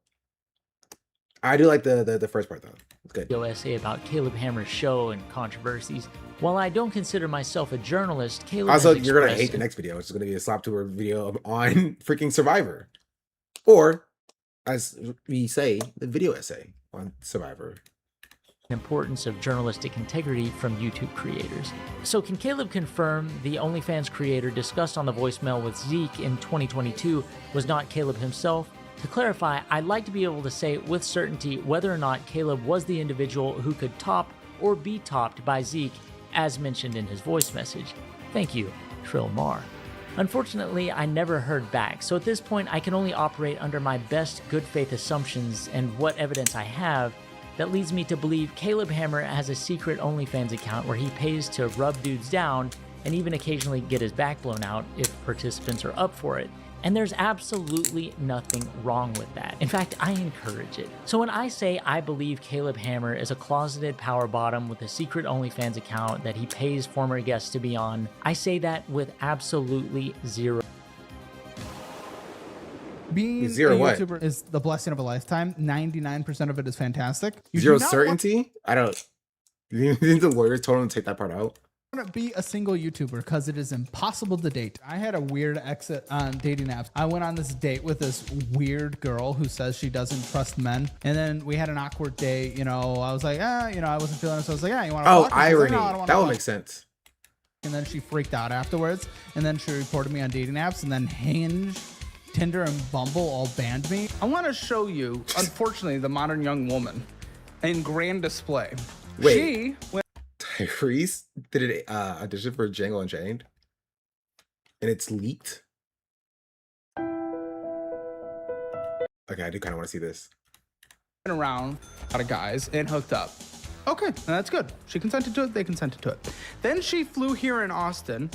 I do like the first part, though. It's good. Video essay about Caleb Hammer's show and controversies. While I don't consider myself a journalist, Caleb also, you're going to hate the next video, which is going to be a slop tuber video on freaking Survivor. Or, as we say, the video essay on Survivor. Importance of journalistic integrity from YouTube creators. So can Caleb confirm the OnlyFans creator discussed on the voicemail with Zeke in 2022 was not Caleb himself? To clarify, I'd like to be able to say with certainty whether or not Caleb was the individual who could top or be topped by Zeke, as mentioned in his voice message. Thank you, Trill Mar. Unfortunately, I never heard back, so at this point I can only operate under my best good faith assumptions and what evidence I have that leads me to believe Caleb Hammer has a secret OnlyFans account where he pays to rub dudes down and even occasionally get his back blown out if participants are up for it. And there's absolutely nothing wrong with that. In fact, I encourage it. So when I say I believe Caleb Hammer is a closeted power bottom with a secret OnlyFans account that he pays former guests to be on, I say that with absolutely zero. Being Zero a what? YouTuber is the blessing of a lifetime. 99% of it is fantastic. You Zero do not certainty? I don't. You think the lawyers told him to take that part out? want to be a single YouTuber because it is impossible to date. I had a weird exit on dating apps. I went on this date with this weird girl who says she doesn't trust men. And then we had an awkward date. You know, I was like, you know, I wasn't feeling it. So I was like, you want to Oh, irony. Like, that would make sense. And then she freaked out afterwards. And then she reported me on dating apps. And then Hinge, Tinder, and Bumble all banned me. I want to show you, unfortunately, the modern young woman in grand display. Wait. Tyrese did an audition for Django Unchained, and it's leaked. Okay, I do kind of want to see this. Around a lot of guys and hooked up. Okay, that's good. She consented to it. They consented to it. Then she flew here in Austin,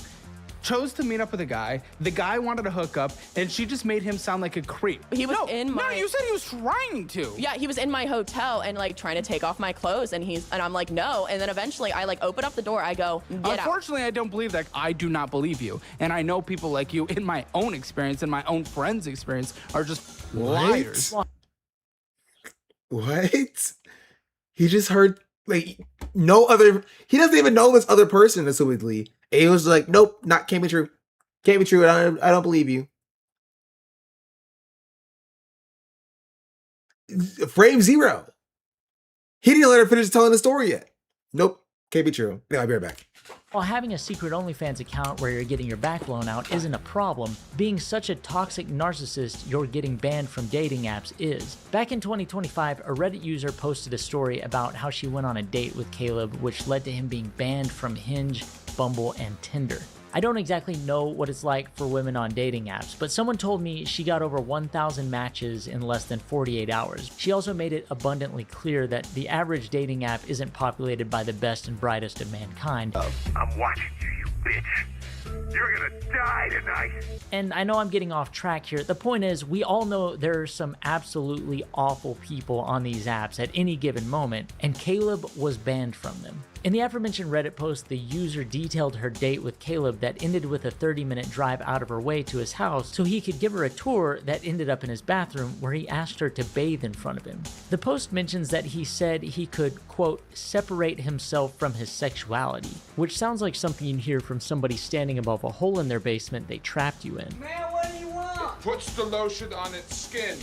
chose to meet up with a guy. The guy wanted to hook up, and she just made him sound like a creep. He was in my... No, you said he was trying to. Yeah, he was in my hotel and like trying to take off my clothes, and I'm like, no. And then eventually I like open up the door. I go, get out. Unfortunately, I don't believe that. I do not believe you. And I know people like you in my own experience and my own friends' experience are just liars. What? He just heard like no other. He doesn't even know this other person, assumedly. And he was like, nope, can't be true. Can't be true. I don't believe you. Frame zero. He didn't let her finish telling the story yet. Nope, can't be true. Yeah, I'll be right back. While having a secret OnlyFans account where you're getting your back blown out isn't a problem, being such a toxic narcissist you're getting banned from dating apps is. Back in 2025, a Reddit user posted a story about how she went on a date with Caleb, which led to him being banned from Hinge, Bumble, and Tinder. I don't exactly know what it's like for women on dating apps, but someone told me she got over 1,000 matches in less than 48 hours. She also made it abundantly clear that the average dating app isn't populated by the best and brightest of mankind. I'm watching you, you bitch. You're gonna die tonight. And I know I'm getting off track here. The point is, we all know there are some absolutely awful people on these apps at any given moment, and Caleb was banned from them. In the aforementioned Reddit post, the user detailed her date with Caleb that ended with a 30-minute drive out of her way to his house so he could give her a tour that ended up in his bathroom where he asked her to bathe in front of him. The post mentions that he said he could, quote, separate himself from his sexuality, which sounds like something you'd hear from somebody standing above a hole in their basement they trapped you in. Man, what do you want? It puts the lotion on its skin.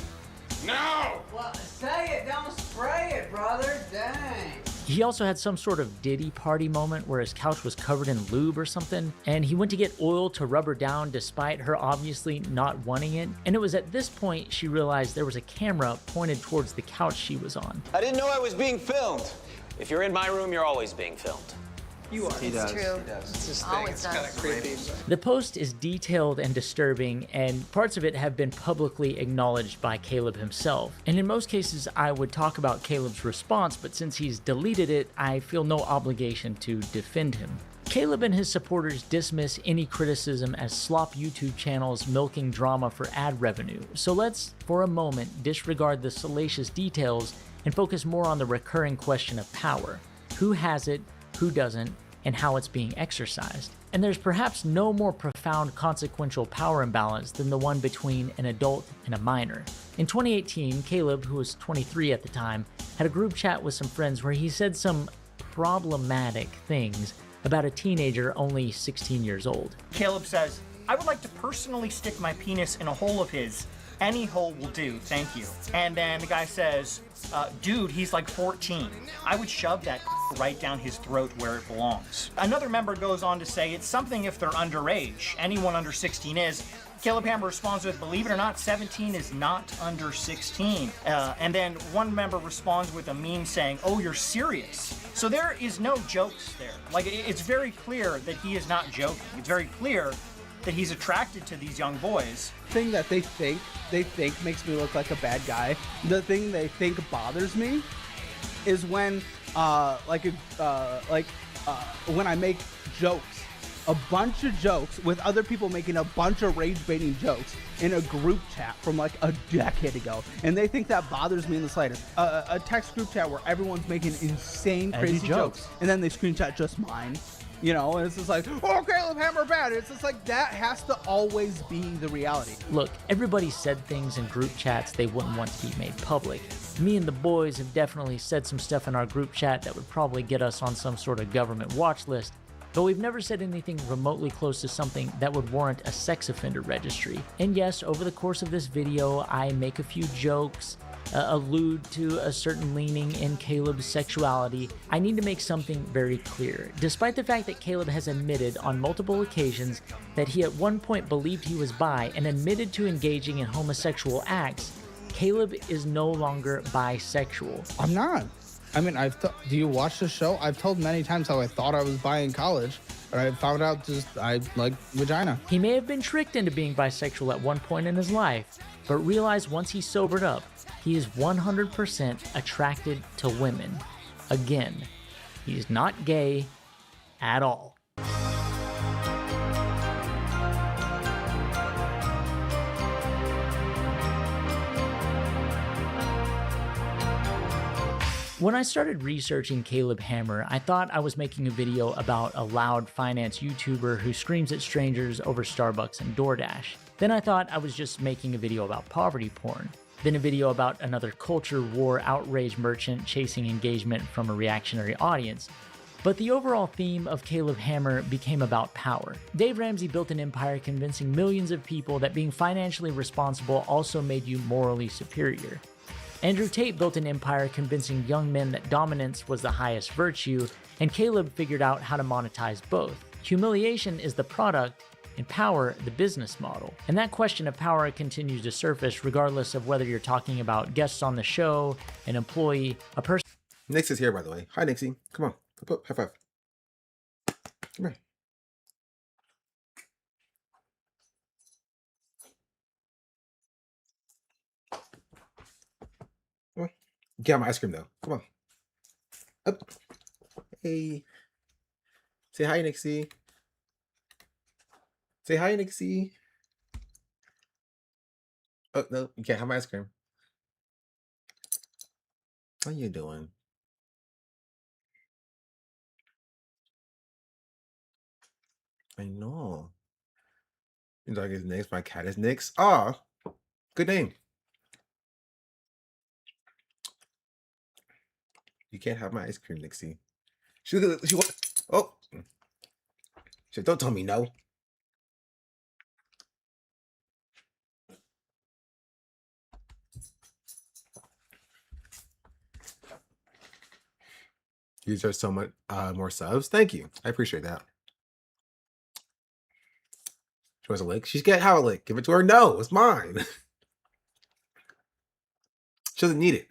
Now! Well, say it, don't spray it, brother. Dang. He also had some sort of Diddy party moment where his couch was covered in lube or something, and he went to get oil to rub her down despite her obviously not wanting it. And it was at this point she realized there was a camera pointed towards the couch she was on. I didn't know I was being filmed. If you're in my room, you're always being filmed. You are. He does. True. He does. It's his thing. It's kind of creepy. The post is detailed and disturbing, and parts of it have been publicly acknowledged by Caleb himself. And in most cases, I would talk about Caleb's response, but since he's deleted it, I feel no obligation to defend him. Caleb and his supporters dismiss any criticism as slop YouTube channels milking drama for ad revenue. So let's, for a moment, disregard the salacious details and focus more on the recurring question of power. Who has it? Who doesn't, and how it's being exercised. And there's perhaps no more profound consequential power imbalance than the one between an adult and a minor. In 2018, Caleb, who was 23 at the time, had a group chat with some friends where he said some problematic things about a teenager only 16 years old. Caleb says, I would like to personally stick my penis in a hole of his. Any hole will do, thank you. And then the guy says, dude, he's like 14. I would shove that right down his throat where it belongs. Another member goes on to say, it's something if they're underage. Anyone under 16 is. Caleb Hammer responds with, believe it or not, 17 is not under 16. And then one member responds with a meme saying, oh, you're serious. So there is no jokes there. Like, it's very clear that he is not joking. It's very clear that he's attracted to these young boys. Thing that they think makes me look like a bad guy. The thing they think bothers me is when when I make jokes, a bunch of jokes with other people making a bunch of rage baiting jokes in a group chat from like a decade ago, and they think that bothers me in the slightest. A text group chat where everyone's making insane crazy jokes, and then they screenshot just mine. You know, and it's just like, oh, Caleb Hammer bad. It's just like, that has to always be the reality. Look, everybody said things in group chats they wouldn't want to be made public. Me and the boys have definitely said some stuff in our group chat that would probably get us on some sort of government watch list, but we've never said anything remotely close to something that would warrant a sex offender registry. And yes, over the course of this video, I make a few jokes, allude to a certain leaning in Caleb's sexuality. I need to make something very clear. Despite the fact that Caleb has admitted on multiple occasions that he at one point believed he was bi and admitted to engaging in homosexual acts, Caleb is no longer bisexual. I'm not. I mean, do you watch the show? I've told many times how I thought I was bi in college, but I found out I like vagina. He may have been tricked into being bisexual at one point in his life, but realized once he sobered up, he is 100% attracted to women. Again, he's not gay at all. When I started researching Caleb Hammer, I thought I was making a video about a loud finance YouTuber who screams at strangers over Starbucks and DoorDash. Then I thought I was just making a video about poverty porn. Then a video about another culture war outrage merchant chasing engagement from a reactionary audience. But the overall theme of Caleb Hammer became about power. Dave Ramsey built an empire convincing millions of people that being financially responsible also made you morally superior. Andrew Tate built an empire convincing young men that dominance was the highest virtue, and Caleb figured out how to monetize both. Humiliation is the product, and power the business model. And that question of power continues to surface regardless of whether you're talking about guests on the show, an employee, a person. Nix is here, by the way. Hi, Nixie. Come on. Up, high five. Come here. Come on. Get my ice cream, though. Come on. Up. Hey. Say hi, Nixie. Say hi, Nixie. Oh no, you can't have my ice cream. How you doing? I know. Your dog is Nix. My cat is Nix. Ah, good name. You can't have my ice cream, Nixie. She oh. She said, don't tell me no. You deserve so much more subs. Thank you. I appreciate that. She wants a lick. She's get how a lick. Give it to her. No, it's mine. She doesn't need it.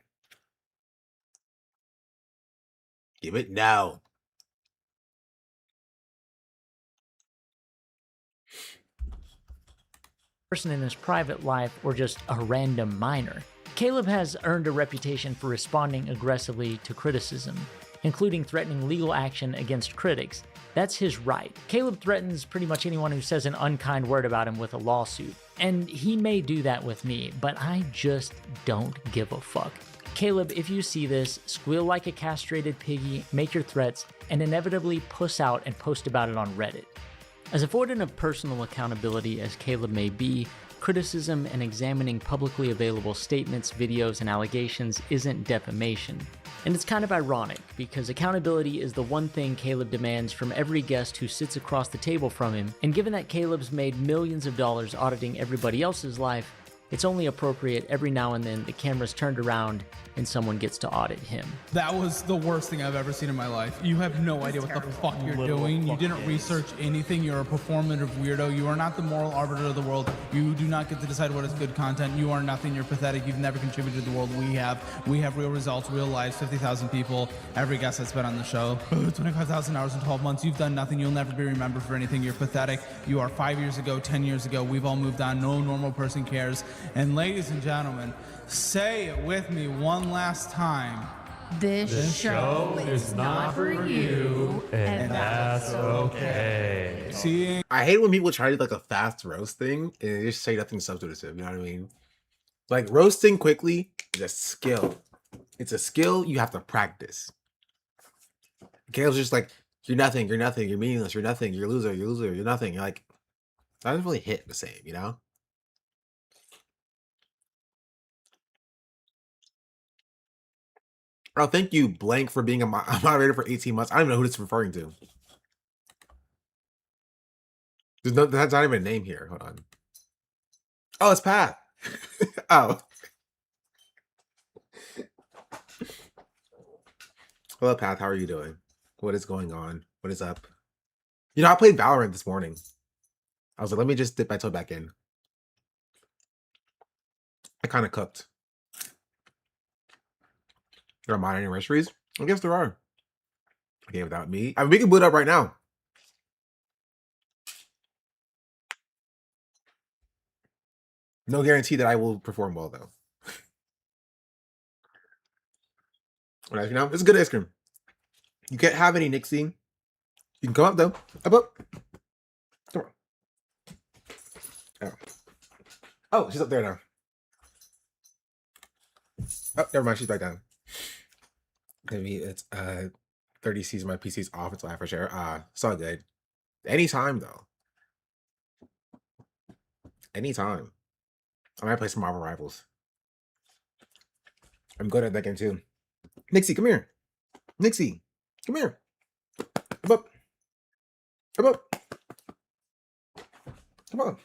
Give it now. Person in his private life or just a random minor. Caleb has earned a reputation for responding aggressively to criticism, including threatening legal action against critics. That's his right. Caleb threatens pretty much anyone who says an unkind word about him with a lawsuit. And he may do that with me, but I just don't give a fuck. Caleb, if you see this, squeal like a castrated piggy, make your threats, and inevitably puss out and post about it on Reddit. As avoidant of personal accountability as Caleb may be, criticism and examining publicly available statements, videos, and allegations isn't defamation. And it's kind of ironic, because accountability is the one thing Caleb demands from every guest who sits across the table from him, and given that Caleb's made millions of dollars auditing everybody else's life, it's only appropriate every now and then the camera's turned around and someone gets to audit him. That was the worst thing I've ever seen in my life. You have no idea what the fuck you're doing. You didn't research anything. You're a performative weirdo. You are not the moral arbiter of the world. You do not get to decide what is good content. You are nothing. You're pathetic. You've never contributed to the world. We have real results, real lives, 50,000 people. Every guest that's been on the show, 25,000 hours in 12 months. You've done nothing. You'll never be remembered for anything. You're pathetic. You are 5 years ago, 10 years ago. We've all moved on. No normal person cares. And ladies and gentlemen, say it with me one last time. This show is not for you, and that's okay. See, I hate when people try to do like a fast roast thing and they just say nothing substantive. You know what I mean? Like roasting quickly is a skill. It's a skill you have to practice. Caleb's just like, you're nothing, you're nothing, you're meaningless, you're nothing, you're a loser, you're nothing. You're like, that doesn't really hit the same, you know? Oh, thank you, Blank, for being a moderator for 18 months. I don't even know who this is referring to. That's not even a name here. Hold on. Oh, it's Pat. Oh. Hello, Pat. How are you doing? What is going on? What is up? You know, I played Valorant this morning. I was like, let me just dip my toe back in. I kind of cooked. There are minor anniversaries? I guess there are. Okay, without me. I mean, we can boot up right now. No guarantee that I will perform well, though. All right, you know, it's good ice cream. You can't have any, Nixie. You can come up, though. Up. Come on. Oh, she's up there now. Oh, never mind. She's back down. Maybe it's 30 C's my PC's off until I for sure. It's all good. Anytime though. Anytime. I might play some Marvel Rivals. I'm good at that game too. Nixie, come here. Nixie, come here. Come up. Come up. Come on.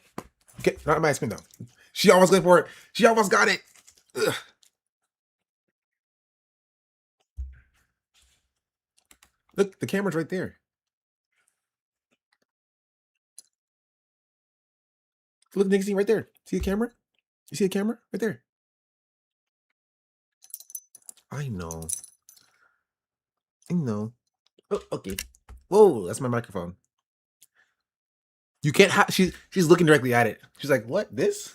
Okay, not my screen though. She almost went for it. She almost got it. Ugh. Look, the camera's right there. Look, Nixie, right there. See the camera? You see the camera? Right there. I know. I know. Oh, okay. Whoa, that's my microphone. You can't have... She's looking directly at it. She's like, what? This?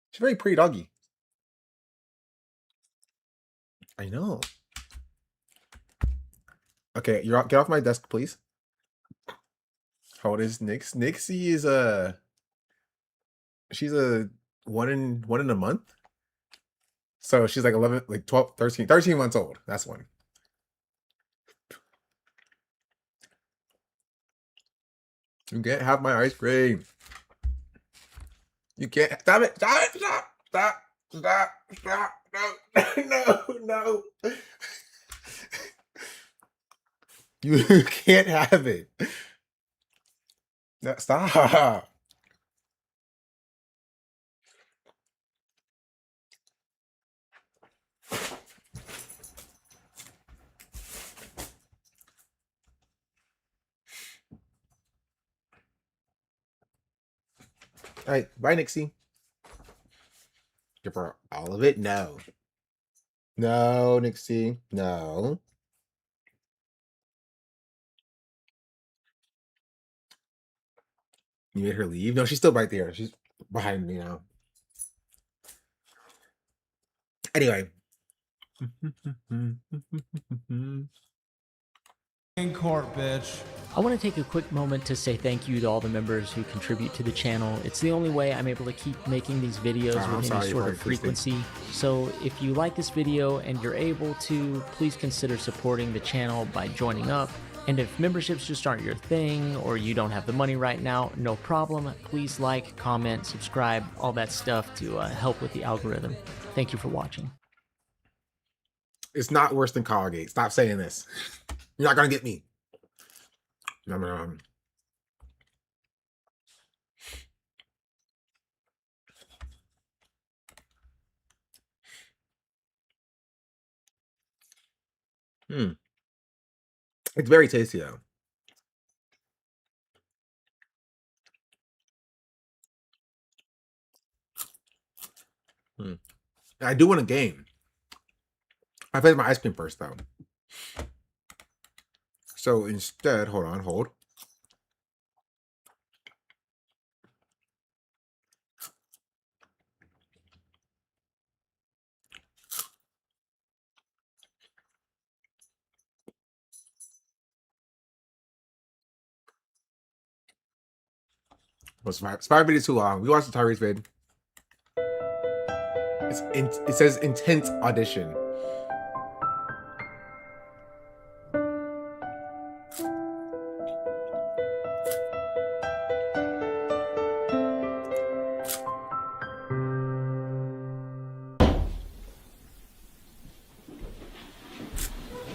She's a very pretty doggy. I know. Okay, get off my desk, please. How old is Nix? Nixie is she's a one in a month. So she's like 11, like 12, 13 months old. That's one. You can't have my ice cream. You can't. Stop it. Stop it. Stop. No. You can't have it. No, stop. All right, bye, Nixie. Give her all of it? No. No, Nixie. No. You made her leave? No, she's still right there. She's behind me now. Anyway. In court, bitch. I want to take a quick moment to say thank you to all the members who contribute to the channel. It's the only way I'm able to keep making these videos with any sort of frequency. So if you like this video and you're able to, please consider supporting the channel by joining up. And if memberships just aren't your thing or you don't have the money right now, no problem. Please like, comment, subscribe, all that stuff to help with the algorithm. Thank you for watching. It's not worse than Colgate. Stop saying this. You're not gonna get me. No. It's very tasty though. I do want a game. I played my ice cream first though. So instead, hold. Well, Spy video too long. We watched the Tyrese vid. It says intense audition.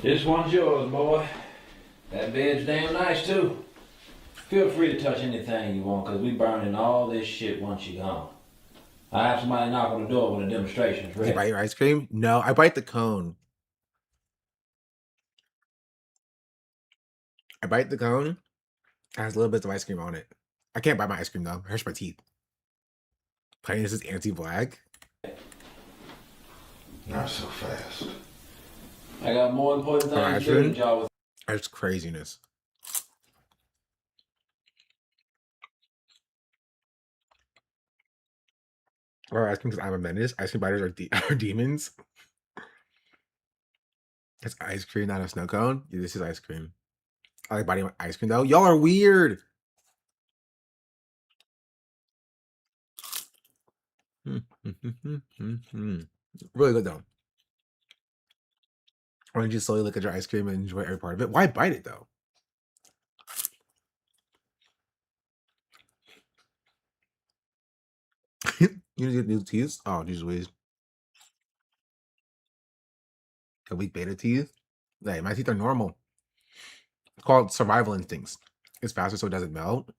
This one's yours, boy. That bed's damn nice, too. Feel free to touch anything you want, because we burning all this shit once you're gone. I have somebody knock on the door when the demonstration's ready. You bite your ice cream? No, I bite the cone. I bite the cone. It has little bits of ice cream on it. I can't bite my ice cream, though. It hurts my teeth. Playing this is anti-black. Not so fast. I got more important things to do than y'all with. That's craziness. Or ice cream because I'm a menace. Ice cream biters are demons. It's ice cream, not a snow cone. Yeah, this is ice cream. I like biting ice cream though. Y'all are weird. Really good though. Why don't you slowly look at your ice cream and enjoy every part of it? Why bite it though? You need new teeth? Oh, geez Louise. A weak beta teeth? Hey, my teeth are normal. It's called survival instincts. It's faster so it doesn't melt.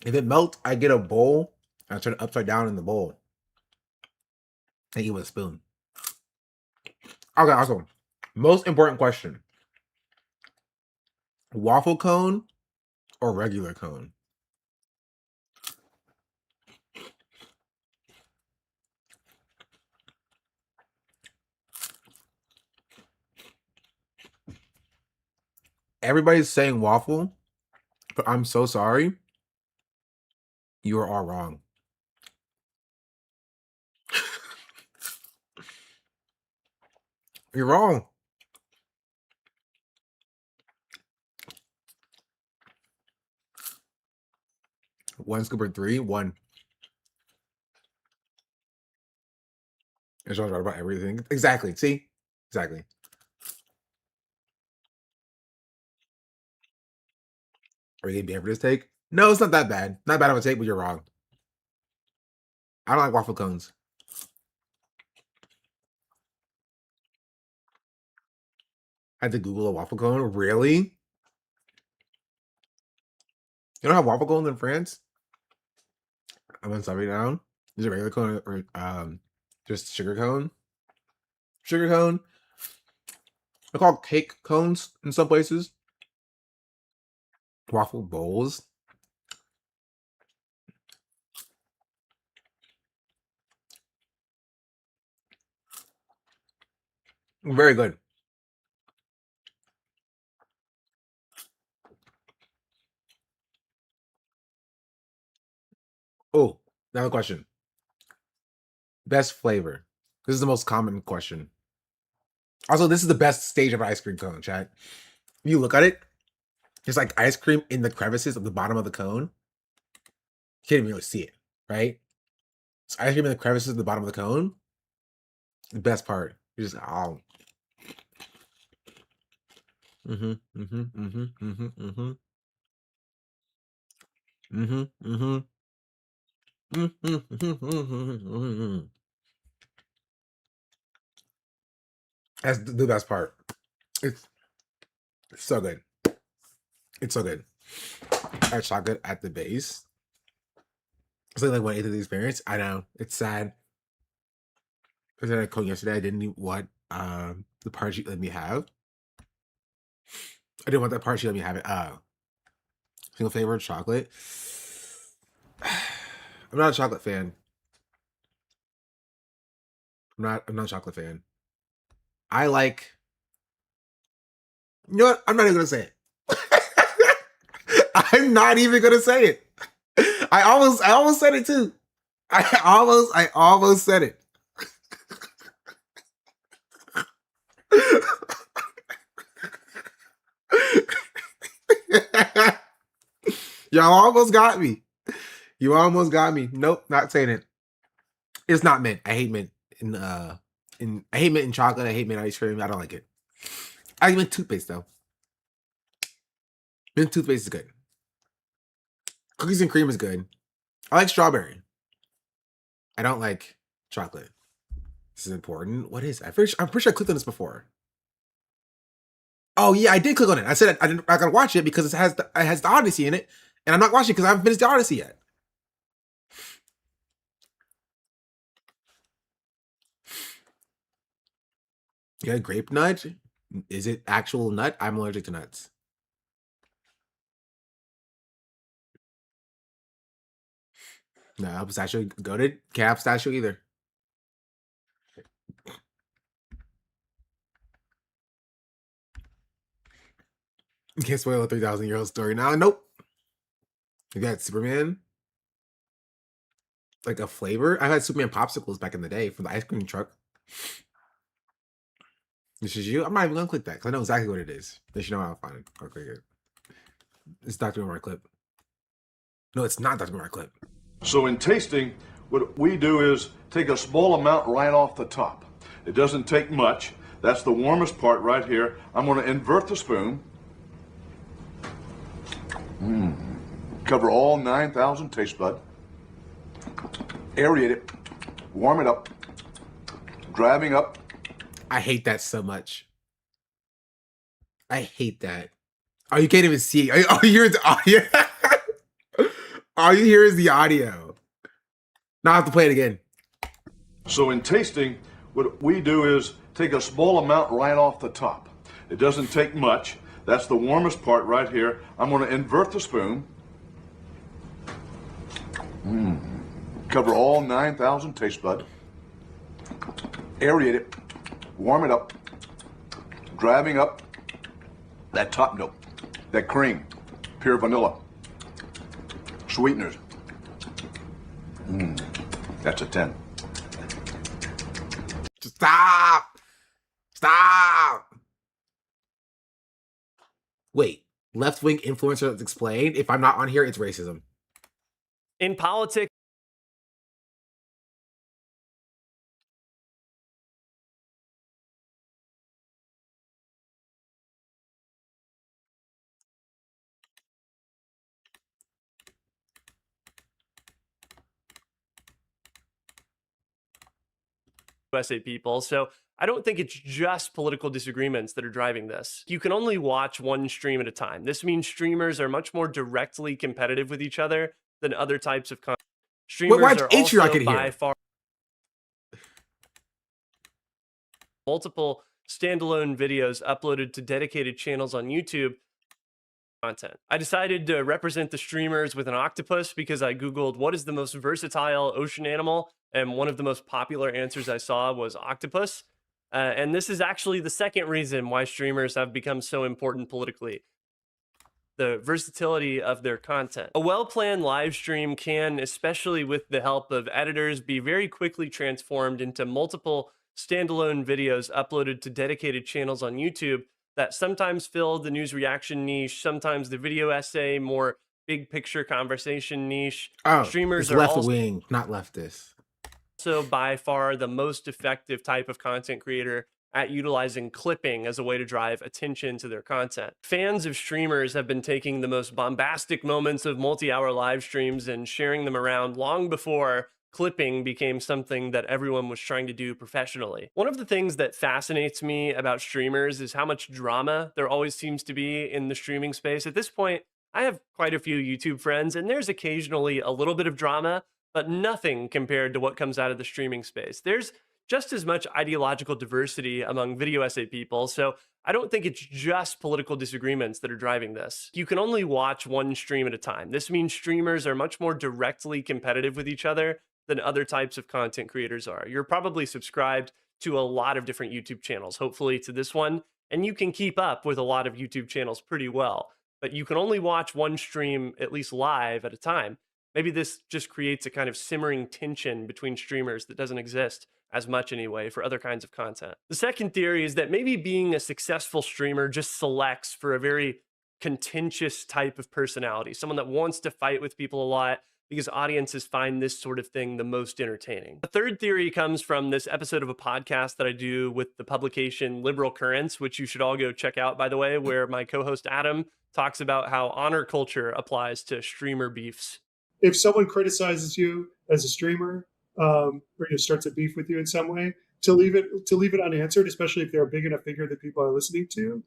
If it melts, I get a bowl and I turn it upside down in the bowl. And eat with a spoon. Okay, awesome. Most important question. Waffle cone or regular cone? Everybody's saying waffle, but I'm so sorry. You are all wrong. You're wrong. One scoop or three? One. It's right about everything. Exactly. See? Exactly. Are you gonna be able for this take? No, it's not that bad. Not bad of a take, but you're wrong. I don't like waffle cones. I had to Google a waffle cone. Really? You don't have waffle cones in France? I'm gonna stop it down. Is it regular cone or just sugar cone? Sugar cone. They're called cake cones in some places. Waffle bowls. Very good. Oh, another question. Best flavor. This is the most common question. Also, this is the best stage of ice cream cone, chat. If you look at it, there's like ice cream in the crevices of the bottom of the cone. You can't even really see it, right? It's ice cream in the crevices of the bottom of the cone. The best part. You just oh. That's the best part. It's so good. It's so good. I had chocolate at the base. It's like 1/8 of the experience. I know. It's sad. I said I code yesterday. I didn't eat what the part she let me have. I didn't want that part she let me have it. Single flavored chocolate. I'm not a chocolate fan. I'm not a chocolate fan. I like. You know what? I'm not even gonna say it. I'm not even gonna say it. I almost said it too. I almost said it. Y'all almost got me. You almost got me. Nope, not saying it. It's not mint. I hate mint I hate mint in chocolate. I hate mint ice cream. I don't like it. I like mint toothpaste though. Mint toothpaste is good. Cookies and cream is good. I like strawberry. I don't like chocolate. This is important. What is it? I'm pretty sure I clicked on this before. Oh yeah, I did click on it. I said I gotta watch it because it has the Odyssey in it, and I'm not watching it because I haven't finished the Odyssey yet. Yeah, grape nut. Is it actual nut? I'm allergic to nuts. No, pistachio goated. Can't have pistachio either. You can't spoil a 3,000-year-old story now. Nope. You got Superman. Like a flavor. I had Superman popsicles back in the day from the ice cream truck. This is you. I'm not even gonna click that because I know exactly what it is. They should know how to find it. I'll click it. It's Dr. Umar clip. No, it's not Dr. Umar clip. So in tasting, what we do is take a small amount right off the top. It doesn't take much. That's the warmest part right here. I'm going to invert the spoon. Cover all 9,000 taste bud. Aerate it. Warm it up. Driving up. I hate that so much. I hate that. Oh, you can't even see. Oh, you hear the audio. All you hear is the audio. Now I have to play it again. So in tasting, what we do is take a small amount right off the top. It doesn't take much. That's the warmest part right here. I'm going to invert the spoon. Cover all 9,000 taste bud. Aerate it. Warm it up. Driving up that top note, that cream, pure vanilla, sweeteners. That's a 10. Stop. Stop. Wait, left-wing influencer that's explained. If I'm not on here, it's racism. In politics, USA people. So I don't think it's just political disagreements that are driving this. You can only watch one stream at a time. This means streamers are much more directly competitive with each other than other types of content. Streamers watch are Atrio, I also could by hear. far multiple standalone videos uploaded to dedicated channels on YouTube content. I decided to represent the streamers with an octopus because I Googled what is the most versatile ocean animal, and one of the most popular answers I saw was octopus. And this is actually the second reason why streamers have become so important politically: the versatility of their content. A well-planned live stream can, especially with the help of editors, be very quickly transformed into multiple standalone videos uploaded to dedicated channels on YouTube that sometimes fill the news reaction niche, sometimes the video essay, more big picture conversation niche. Oh, Streamers it's are left also wing, not leftist. by far the most effective type of content creator at utilizing clipping as a way to drive attention to their content. Fans of streamers have been taking the most bombastic moments of multi-hour live streams and sharing them around long before clipping became something that everyone was trying to do professionally. One of the things that fascinates me about streamers is how much drama there always seems to be in the streaming space. At this point, I have quite a few YouTube friends, and there's occasionally a little bit of drama, but nothing compared to what comes out of the streaming space. There's just as much ideological diversity among video essay people, so I don't think it's just political disagreements that are driving this. You can only watch one stream at a time. This means streamers are much more directly competitive with each other than other types of content creators are. You're probably subscribed to a lot of different YouTube channels, hopefully to this one, and you can keep up with a lot of YouTube channels pretty well, but you can only watch one stream, at least live, at a time. Maybe this just creates a kind of simmering tension between streamers that doesn't exist as much anyway for other kinds of content. The second theory is that maybe being a successful streamer just selects for a very contentious type of personality, someone that wants to fight with people a lot, because audiences find this sort of thing the most entertaining. The third theory comes from this episode of a podcast that I do with the publication Liberal Currents, which you should all go check out, by the way, where my co-host Adam talks about how honor culture applies to streamer beefs. If someone criticizes you as a streamer, or starts a beef with you in some way, to leave it unanswered, especially if they're a big enough figure that people are listening to,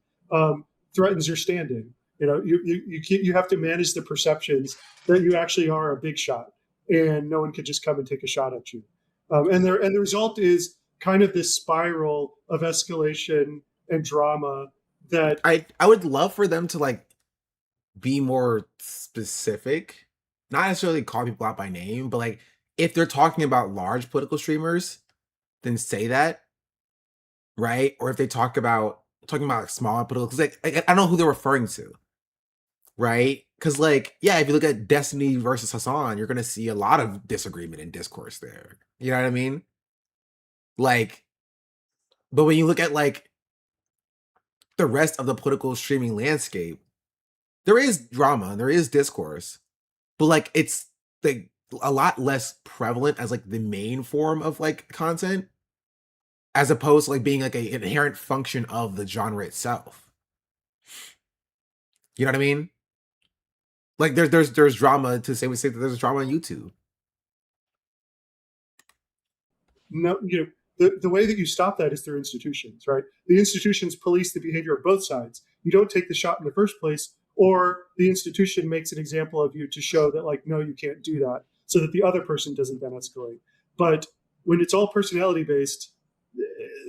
threatens your standing. You have to manage the perceptions that you actually are a big shot, and no one could just come and take a shot at you. And the result is kind of this spiral of escalation and drama that I would love for them to like be more specific, not necessarily call people out by name, but like if they're talking about large political streamers, then say that, right? Or if they talking about like smaller political, because like I don't know who they're referring to, right? Because like yeah, if you look at Destiny versus Hassan, you're gonna see a lot of disagreement and discourse there. You know what I mean? Like, but when you look at like the rest of the political streaming landscape, there is drama, there is discourse, but like it's like a lot less prevalent as like the main form of like content, as opposed to like being like an inherent function of the genre itself. You know what I mean? Like there's drama to say, we say that there's drama on YouTube. No, the way that you stop that is through institutions, right? The institutions police the behavior of both sides. You don't take the shot in the first place, or the institution makes an example of you to show that like, no, you can't do that, so that the other person doesn't then escalate. But when it's all personality based,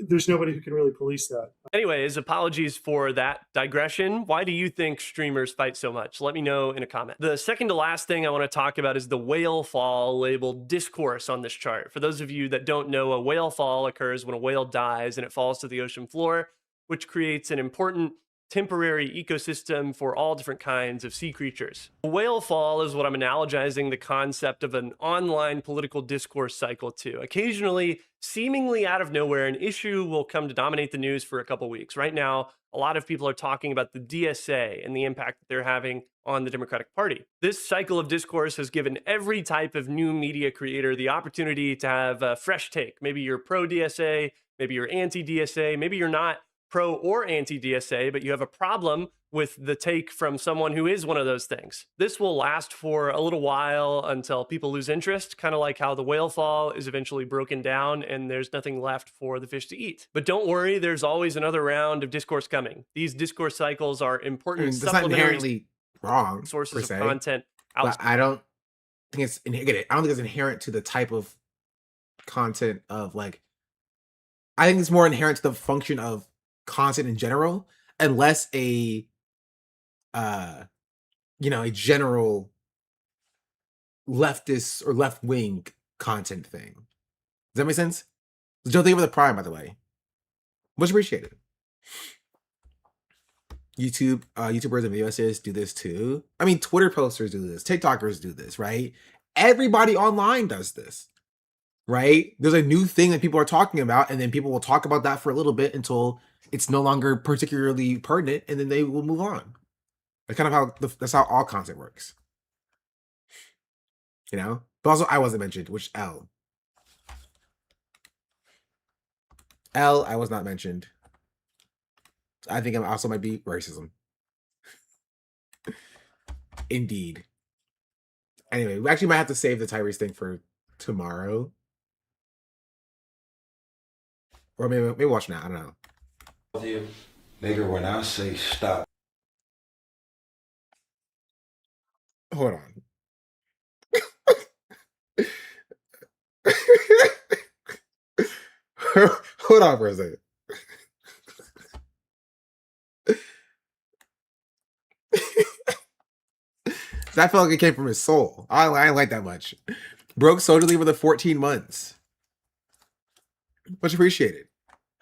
there's nobody who can really police that. Anyways, apologies for that digression. Why do you think streamers fight so much? Let me know in a comment. The second to last thing I want to talk about is the whale fall labeled discourse on this chart. For those of you that don't know, a whale fall occurs when a whale dies and it falls to the ocean floor, which creates an important temporary ecosystem for all different kinds of sea creatures. Whale fall is what I'm analogizing the concept of an online political discourse cycle to. Occasionally, seemingly out of nowhere, an issue will come to dominate the news for a couple weeks. Right now, a lot of people are talking about the DSA and the impact that they're having on the Democratic Party. This cycle of discourse has given every type of new media creator the opportunity to have a fresh take. Maybe you're pro-DSA, maybe you're anti-DSA, maybe you're not pro or anti-DSA, but you have a problem with the take from someone who is one of those things. This will last for a little while until people lose interest, kind of like how the whale fall is eventually broken down and there's nothing left for the fish to eat. But don't worry, there's always another round of discourse coming. These discourse cycles are important that's not supplementary inherently wrong sources per of se, content. but I don't think it's inherent to the type of content of like. I think it's more inherent to the function of content in general, and less a general leftist or left-wing content thing. Does that make sense? Don't think of the Prime, by the way. Much appreciated. YouTubers and video essayists do this too. I mean, Twitter posters do this. TikTokers do this, right? Everybody online does this, right? There's a new thing that people are talking about, and then people will talk about that for a little bit until it's no longer particularly pertinent, and then they will move on. That's kind of that's how all content works. You know? But also, I wasn't mentioned, which L. I was not mentioned. I think it also might be racism. Indeed. Anyway, we actually might have to save the Tyrese thing for tomorrow. Or maybe watch now. I don't know. With you, nigga, when I say stop. Hold on. Hold on for a second. That felt like it came from his soul. I didn't like that much. Broke socially for the 14 months. Much appreciated.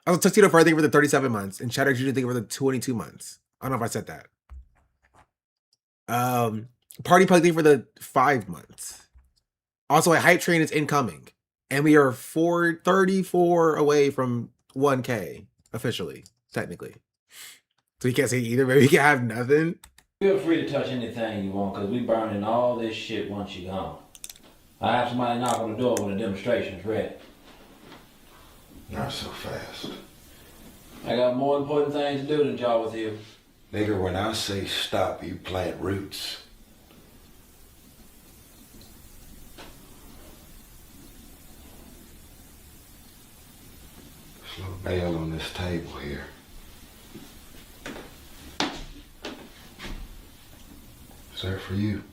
I was Tuxedo for I think for the 37 months, and Cheddar usually think for the 22 months. I don't know if I said that. Party Pug for the 5 months. Also, a hype train is incoming, and we are 434 away from 1K officially, technically. So you can't say either. Maybe you can have nothing. Feel free to touch anything you want, because we burning all this shit once you're gone. I have somebody knock on the door when the demonstration's ready. Not so fast. I got more important things to do than jaw with you. Nigga, when I say stop, you plant roots. There's a little bell on this table here. Is that for you?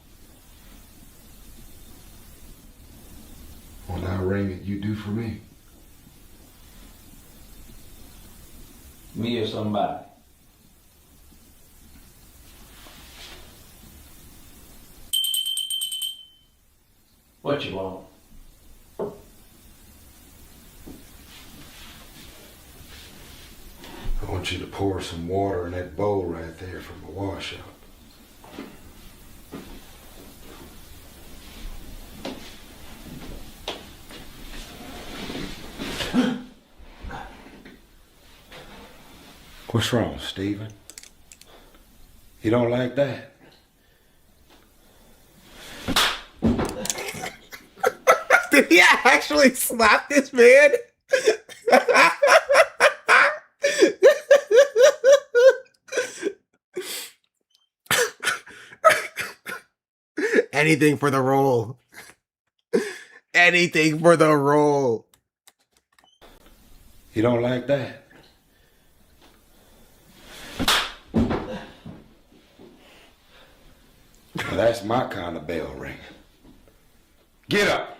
When I ring it, you do for me. Me or somebody. What you want? I want you to pour some water in that bowl right there from the washout. What's wrong, Stephen? You don't like that? Did he actually slap this man? Anything for the role. Anything for the role. You don't like that? Well, that's my kind of bell ring. Get up.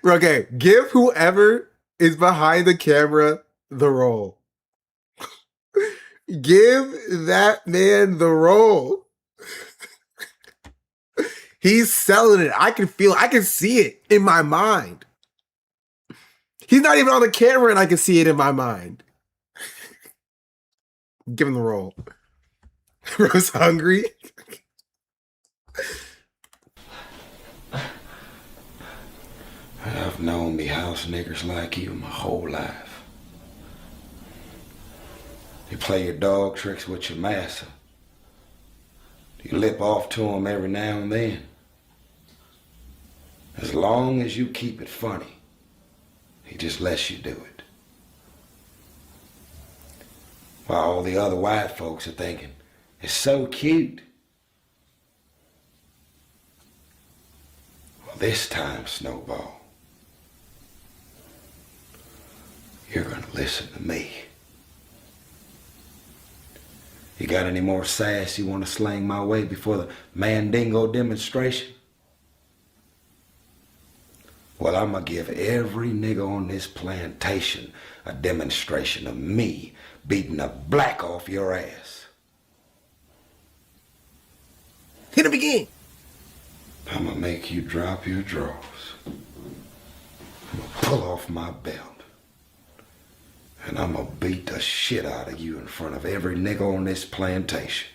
Okay, give whoever is behind the camera the role. Give that man the role. He's selling it. I can feel it. I can see it in my mind. He's not even on the camera and I can see it in my mind. Give him the role. Rose hungry. I've known me house niggers like you my whole life. You play your dog tricks with your master. You lip off to him every now and then. As long as you keep it funny, he just lets you do it. While all the other white folks are thinking, it's so cute. Well, this time, Snowball, you're gonna listen to me. You got any more sass you want to slang my way before the Mandingo demonstration? Well, I'm gonna give every nigga on this plantation a demonstration of me beating the black off your ass. Hit him again. I'm gonna make you drop your drawers. I'm gonna pull off my belt. And I'm gonna beat the shit out of you in front of every nigga on this plantation.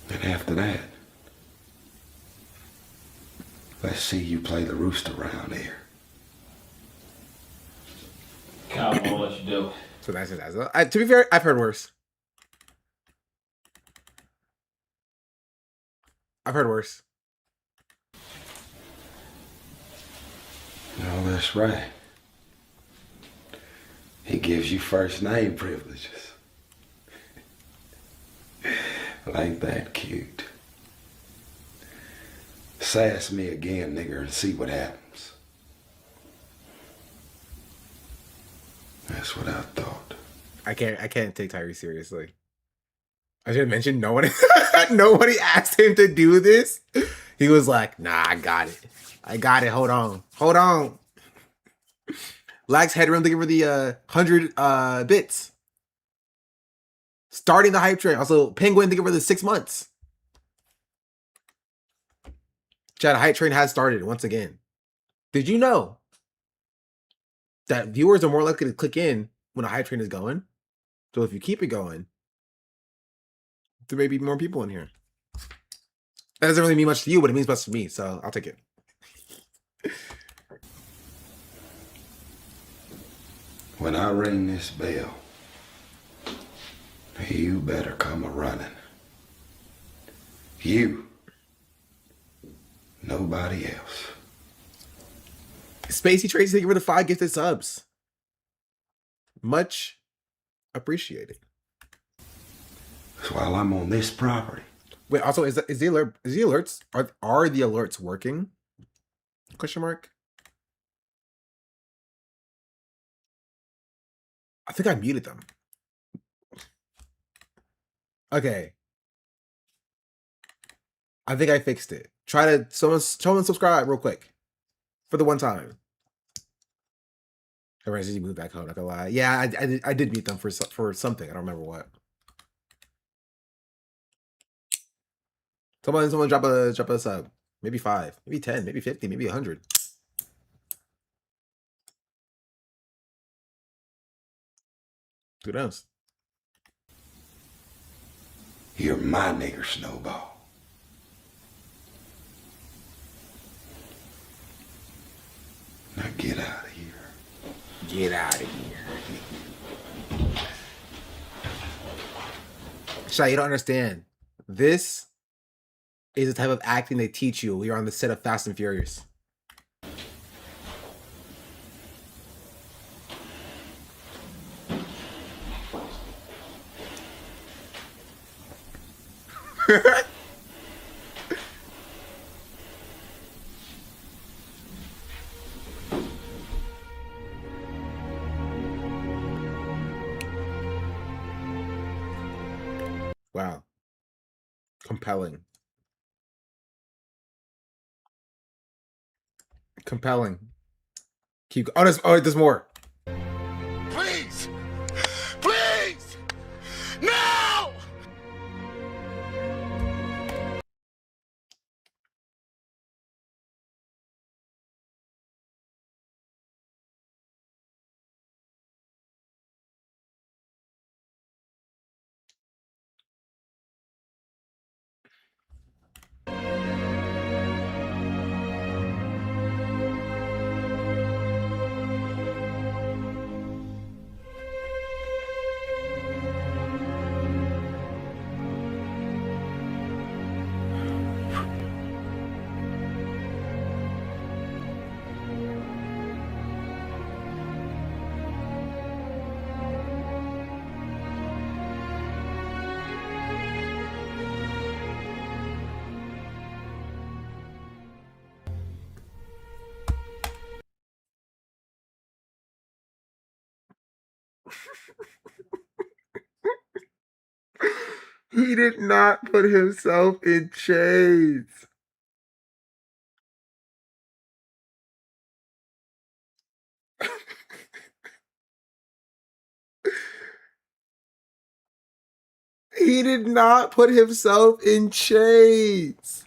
And after that, let's see you play the rooster around here. Kyle, I'm gonna let you do. So that's it. To be fair, I've heard worse. I've heard worse. No, that's right. He gives you first name privileges. Ain't that cute? Sass me again, nigger, and see what happens. That's what I thought. I can't take Tyree seriously. I should have mentioned nobody asked him to do this. He was like, nah, I got it. Hold on. Lax headroom thinking for the 100 bits. Starting the hype train. Also, Penguin thinking for the 6 months. Chad, hype train has started once again. Did you know that viewers are more likely to click in when a hype train is going? So if you keep it going, there may be more people in here. That doesn't really mean much to you, but it means much to me, so I'll take it. When I ring this bell, you better come a-running. You. Nobody else. Spacey Tracy, thank you for the 5 gifted subs. Much appreciated. So while I'm on this property. Wait, also, is the alerts, are the alerts working? Question mark. I think I muted them. Okay. I think I fixed it. Someone subscribe real quick. For the one time. Everyone says you moved back home, not gonna lie. Yeah, I did mute them for something. I don't remember what. Someone drop a sub. Maybe 5, maybe 10, maybe 50, maybe 100. Who knows? You're my nigger, Snowball. Now get out of here. Get out of here. Shy, you don't understand. This is the type of acting they teach you when you're on the set of Fast and Furious. Wow. Compelling. Keep. Oh, there's more. He did not put himself in chains. He did not put himself in chains.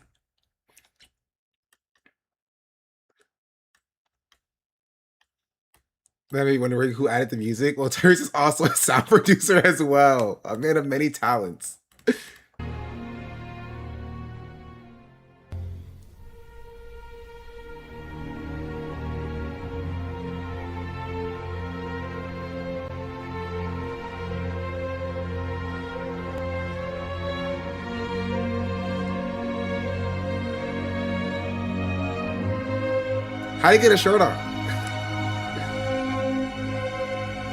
That made me wonder who added the music. Well, Terrence is also a sound producer as well. A man of many talents. How do you get a shirt on?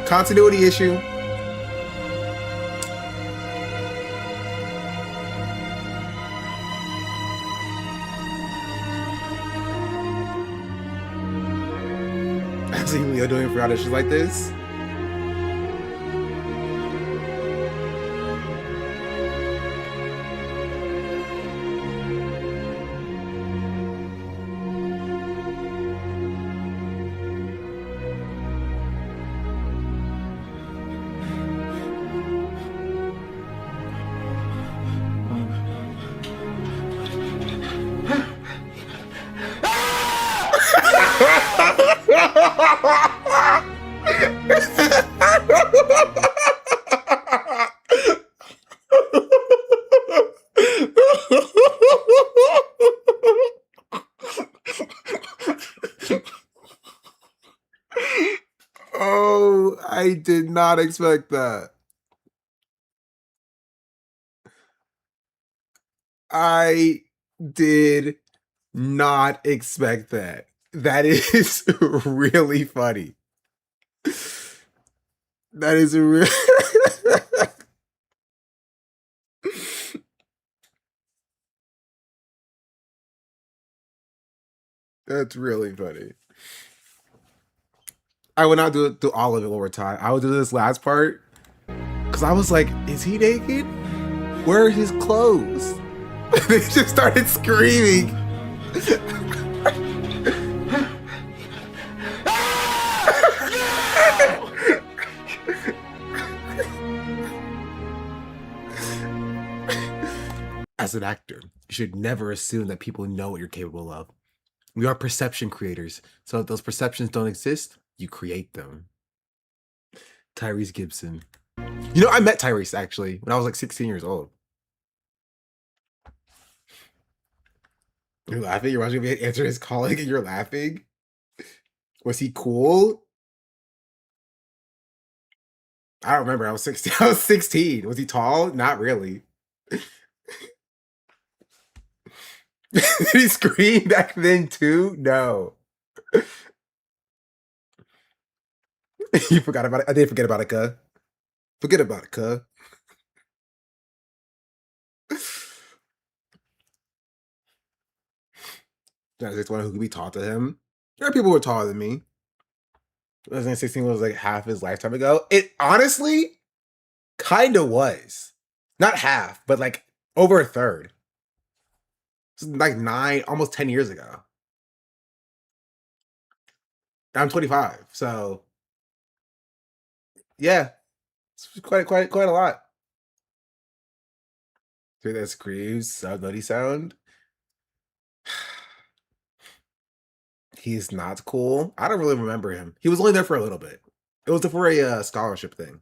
Continuity issue. I've seen Leo doing for auditions like this. Oh, I did not expect that. I did not expect that. That is really funny. That is a real. That's really funny. I would not do all of it over time. I would do this last part because I was like, is he naked? Where are his clothes? They just started screaming. As an actor, you should never assume that people know what you're capable of. We are perception creators, so if those perceptions don't exist, you create them. Tyrese Gibson. You know, I met Tyrese actually when I was like 16 years old. You're laughing? You're watching me answer his calling and you're laughing? Was he cool? I don't remember. I was 16. I was 16. Was he tall? Not really. Did he scream back then too? No. You forgot about it. I did forget about it, cuh. Forget about it, cuh. That's one who could be taught to him. There are people who are taller than me. 2016 was like half his lifetime ago. It honestly kind of was. Not half, but like over a third. It's like 9, almost 10 years ago. I'm 25, so yeah, it's quite a lot. Hear that screams, nutty sound. He's not cool. I don't really remember him. He was only there for a little bit. It was for a scholarship thing.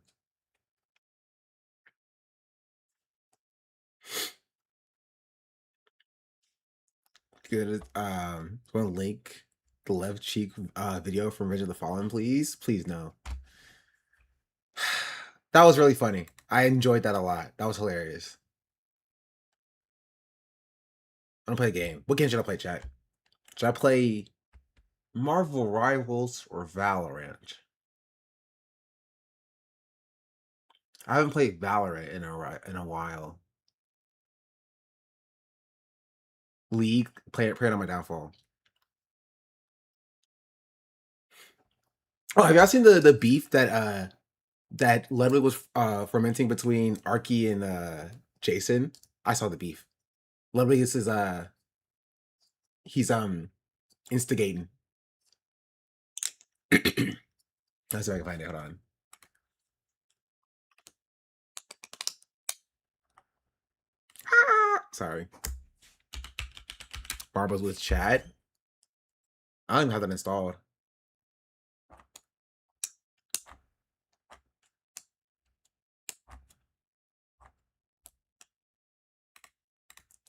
Good. Want to link the left cheek video from Revenge of the Fallen, please? Please no. That was really funny. I enjoyed that a lot. That was hilarious. I'm gonna play a game. What game should I play, chat? Should I play Marvel Rivals or Valorant? I haven't played Valorant in a while. League, play it on my downfall. Oh, have y'all seen the beef that that Ludwig was fermenting between Arky and Jason. I saw the beef. Ludwig is he's instigating. That's if I can find it. Hold on. Sorry. Barbers with chat. I don't even have that installed.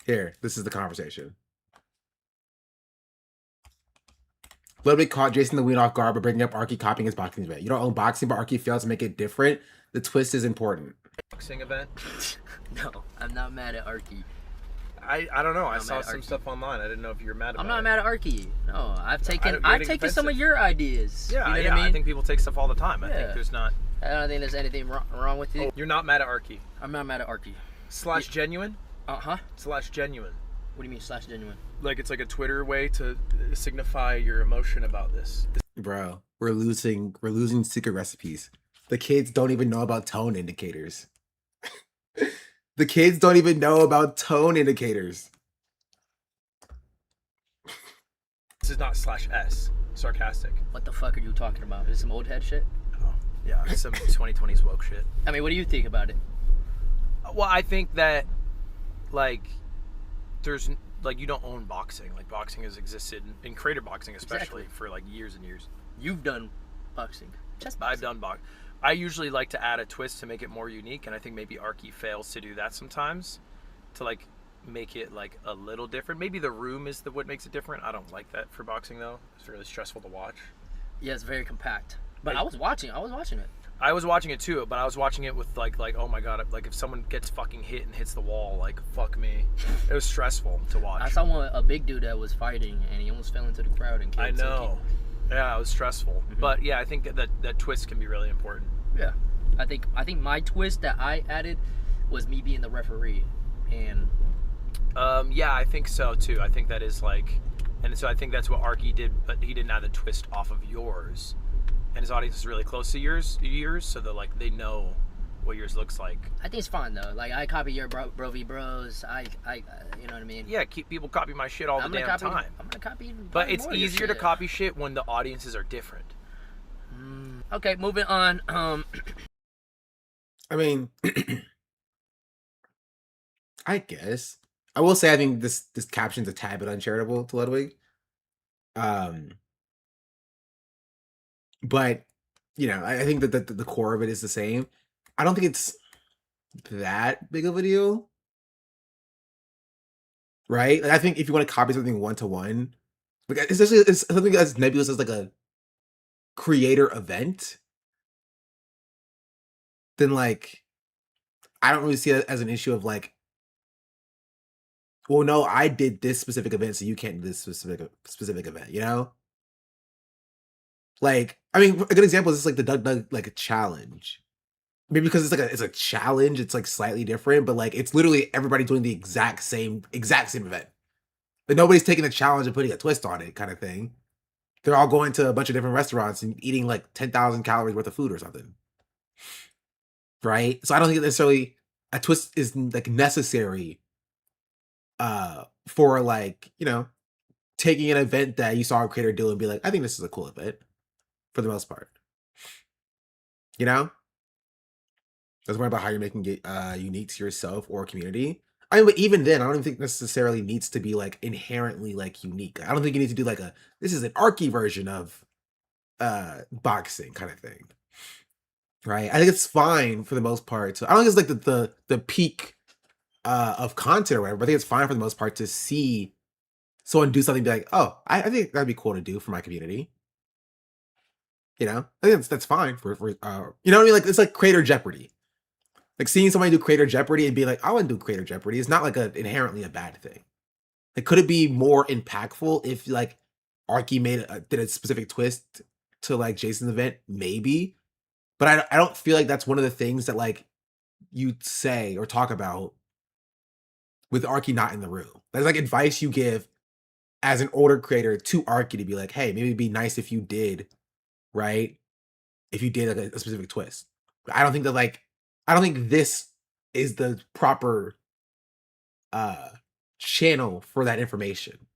Here, this is the conversation. Ludwig caught Jason the Ween off guard by bringing up Arky copying his boxing event. You don't own boxing, but Arky failed to make it different. The twist is important. Boxing event? No, I'm not mad at Arky. I don't know. I saw some stuff online. I didn't know if you were mad about it. I'm not mad at Arky. No, I've taken some of your ideas. Yeah, you know yeah. what I mean? I think people take stuff all the time. I think there's not. I don't think there's anything wrong with it. You're not mad at Arky. I'm not mad at Arky. / genuine? / genuine. What do you mean / genuine? Like it's like a Twitter way to signify your emotion about this. Bro, we're losing secret recipes. The kids don't even know about tone indicators. The kids don't even know about tone indicators. This is not /s. Sarcastic. What the fuck are you talking about? Is this some old head shit? Oh, yeah, some 2020s woke shit. I mean, what do you think about it? Well, I think that, like, there's, like, you don't own boxing. Like, boxing has existed, in creator boxing especially, for, like, years and years. You've done boxing. Chess boxing. I've done boxing. I usually like to add a twist to make it more unique, and I think maybe Arky fails to do that sometimes, to, like, make it, like, a little different. Maybe the room is what makes it different. I don't like that for boxing, though. It's really stressful to watch. Yeah, it's very compact. But I was watching it. I was watching it too, but I was watching it with like oh my god, like if someone gets fucking hit and hits the wall, like fuck me. It was stressful to watch. I saw a big dude that was fighting and he almost fell into the crowd and killed. I know. Yeah, it was stressful. Mm-hmm. But yeah, I think that twist can be really important. Yeah. I think my twist that I added was me being the referee. And yeah, I think so too. I think that is like, and so I think that's what Arky did, but he didn't add the twist off of yours. And his audience is really close to yours, so that like they know what yours looks like. I think it's fun though. Like I copy your bro v bros. I you know what I mean? Yeah, people copy my shit all the damn time. I'm gonna copy. But it's easier to copy shit when the audiences are different. Okay, moving on. I mean, I guess I will say I think this caption's a tad bit uncharitable to Ludwig. But you know, I think that the core of it is the same. I don't think it's that big of a deal, right? Like, I think if you want to copy something 1-to-1, like especially it's something as nebulous as like a creator event, then like I don't really see it as an issue of like, well, no, I did this specific event, so you can't do this specific event, you know? Like, I mean, a good example is just like the Doug like a challenge. Maybe because it's a challenge, it's like slightly different, but like it's literally everybody doing the exact same event. But nobody's taking the challenge and putting a twist on it, kind of thing. They're all going to a bunch of different restaurants and eating like 10,000 calories worth of food or something. Right? So I don't think necessarily a twist is like necessary for like, you know, taking an event that you saw a creator do and be like, I think this is a cool event for the most part. You know? Doesn't worry about how you're making it unique to yourself or community. I mean, but even then, I don't think necessarily needs to be like inherently like unique. I don't think you need to do like this is an Arky version of boxing kind of thing. Right? I think it's fine for the most part. So I don't think it's like the peak of content or whatever, but I think it's fine for the most part to see someone do something and be like, oh, I think that'd be cool to do for my community. You know? I think that's fine for you know what I mean? Like it's like Creator Jeopardy. Like seeing somebody do Creator Jeopardy and be like, I want to do Creator Jeopardy is not like inherently a bad thing. Like, could it be more impactful if like Arky did a specific twist to like Jason's event? Maybe. But I don't feel like that's one of the things that like you'd say or talk about with Arky not in the room. That's like advice you give as an older creator to Arky to be like, hey, maybe it'd be nice if you did, right? If you did like a specific twist. I don't think that like I don't think this is the proper channel for that information.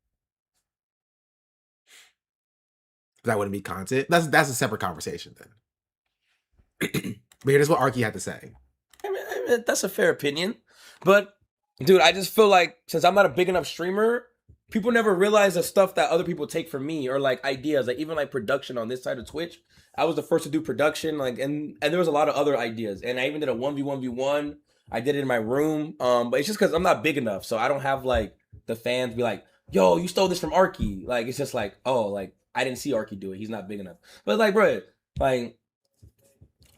That wouldn't be content. That's a separate conversation then. But here's what Arky had to say. I mean, that's a fair opinion, but dude, I just feel like since I'm not a big enough streamer, people never realize the stuff that other people take from me or like ideas, like even like production on this side of Twitch. I was the first to do production, like, and there was a lot of other ideas, and I even did a 1v1v1. I did it in my room, but it's just because I'm not big enough, so I don't have like the fans be like, "Yo, you stole this from Arky." Like it's just like, oh, like I didn't see Arky do it. He's not big enough. But like, bro, like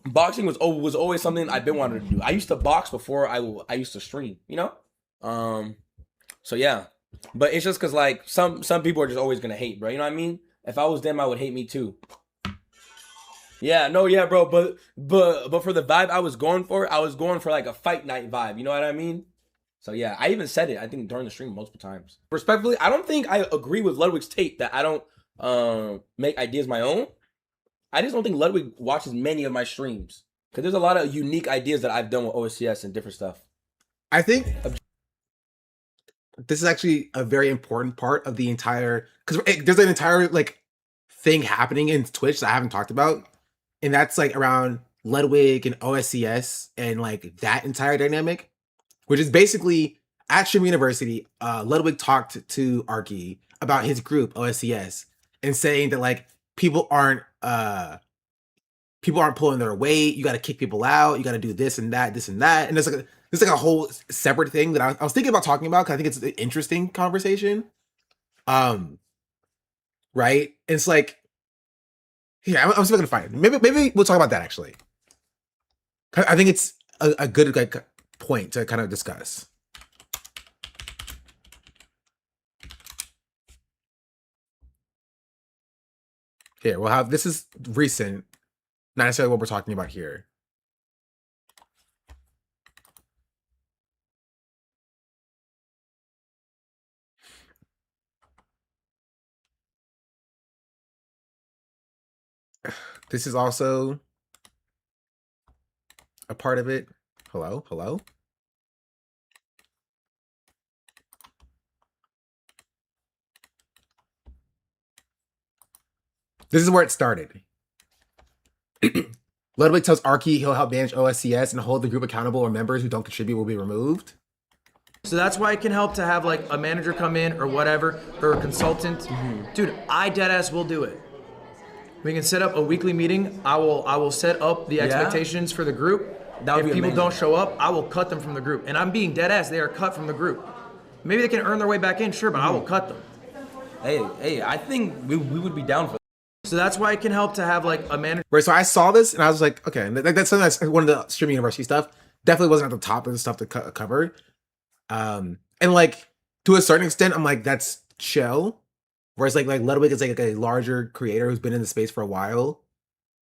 boxing was always something I've been wanting to do. I used to box before I used to stream, you know. So yeah, but it's just because like some people are just always gonna hate, bro. You know what I mean? If I was them, I would hate me too. Yeah, no, yeah, bro, but for the vibe I was going for like a fight night vibe. You know what I mean? So yeah, I even said it, I think, during the stream multiple times. Respectfully, I don't think I agree with Ludwig's take that I don't make ideas my own. I just don't think Ludwig watches many of my streams because there's a lot of unique ideas that I've done with OSCS and different stuff. I think this is actually a very important part of the entire, because there's an entire like thing happening in Twitch that I haven't talked about, and that's like around Ludwig and OSCS and like that entire dynamic, which is basically at Stream University. Ludwig talked to Arky about his group OSCS and saying that like people aren't pulling their weight. You got to kick people out. You got to do this and that, and there's like a whole separate thing that I was thinking about talking about because I think it's an interesting conversation. Right? It's like, yeah, I'm still gonna find it. Maybe we'll talk about that actually. I think it's a good like point to kind of discuss. Here, we'll have, this is recent, not necessarily what we're talking about here. This is also a part of it. Hello? This is where it started. Ludwig tells Arky he'll help manage OSCS and hold the group accountable, or members who don't contribute will be removed. So that's why it can help to have like a manager come in or whatever, or a consultant. Dude, I deadass will do it. We can set up a weekly meeting. I will set up the expectations for the group. If people don't show up, I will cut them from the group. And I'm being deadass, they are cut from the group. Maybe they can earn their way back in, sure, but I will cut them. Hey, I think we would be down for that. So that's why it can help to have like a manager. Right, so I saw this and I was like, okay, that's something that's one of the Streaming University stuff. Definitely wasn't at the top of the stuff to cover. And like to a certain extent, I'm like, that's chill. Whereas like Ludwig is like a larger creator who's been in the space for a while,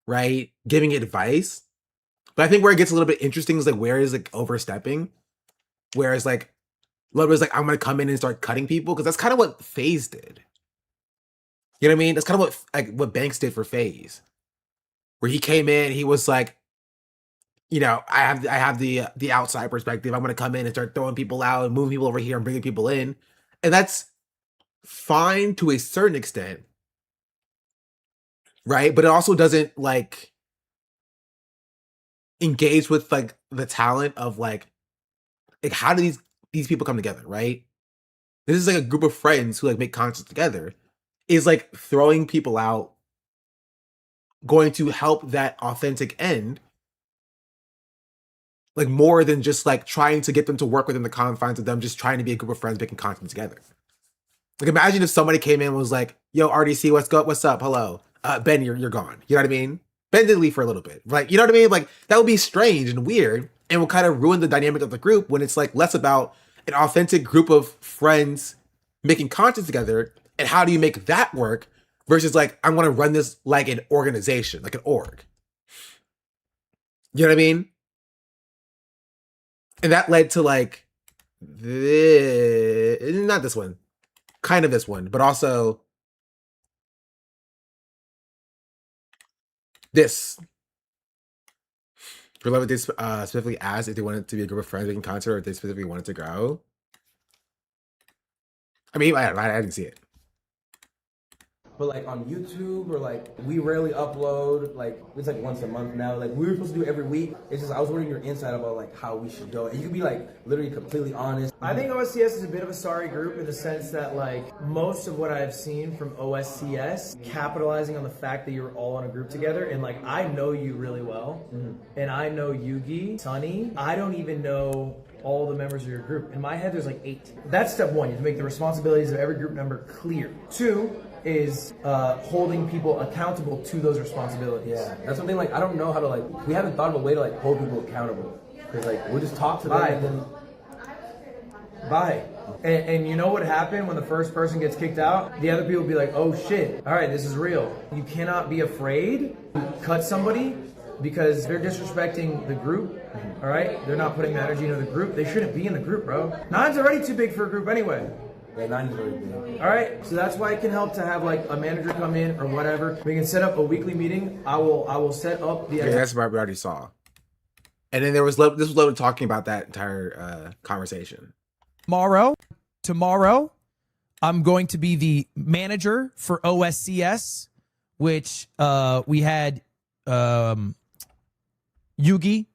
right? Giving advice. But I think where it gets a little bit interesting is like where is like overstepping. Whereas like Ludwig's like, I'm gonna come in and start cutting people, because that's kind of what FaZe did. You know what I mean? That's kind of what Banks did for FaZe. Where he came in, he was like, you know, I have the outside perspective. I'm gonna come in and start throwing people out and moving people over here and bringing people in. And that's fine to a certain extent, right? But it also doesn't like engage with like the talent of like how do these people come together, right? This is like a group of friends who like make content together. Is like throwing people out going to help that authentic end, like more than just like trying to get them to work within the confines of them just trying to be a group of friends making content together. Like imagine if somebody came in and was like, yo, RDC, what's up? Hello. Ben, you're gone. You know what I mean? Ben did leave for a little bit. Like, you know what I mean? Like that would be strange and weird and will kind of ruin the dynamic of the group when it's like less about an authentic group of friends making content together and how do you make that work versus like, I want to run this like an organization, like an org. You know what I mean? And that led to like, not this one, kind of this one, but also this. Beloved did specifically asked if they wanted to be a group of friends making content or if they specifically wanted to grow. I mean, I didn't see it. But like on YouTube or like we rarely upload, like it's like once a month now. Like we were supposed to do every week. It's just I was wondering your insight about like how we should do it. And you could be like literally completely honest. I think OSCS is a bit of a sorry group in the sense that like most of what I've seen from OSCS capitalizing on the fact that you're all in a group together, and like I know you really well, and I know Yugi, Sunny. I don't even know all the members of your group. In my head, there's like 8. That's step 1. You have to make the responsibilities of every group member clear. 2 is holding people accountable to those responsibilities. Yeah, that's something like I don't know how to like. We haven't thought of a way to like hold people accountable because like we'll just talk to them and then bye. And you know what happened when the first person gets kicked out? The other people will be like, oh shit, all right, this is real. You cannot be afraid to cut somebody because they're disrespecting the group. All right, they're not putting the energy into the group. They shouldn't be in the group, bro. 9's already too big for a group anyway. Yeah, 9 is very big. All right, so that's why it can help to have like a manager come in or whatever. We can set up a weekly meeting. I will set up the. Yeah, that's what we already saw. And then this was Logan talking about that entire conversation. Tomorrow, I'm going to be the manager for OSCS, which we had Yugi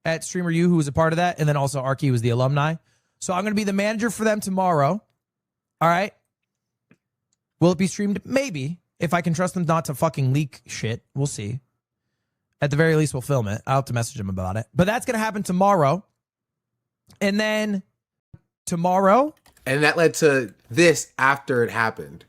at Streamer U, who was a part of that, and then also Arky was the alumni. So I'm going to be the manager for them tomorrow. All right. Will it be streamed? Maybe. If I can trust them not to fucking leak shit. We'll see. At the very least, we'll film it. I'll have to message them about it. But that's going to happen tomorrow. And then tomorrow. And that led to this after it happened.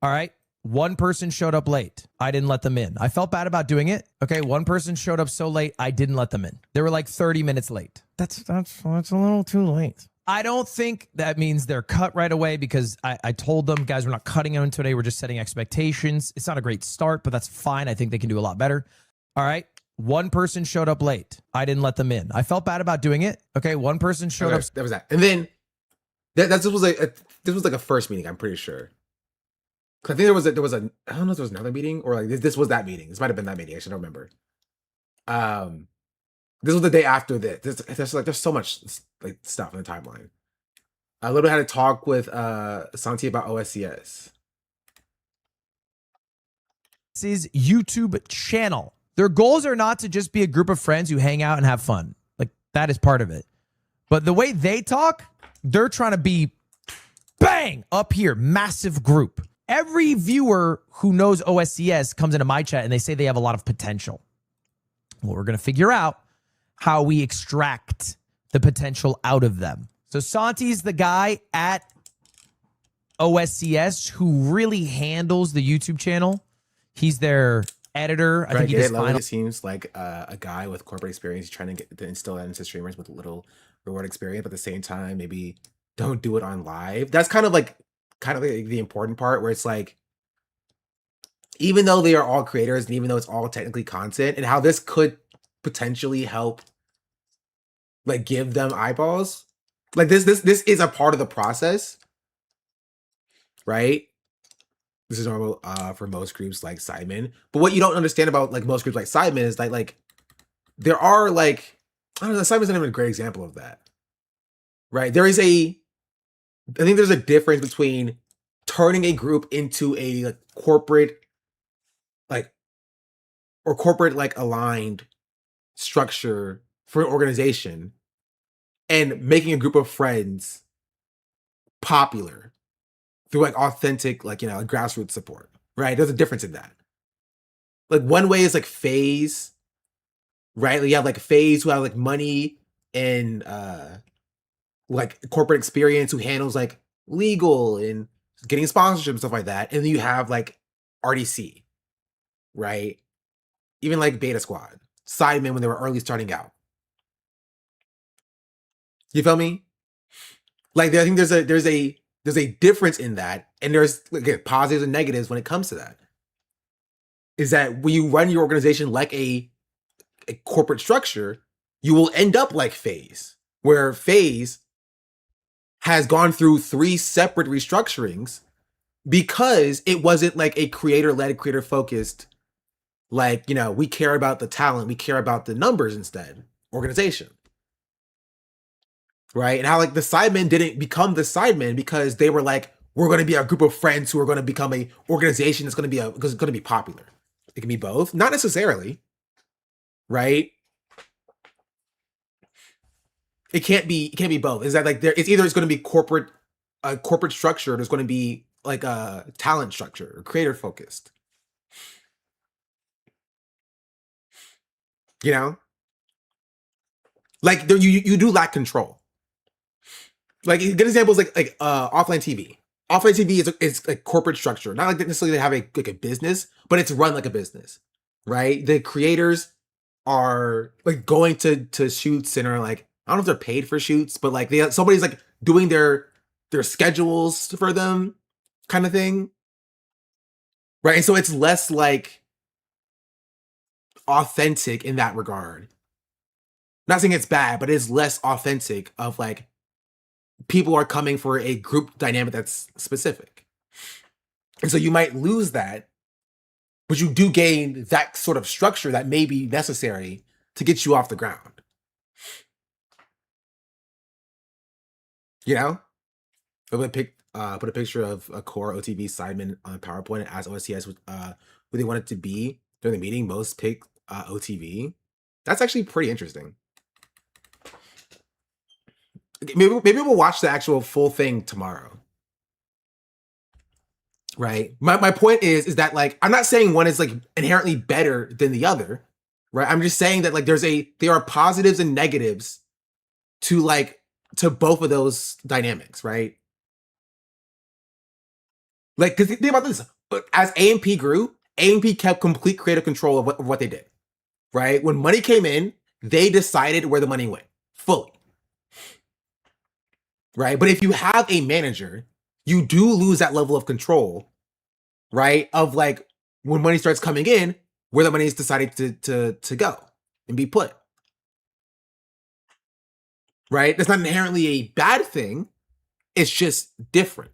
All right. One person showed up late. I didn't let them in. I felt bad about doing it. Okay. One person showed up so late. I didn't let them in. They were like 30 minutes late. That's a little too late. I don't think that means they're cut right away because I told them, guys, we're not cutting them today. We're just setting expectations. It's not a great start, but that's fine. I think they can do a lot better. All right. One person showed up late. I didn't let them in. I felt bad about doing it. Okay. One person showed up. That was that. And then this was like a first meeting, I'm pretty sure. I think there was a I don't know if there was another meeting or like this was that meeting. This might have been that meeting. Actually, I don't remember. This was the day after this. There's so much like stuff in the timeline. I literally had a talk with Santi about OSCS. This is YouTube channel. Their goals are not to just be a group of friends who hang out and have fun. Like that is part of it. But the way they talk, they're trying to be bang up here, massive group. Every viewer who knows OSCS comes into my chat and they say they have a lot of potential. Well, we're going to figure out how we extract the potential out of them. So Santi's the guy at OSCS who really handles the YouTube channel. He's their editor. I think he does final. It seems like a guy with corporate experience trying to instill that into streamers with a little reward experience, but at the same time, maybe don't do it on live. That's kind of like the important part where it's like, even though they are all creators and even though it's all technically content, and how this could potentially help like give them eyeballs. Like this is a part of the process, right? This is normal for most groups like Sidemen. But what you don't understand about like most groups like Sidemen is that like there are like, I don't know, Sidemen's not even a great example of that. Right? I think there's a difference between turning a group into a like corporate aligned structure for an organization and making a group of friends popular through like authentic, like, you know, like grassroots support, right? There's a difference in that. Like one way is like FaZe, right? You have like FaZe who have like money and like corporate experience, who handles like legal and getting sponsorship and stuff like that. And then you have like RDC, right? Even like Beta Squad, Sidemen when they were early starting out. You feel me? Like I think there's a difference in that, and there's like positives and negatives when it comes to that. Is that when you run your organization like a corporate structure, you will end up like FaZe, where FaZe has gone through 3 separate restructurings because it wasn't like a creator-led, creator-focused Like, we care about the talent, we care about the numbers instead. Organization. Right? And how like the sidemen didn't become the sidemen because they were like, we're going to be a group of friends who are going to become a organization that's going to be popular. It can be both, not necessarily. Right? It can't be both. Is that like it's either it's going to be a corporate structure, or there's going to be like a talent structure or creator focused. Like you do lack control. Like a good example is like offline TV. Offline TV is a corporate structure, not like necessarily they have a business, but it's run like a business, right? The creators are like going to shoots and are like, I don't know if they're paid for shoots, but like somebody's like doing their schedules for them, kind of thing, right? And so it's less like authentic in that regard. Not saying it's bad, but it is less authentic of like people are coming for a group dynamic that's specific. And so you might lose that, but you do gain that sort of structure that may be necessary to get you off the ground. Put a picture of a core OTV sideman on PowerPoint and ask OSCS who they want it to be during the meeting. Most pick OTV. That's actually pretty interesting. Maybe we'll watch the actual full thing tomorrow. Right? My point is that like I'm not saying one is like inherently better than the other, right? I'm just saying that like there are positives and negatives to both of those dynamics, right? Like, because think about this: as AMP grew, AMP kept complete creative control of what they did, right? When money came in, they decided where the money went fully. Right? But if you have a manager, you do lose that level of control, right? Of like when money starts coming in, where the money is decided to go and be put. Right? That's not inherently a bad thing. It's just different.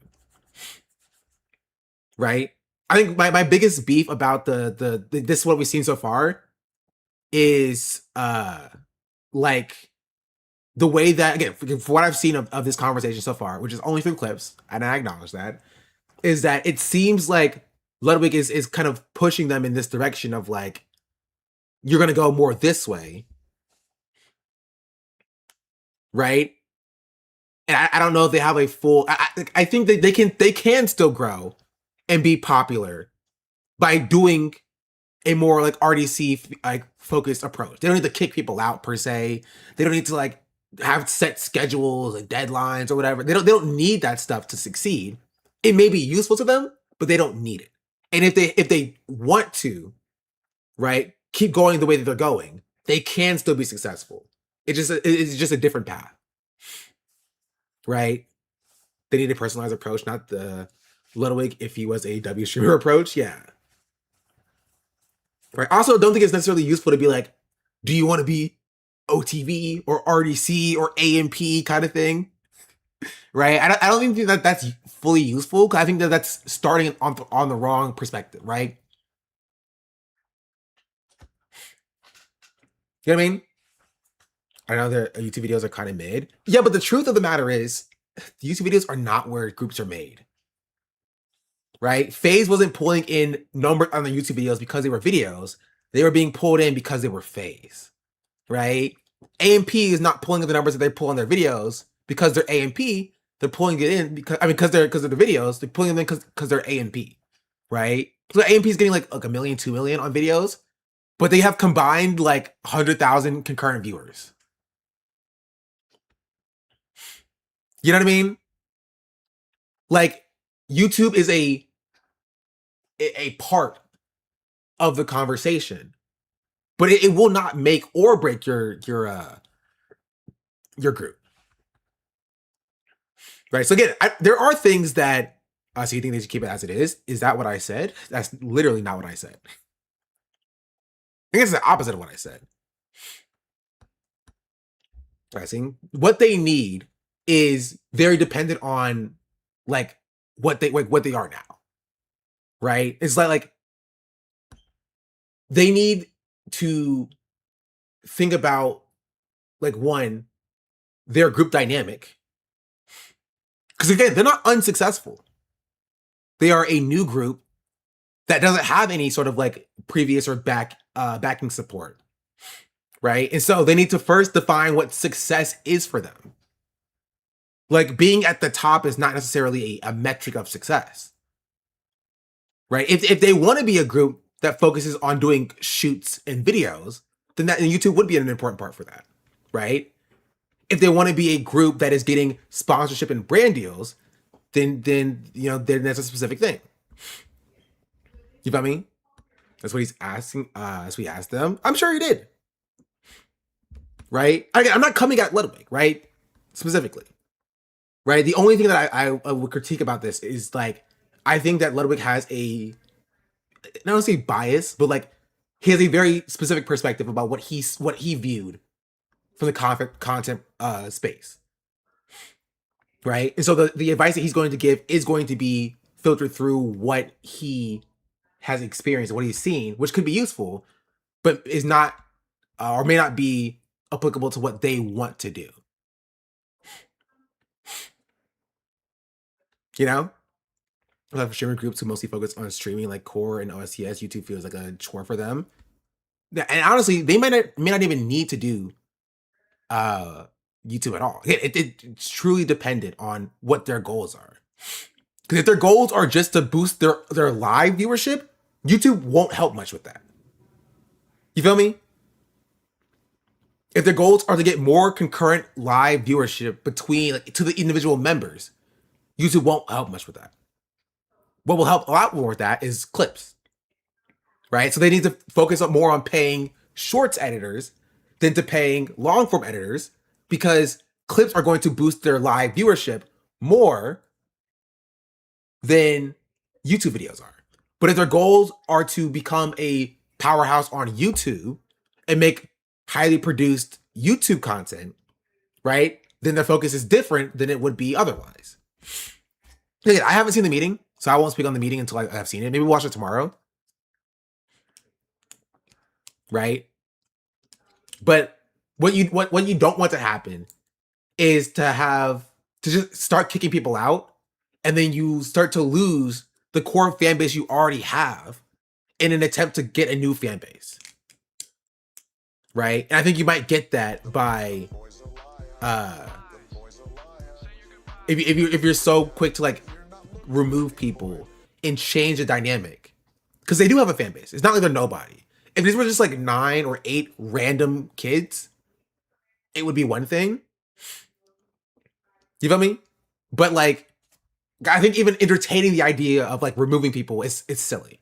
Right? I think my biggest beef about the this is what we've seen so far is like the way that, again, for what I've seen of this conversation so far, which is only through clips, and I acknowledge that, is that it seems like Ludwig is kind of pushing them in this direction of like, you're going to go more this way. Right? And I don't know if they have a full, I think that they can still grow and be popular by doing a more like RDC like focused approach. They don't need to kick people out per se. They don't need to like have set schedules and deadlines or whatever. They don't need that stuff to succeed. It may be useful to them, but they don't need it. And if they want to, right, keep going the way that they're going, they can still be successful. It's just a different path. Right? They need a personalized approach, not the Ludwig if he was a W streamer approach. Yeah. Right. Also, don't think it's necessarily useful to be like, do you want to be OTV or RDC or AMP kind of thing? Right? I don't even think that that's fully useful, because I think that that's starting on the wrong perspective, right? You know what I mean? I know their YouTube videos are kind of mid. Yeah, but the truth of the matter is, the YouTube videos are not where groups are made. Right? FaZe wasn't pulling in numbers on the YouTube videos because they were videos. They were being pulled in because they were FaZe. Right? AMP is not pulling in the numbers that they pull on their videos because they're AMP. They're pulling it in because they're the videos. They're pulling them in because they're AMP. Right? So AMP is getting like 1 million, 2 million on videos, but they have combined like 100,000 concurrent viewers. You know what I mean? Like, YouTube is a part of the conversation, but it will not make or break your group. Right? So again, there are things that, so you think they should keep it as it is? Is that what I said? That's literally not what I said. I think it's the opposite of what I said. Right? See, what they need is very dependent on like what they are now, right? It's like they need to think about, like, one, their group dynamic. Because again, they're not unsuccessful. They are a new group that doesn't have any sort of like previous or backing support, right? And so they need to first define what success is for them. Like, being at the top is not necessarily a metric of success, right? If they want to be a group that focuses on doing shoots and videos, then YouTube would be an important part for that, right? If they want to be a group that is getting sponsorship and brand deals, then that's a specific thing. You feel me? That's what he's asking. As we asked them, I'm sure he did. Right? Again, I'm not coming at Ludwig, right? Specifically. Right? The only thing that I would critique about this is, like, I think that Ludwig has I don't say bias, but like he has a very specific perspective about what he viewed from the content space. Right? And so the advice that he's going to give is going to be filtered through what he has experienced, what he's seen, which could be useful, but is not or may not be applicable to what they want to do. You know? We have streaming groups who mostly focus on streaming, like Core and OSCS. YouTube feels like a chore for them. And honestly, they may not even need to do YouTube at all. It's truly dependent on what their goals are. Because if their goals are just to boost their live viewership, YouTube won't help much with that. You feel me? If their goals are to get more concurrent live viewership to the individual members, YouTube won't help much with that. What will help a lot more with that is clips, right? So they need to focus more on paying shorts editors than to paying long form editors, because clips are going to boost their live viewership more than YouTube videos are. But if their goals are to become a powerhouse on YouTube and make highly produced YouTube content, right, then their focus is different than it would be otherwise. Again, I haven't seen the meeting, so I won't speak on the meeting until I've seen it. Maybe we'll watch it tomorrow. Right? But what you don't want to happen is to just start kicking people out, and then you start to lose the core fan base you already have in an attempt to get a new fan base. Right? And I think you might get that by if you're so quick to like remove people and change the dynamic, because they do have a fan base. It's not like they're nobody. If these were just like 9 or 8 random kids, it would be one thing. You feel me? But like, I think even entertaining the idea of like removing people is silly.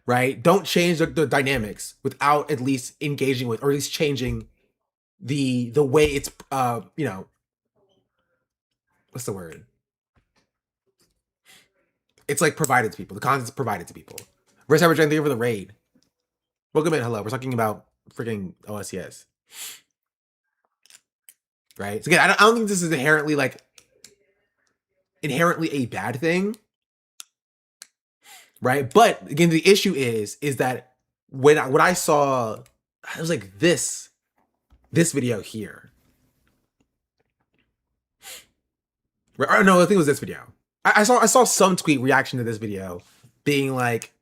Right? Don't change the dynamics without at least engaging with, or at least changing the way it's what's the word? It's like provided to people. The content's provided to people. Rest Cyber Jen, thank you for the raid. Welcome in. Hello. We're talking about freaking OSCS. Right? So again, I don't think this is inherently a bad thing. Right? But again, the issue is that when I saw, it was like this video here. Right? Or no, I think it was this video. I saw some tweet reaction to this video being like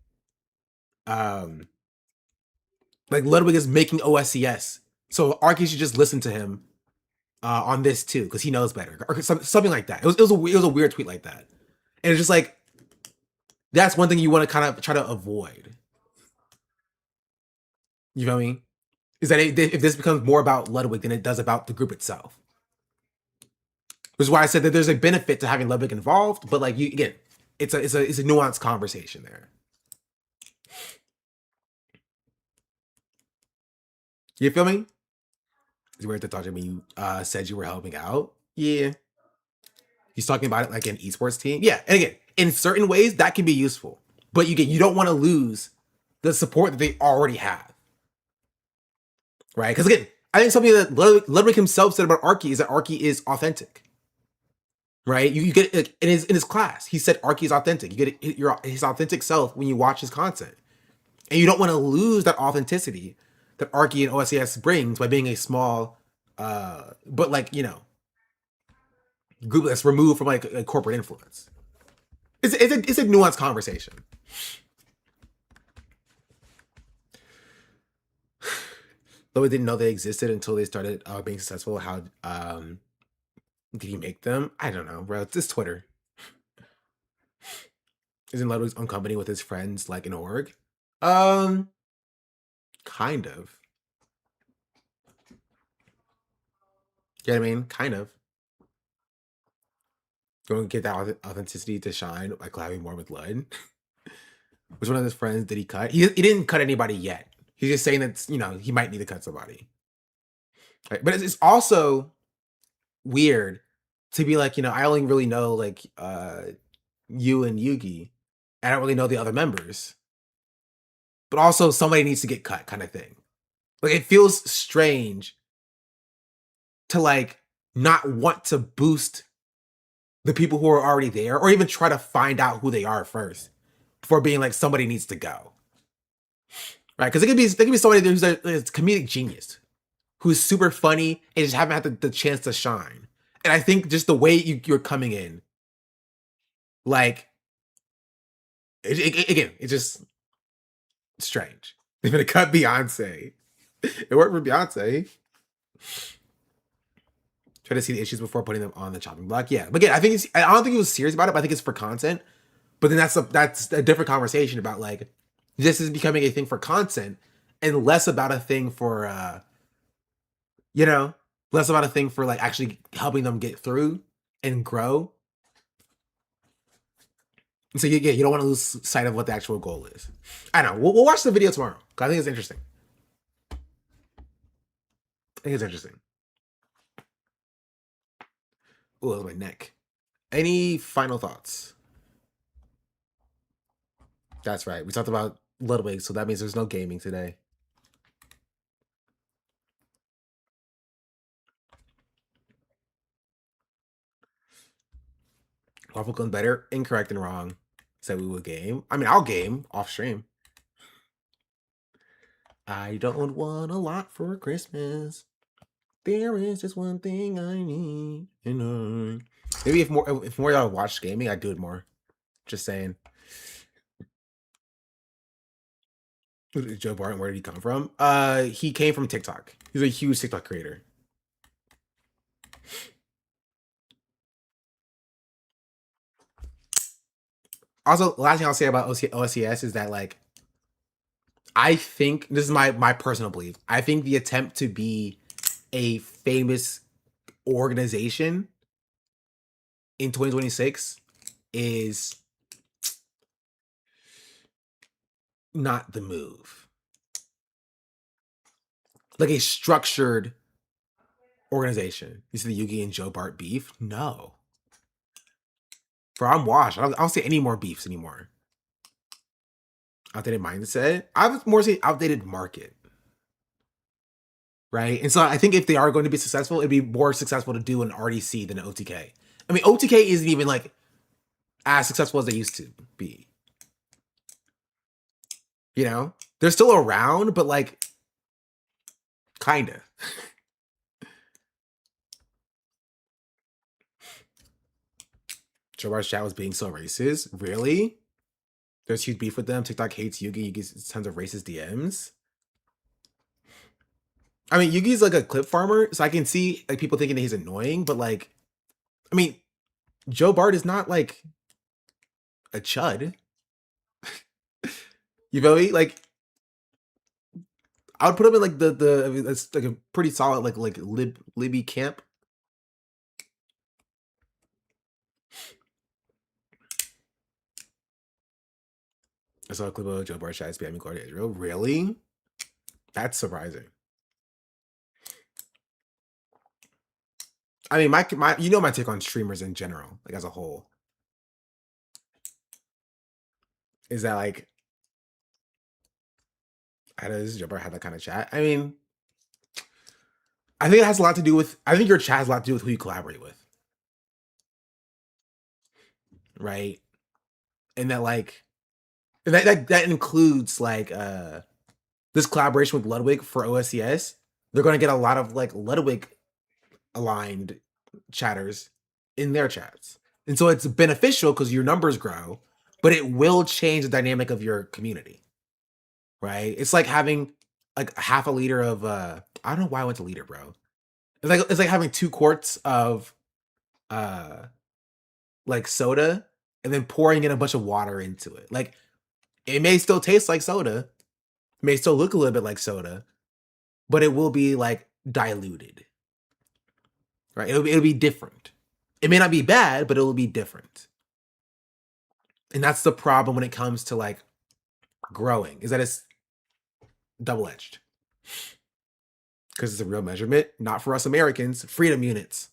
Ludwig is making OSCS, so Arky should just listen to him on this too, because he knows better, or something like that. It was a weird tweet like that, and it's just like, that's one thing you want to kind of try to avoid. You feel me? Is that if this becomes more about Ludwig than it does about the group itself. Which is why I said that there's a benefit to having Ludwig involved, but like it's a nuanced conversation there. You feel me? Is weird to talk to me. You said you were helping out. Yeah. He's talking about it like an esports team. Yeah, and again, in certain ways that can be useful, but you don't want to lose the support that they already have, right? Because again, I think something that Ludwig himself said about Arky is that Arky is authentic, right? You get it in his class. He said Arky is authentic. You get his authentic self when you watch his content, And you don't want to lose that authenticity that Arky and OSES brings by being a small, but like, you know, group that's removed from like a corporate influence. It's a nuanced conversation. Though I didn't know they existed until they started being successful. How did he make them? I don't know, bro. It's just Twitter. Isn't Ludwig's own company with his friends like an org? Kind of. You know what I mean? Kind of. Going to get that authenticity to shine by collabing more with Lud. Which one of his friends did he cut? He didn't cut anybody yet. He's just saying that, you know, he might need to cut somebody. Right? But it's also weird to be like, you know, I only really know like you and Yugi. I don't really know the other members. But also somebody needs to get cut kind of thing. Like it feels strange to like not want to boost the people who are already there or even try to find out who they are first before being like somebody needs to go. Right? Because there could be somebody who's a comedic genius who's super funny and just haven't had the chance to shine. And I think just the way you're coming in, like, again, it's just strange. They're gonna cut Beyonce. It worked for Beyonce. Try to see the issues before putting them on the chopping block. Yeah, but again, I don't think he was serious about it. But I think it's for content. But then that's a different conversation about like this is becoming a thing for content and less about a thing for you know, less about a thing for like actually helping them get through and grow. And so yeah, you don't want to lose sight of what the actual goal is. I don't know. We'll watch the video tomorrow because I think it's interesting. I think it's interesting. Oh, that was my neck. Any final thoughts? That's right. We talked about Ludwig, so that means there's no gaming today. Waffle Cone better. Incorrect and wrong. Said we would game. I mean, I'll game off stream. I don't want a lot for Christmas. There is just one thing I need. And maybe if more y'all watch gaming, I'd do it more. Just saying. Joe Barton, where did he come from? He came from TikTok. He's a huge TikTok creator. Also, last thing I'll say about OSES is that, like, I think, this is my personal belief, I think the attempt to be a famous organization in 2026 is not the move. Like a structured organization. You see the Yugi and Joe Bart beef? No. Bro, I'm washed. I don't see any more beefs anymore. Outdated mindset. I would more say outdated market. Right? And so I think if they are going to be successful, it'd be more successful to do an RDC than an OTK. I mean, OTK isn't even like as successful as they used to be. You know? They're still around, but like, kinda. Joe Bart's chat was being so racist. Really? There's huge beef with them. TikTok hates Yugi. Yugi gets tons of racist DMs. I mean, Yugi's like a clip farmer, so I can see like people thinking that he's annoying, but like, I mean, Joe Bart is not like a chud. You feel me? Like, I would put him in like it's like a pretty solid like Libby camp. I saw a clip of Joe Bart chat spamming Gloria Israel. Really? That's surprising. I mean, my you know my take on streamers in general, like as a whole, is that like, how does Joe Bart have that kind of chat? I mean, I think it has a lot to do with, I think your chat has a lot to do with who you collaborate with. Right? And that like, And that includes like this collaboration with Ludwig for OSCS. They're going to get a lot of like Ludwig aligned chatters in their chats. And so it's beneficial because your numbers grow, but it will change the dynamic of your community. Right? It's like having like half a liter of I don't know why I went to liter, bro. It's like having 2 quarts of like soda and then pouring in a bunch of water into it. Like it may still taste like soda, may still look a little bit like soda, but it will be like diluted. Right? It'll be different. It may not be bad, but it will be different. And that's the problem when it comes to like growing, is that it's double-edged. Because it's a real measurement, not for us Americans, freedom units.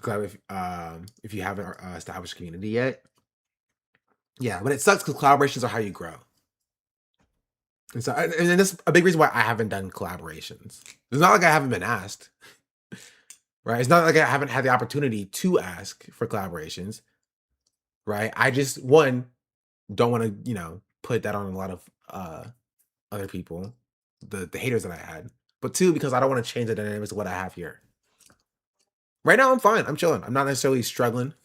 Glad if you haven't established a community yet. Yeah, but it sucks because collaborations are how you grow. And so, and that's a big reason why I haven't done collaborations. It's not like I haven't been asked, right? It's not like I haven't had the opportunity to ask for collaborations, right? I just, one, don't want to, you know, put that on a lot of other people, the haters that I had. But 2, because I don't want to change the dynamics of what I have here. Right now, I'm fine. I'm chilling. I'm not necessarily struggling.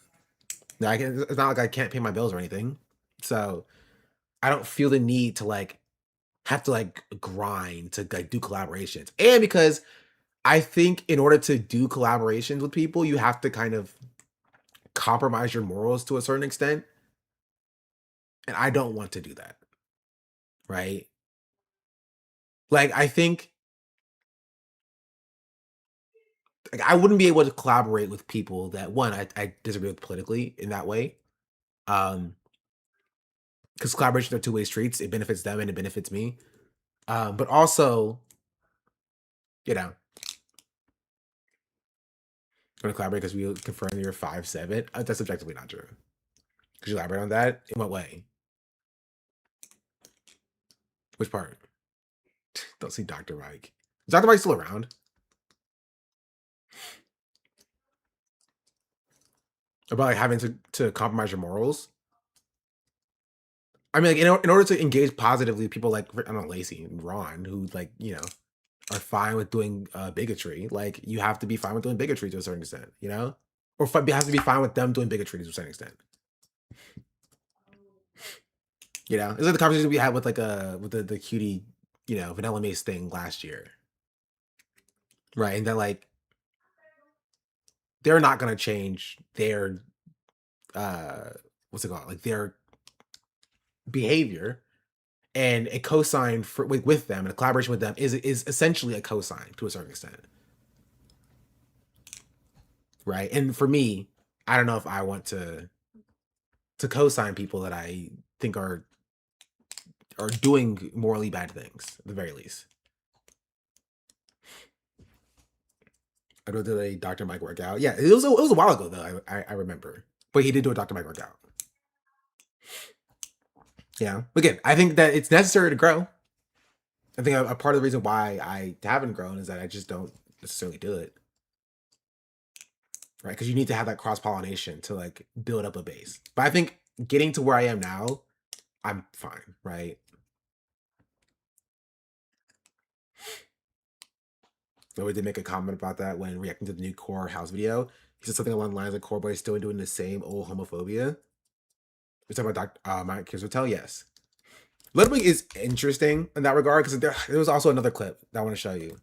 It's not like I can't pay my bills or anything. So I don't feel the need to like have to like grind to like do collaborations. And because I think in order to do collaborations with people, you have to kind of compromise your morals to a certain extent. And I don't want to do that. Right? Like, I think like, I wouldn't be able to collaborate with people that, one, I disagree with politically in that way. Because collaborations are two-way streets. It benefits them and it benefits me. But also, you know, I'm going to collaborate because we confirm you're 5'7". That's objectively not true. Could you elaborate on that? In what way? Which part? Don't see Dr. Mike. Is Dr. Mike still around? About like having to compromise your morals? I mean, like in order to engage positively with people like, I don't know, Lacey and Ron, who like, you know, are fine with doing bigotry. Like you have to be fine with doing bigotry to a certain extent, you know? Or have to be fine with them doing bigotry to a certain extent. You know? It's like the conversation we had with like with the cutie, you know, Vanilla Mace thing last year. Right? And then like they're not gonna change their what's it called? Like their behavior, and a cosign for with them and a collaboration with them is essentially a cosign to a certain extent. Right? And for me, I don't know if I want to cosign people that I think are doing morally bad things, at the very least. I did a Dr. Mike workout. Yeah, it was a while ago though. I remember, but he did do a Dr. Mike workout. Yeah, again, I think that it's necessary to grow. I think a part of the reason why I haven't grown is that I just don't necessarily do it. Right, because you need to have that cross pollination to like build up a base. But I think getting to where I am now, I'm fine. Right. So we did make a comment about that when reacting to the new Core House video. He said something along the lines of Core Boy still doing the same old homophobia. We're talking about Mike Kids will tell, yes. Ludwig is interesting in that regard because there was also another clip that I want to show you,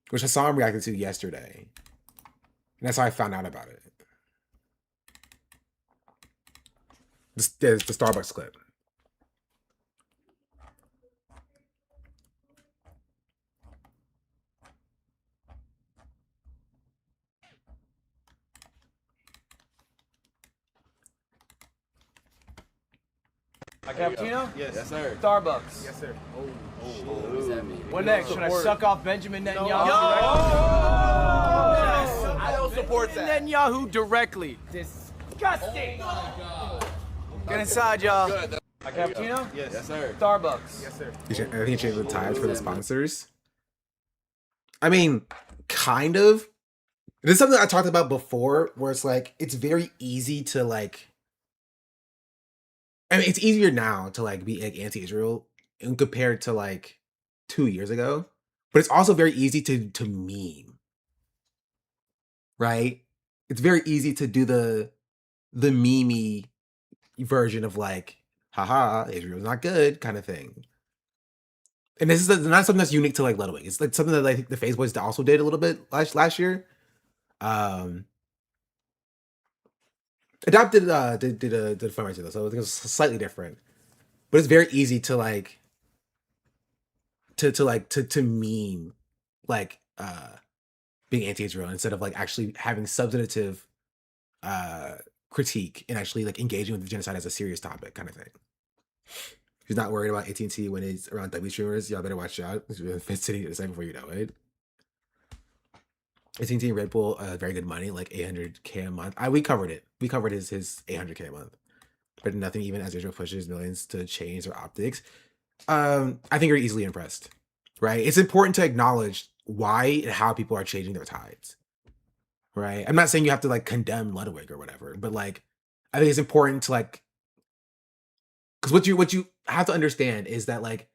which I saw him reacting to yesterday. And that's how I found out about it. The Starbucks clip. A cappuccino? Yes, sir. Starbucks. Yes, sir. What does that mean? What next? Should I suck off Benjamin Netanyahu? I don't support that. Netanyahu directly. Disgusting. Get inside, y'all. A cappuccino? Yes, sir. Starbucks. Yes, sir. I think he changed the ties for the sponsors. I mean, kind of. This is something I talked about before, where it's like it's very easy to like. I mean, it's easier now to like be like anti-Israel and compared to like 2 years ago, but it's also very easy to meme, right? It's very easy to do the memey version of like, haha, Israel's not good kind of thing. And this is not something that's unique to like Ludwig. It's like something that I think the FaZe Boys also did a little bit last year. Adopted did a fundraiser though, so I think it's slightly different. But it's very easy to like to meme like being anti-Israel instead of like actually having substantive critique and actually like engaging with the genocide as a serious topic kind of thing. If he's not worried about AT&T when it's around W streamers, y'all better watch out. It's sitting at the same before you know it. AT&T and Red Bull, very good money, like 800K a month. We covered it. We covered his 800K a month. But nothing even as Israel pushes millions to change their optics. I think you're easily impressed, right? It's important to acknowledge why and how people are changing their tides, right? I'm not saying you have to like condemn Ludwig or whatever, but like I think it's important to like, because what you have to understand is that like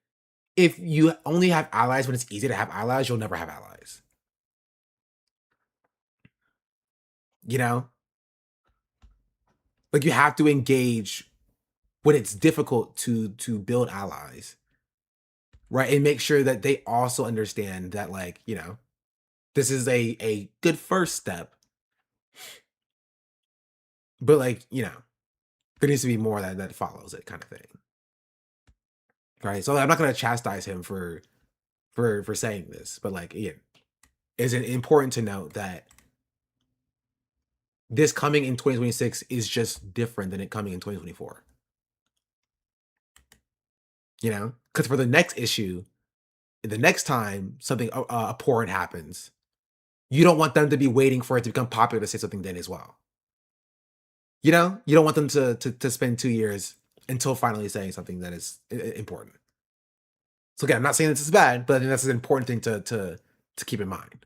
if you only have allies when it's easy to have allies, you'll never have allies. You know, like you have to engage when it's difficult to build allies, right? And make sure that they also understand that like, you know, this is a good first step, but like, you know, there needs to be more that follows it kind of thing, right? So I'm not going to chastise him for saying this, but like, again, is it important to note that this coming in 2026 is just different than it coming in 2024. You know, because for the next issue, the next time something abhorrent happens, you don't want them to be waiting for it to become popular to say something then as well. You know, you don't want them to spend 2 years until finally saying something that is important. So again, I'm not saying this is bad, but I think that's an important thing to keep in mind.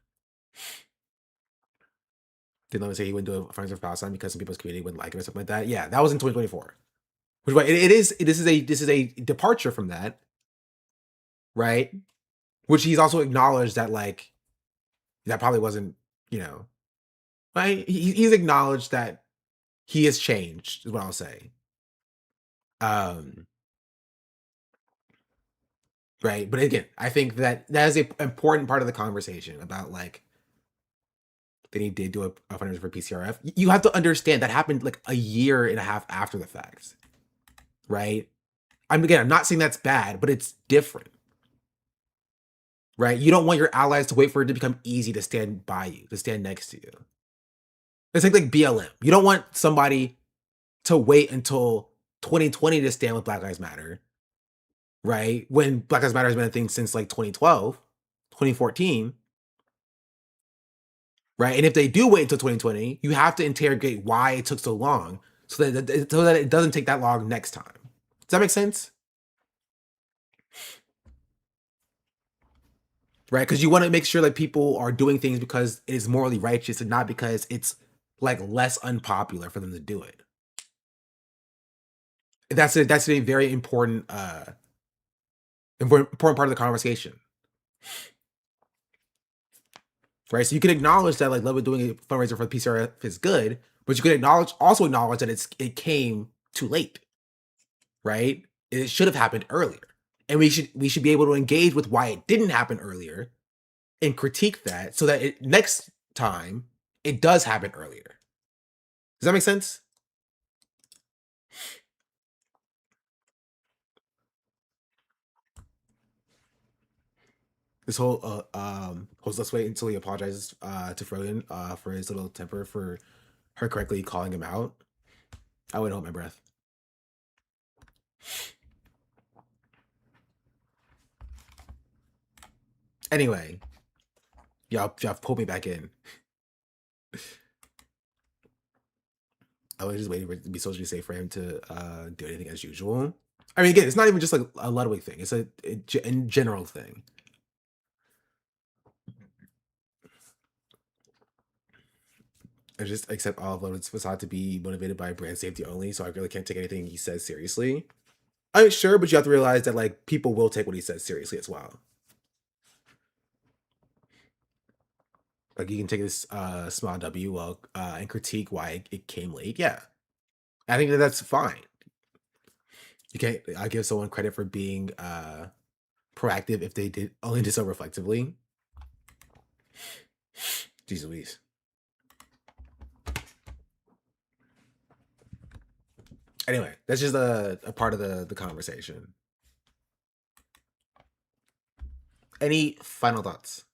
Did Lemon say he wouldn't do a Friends of Palestine because some people's community wouldn't like it or something like that? Yeah, that was in 2024. Which way this is a departure from that, right? Which he's also acknowledged that like that probably wasn't, you know, right? He's acknowledged that he has changed, is what I'll say. Right, but again, I think that is an important part of the conversation about like that he did do a fundraiser for PCRF. You have to understand that happened like a year and a half after the fact, right? I'm not saying that's bad, but it's different, right? You don't want your allies to wait for it to become easy to stand by you, to stand next to you. It's like BLM. You don't want somebody to wait until 2020 to stand with Black Lives Matter, right? When Black Lives Matter has been a thing since like 2012, 2014. Right. And if they do wait until 2020, you have to interrogate why it took so long so that it doesn't take that long next time. Does that make sense? Right. Because you want to make sure that people are doing things because it is morally righteous and not because it's like less unpopular for them to do it. That's a very important important part of the conversation. Right, so you can acknowledge that like Ludwig doing a fundraiser for the PCRF is good, but you can also acknowledge that it came too late. Right, it should have happened earlier, and we should be able to engage with why it didn't happen earlier, and critique that so that next time it does happen earlier. Does that make sense? This whole let's wait until he apologizes to Frogan for his little temper for her correctly calling him out. I would hold my breath. Anyway, y'all pulled me back in. I was just waiting for it to be socially safe for him to do anything as usual. I mean, again, it's not even just like a Ludwig thing. It's a general thing. I just accept all of Loden's facade to be motivated by brand safety only, so I really can't take anything he says seriously. I'm sure, but you have to realize that like people will take what he says seriously as well. Like you can take this small W well and critique why it came late. Yeah, I think that that's fine. You can't. I give someone credit for being proactive if they did only did so reflectively. Jeez Louise. Anyway, that's just a part of the conversation. Any final thoughts?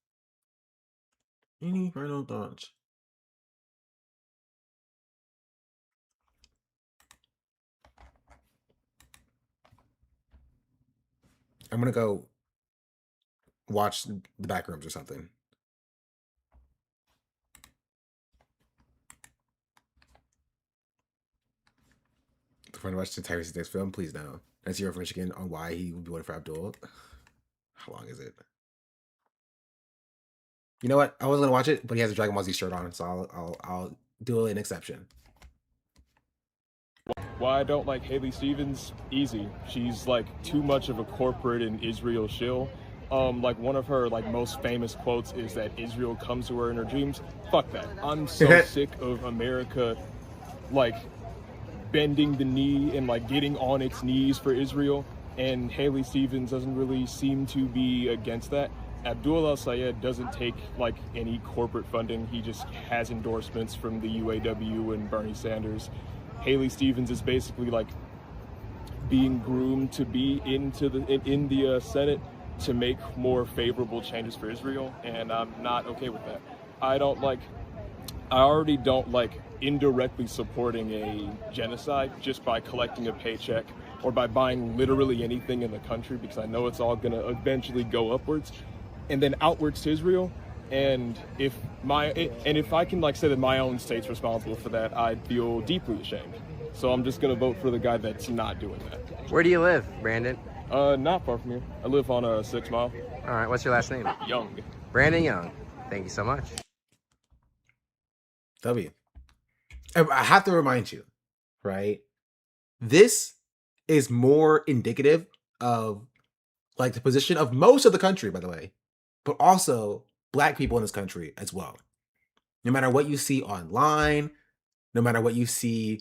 Any final thoughts? I'm gonna go watch the back rooms or something. The friend watched the entire next film, please no. That's your information again on why he would be waiting for Abdul. How long is it? You know what? I wasn't gonna watch it, but he has a Dragon Ball Z shirt on, so I'll do an exception. Why I don't like Haley Stevens? Easy. She's like too much of a corporate and Israel shill. Like one of her like most famous quotes is that Israel comes to her in her dreams. Fuck that. I'm so sick of America like bending the knee and like getting on its knees for Israel, and Haley Stevens doesn't really seem to be against that. Abdul El-Sayed doesn't take like any corporate funding. He just has endorsements from the UAW and Bernie Sanders. Haley Stevens is basically like being groomed to be in the Senate to make more favorable changes for Israel, and I'm not okay with that. I already don't like indirectly supporting a genocide just by collecting a paycheck or by buying literally anything in the country, because I know it's all gonna eventually go upwards and then outwards to Israel. And if I can like say that my own state's responsible for that, I'd feel deeply ashamed. So I'm just gonna vote for the guy that's not doing that. Where do you live, Brandon? Not far from here. I live on a 6 Mile. All right, what's your last name? Young. Brandon Young. Thank you so much. W. I have to remind you, right? This is more indicative of like the position of most of the country, by the way, but also Black people in this country as well. No matter what you see online, no matter what you see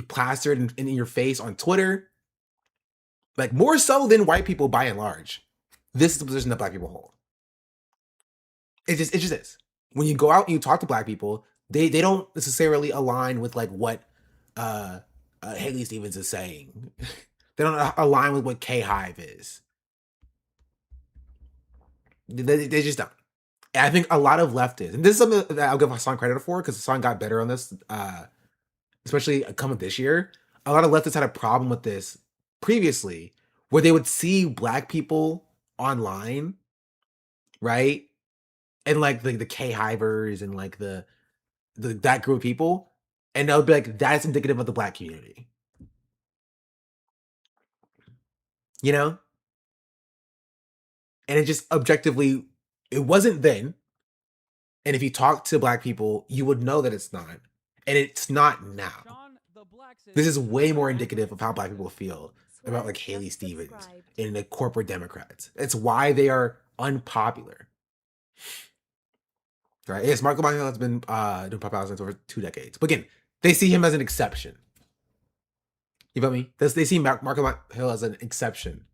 plastered in your face on Twitter, like more so than white people by and large, this is the position that Black people hold. It just is. When you go out and you talk to Black people, they don't necessarily align with like what Haley Stevens is saying. They don't align with what K-Hive is. They just don't. And I think a lot of leftists, and this is something that I'll give Hassan credit for, because Hassan got better on this, especially coming this year. A lot of leftists had a problem with this previously, where they would see Black people online, right? And like the K-Hivers and like the that group of people, and they'll be like, that's indicative of the Black community. You know? And it just objectively, it wasn't then. And if you talk to Black people, you would know that it's not. And it's not now. This is way more indicative of how Black people feel about like Haley Stevens and the corporate Democrats. It's why they are unpopular. Right? Yes, Marco Hill has been doing pop since over 2 decades. But again, they see him as an exception. You feel me? They see Marco Hill as an exception.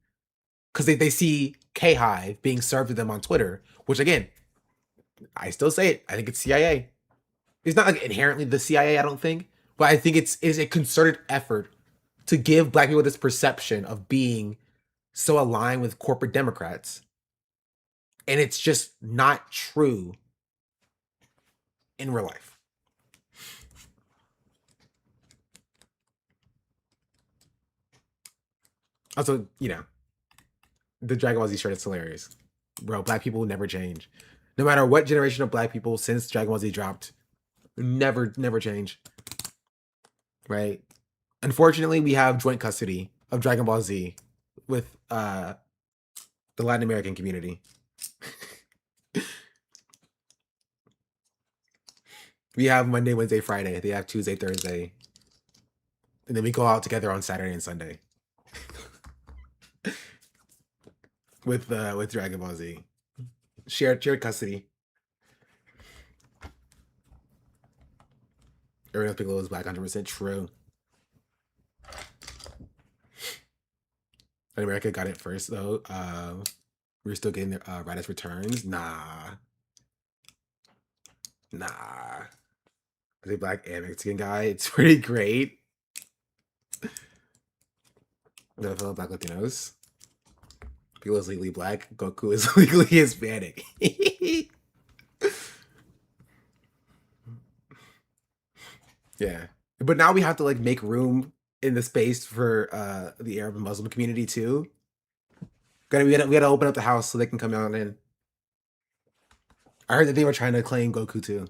Because they see K-Hive being served to them on Twitter, which again, I still say it. I think it's CIA. It's not like inherently the CIA, I don't think. But I think it is a concerted effort to give Black people this perception of being so aligned with corporate Democrats. And it's just not true in real life. Also, you know, the Dragon Ball Z shirt is hilarious. Bro, Black people never change. No matter what generation of Black people since Dragon Ball Z dropped, never change. Right? Unfortunately, we have joint custody of Dragon Ball Z with the Latin American community. We have Monday, Wednesday, Friday. They have Tuesday, Thursday. And then we go out together on Saturday and Sunday. with Dragon Ball Z. Shared custody. Everyone else Piccolo is black, 100% true. And America got it first though. We're still getting the Raditz returns. Nah. I say black and Mexican guy. It's pretty great. I feel black Latinos. Piccolo is legally black. Goku is legally Hispanic. Yeah. But now we have to like make room in the space for the Arab and Muslim community too. We gotta open up the house so they can come out in. I heard that they were trying to claim Goku too.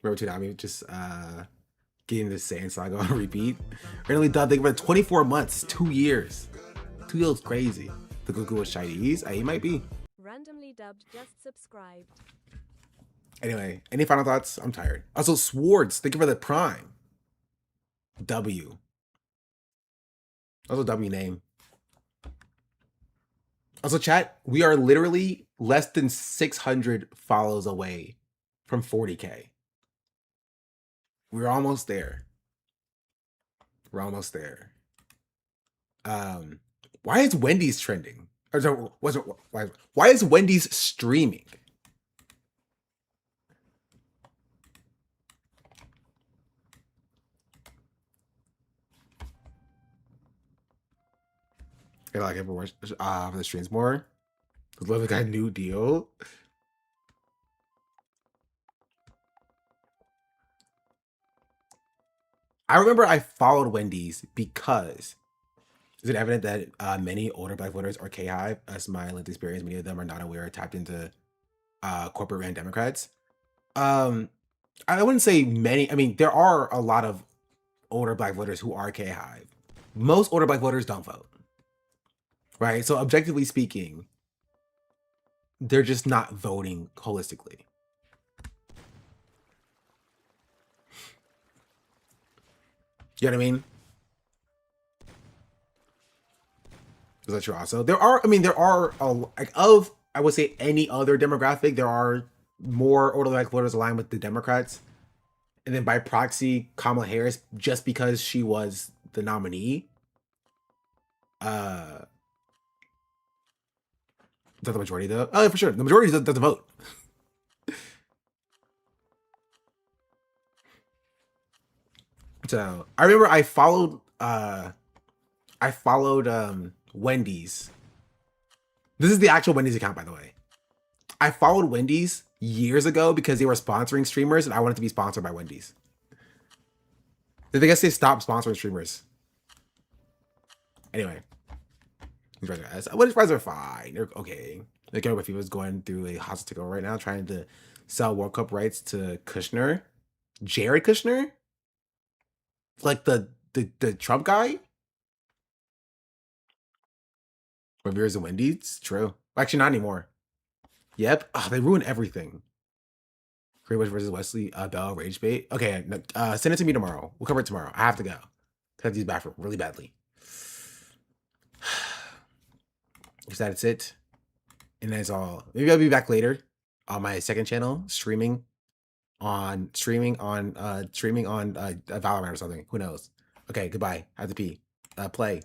Remember Toonami just getting the Saiyan saga on repeat. Randomly done thinking about 24 months, 2 years. 2 years crazy. The Goku was Chinese. He might be. Randomly dubbed, just subscribed. Anyway, any final thoughts? I'm tired. Also, Swords, thank you for the Prime. W. Also, W name. Also, chat, we are literally less than 600 follows away from 40K. We're almost there. We're almost there. Why is Wendy's trending? Or so, why is Wendy's streaming? I like everyone for the streams more. Love the guy New Deal. I remember I followed Wendy's because is it evident that many older black voters are K-Hive? As my lived experience, many of them are not aware or tapped into corporate ran Democrats. I wouldn't say many. I mean, there are a lot of older black voters who are K-Hive. Most older black voters don't vote. Right? So objectively speaking, they're just not voting holistically. You know what I mean? Is that true also? There are like of, I would say any other demographic, there are more older black voters aligned with the Democrats. And then by proxy, Kamala Harris, just because she was the nominee, is that the majority though? Oh, for sure. The majority doesn't vote. So I remember I followed Wendy's. This is the actual Wendy's account, by the way. I followed Wendy's years ago because they were sponsoring streamers and I wanted to be sponsored by Wendy's. I guess they stopped sponsoring streamers. Anyway. What fries are fine. They're okay. Like everybody was going through a hostile takeover right now, trying to sell World Cup rights to Kushner. Jared Kushner? Like the Trump guy? Reviewers of Wendy's? True. Actually, not anymore. Yep. Oh, they ruined everything. Grey Witch versus Wesley Bell Rage Bait. Okay, send it to me tomorrow. We'll cover it tomorrow. I have to go. I have to use the bathroom really badly. Because that's it. And that's all. Maybe I'll be back later on my second channel, streaming on Valorant or something. Who knows? Okay, goodbye. I have to pee. Play.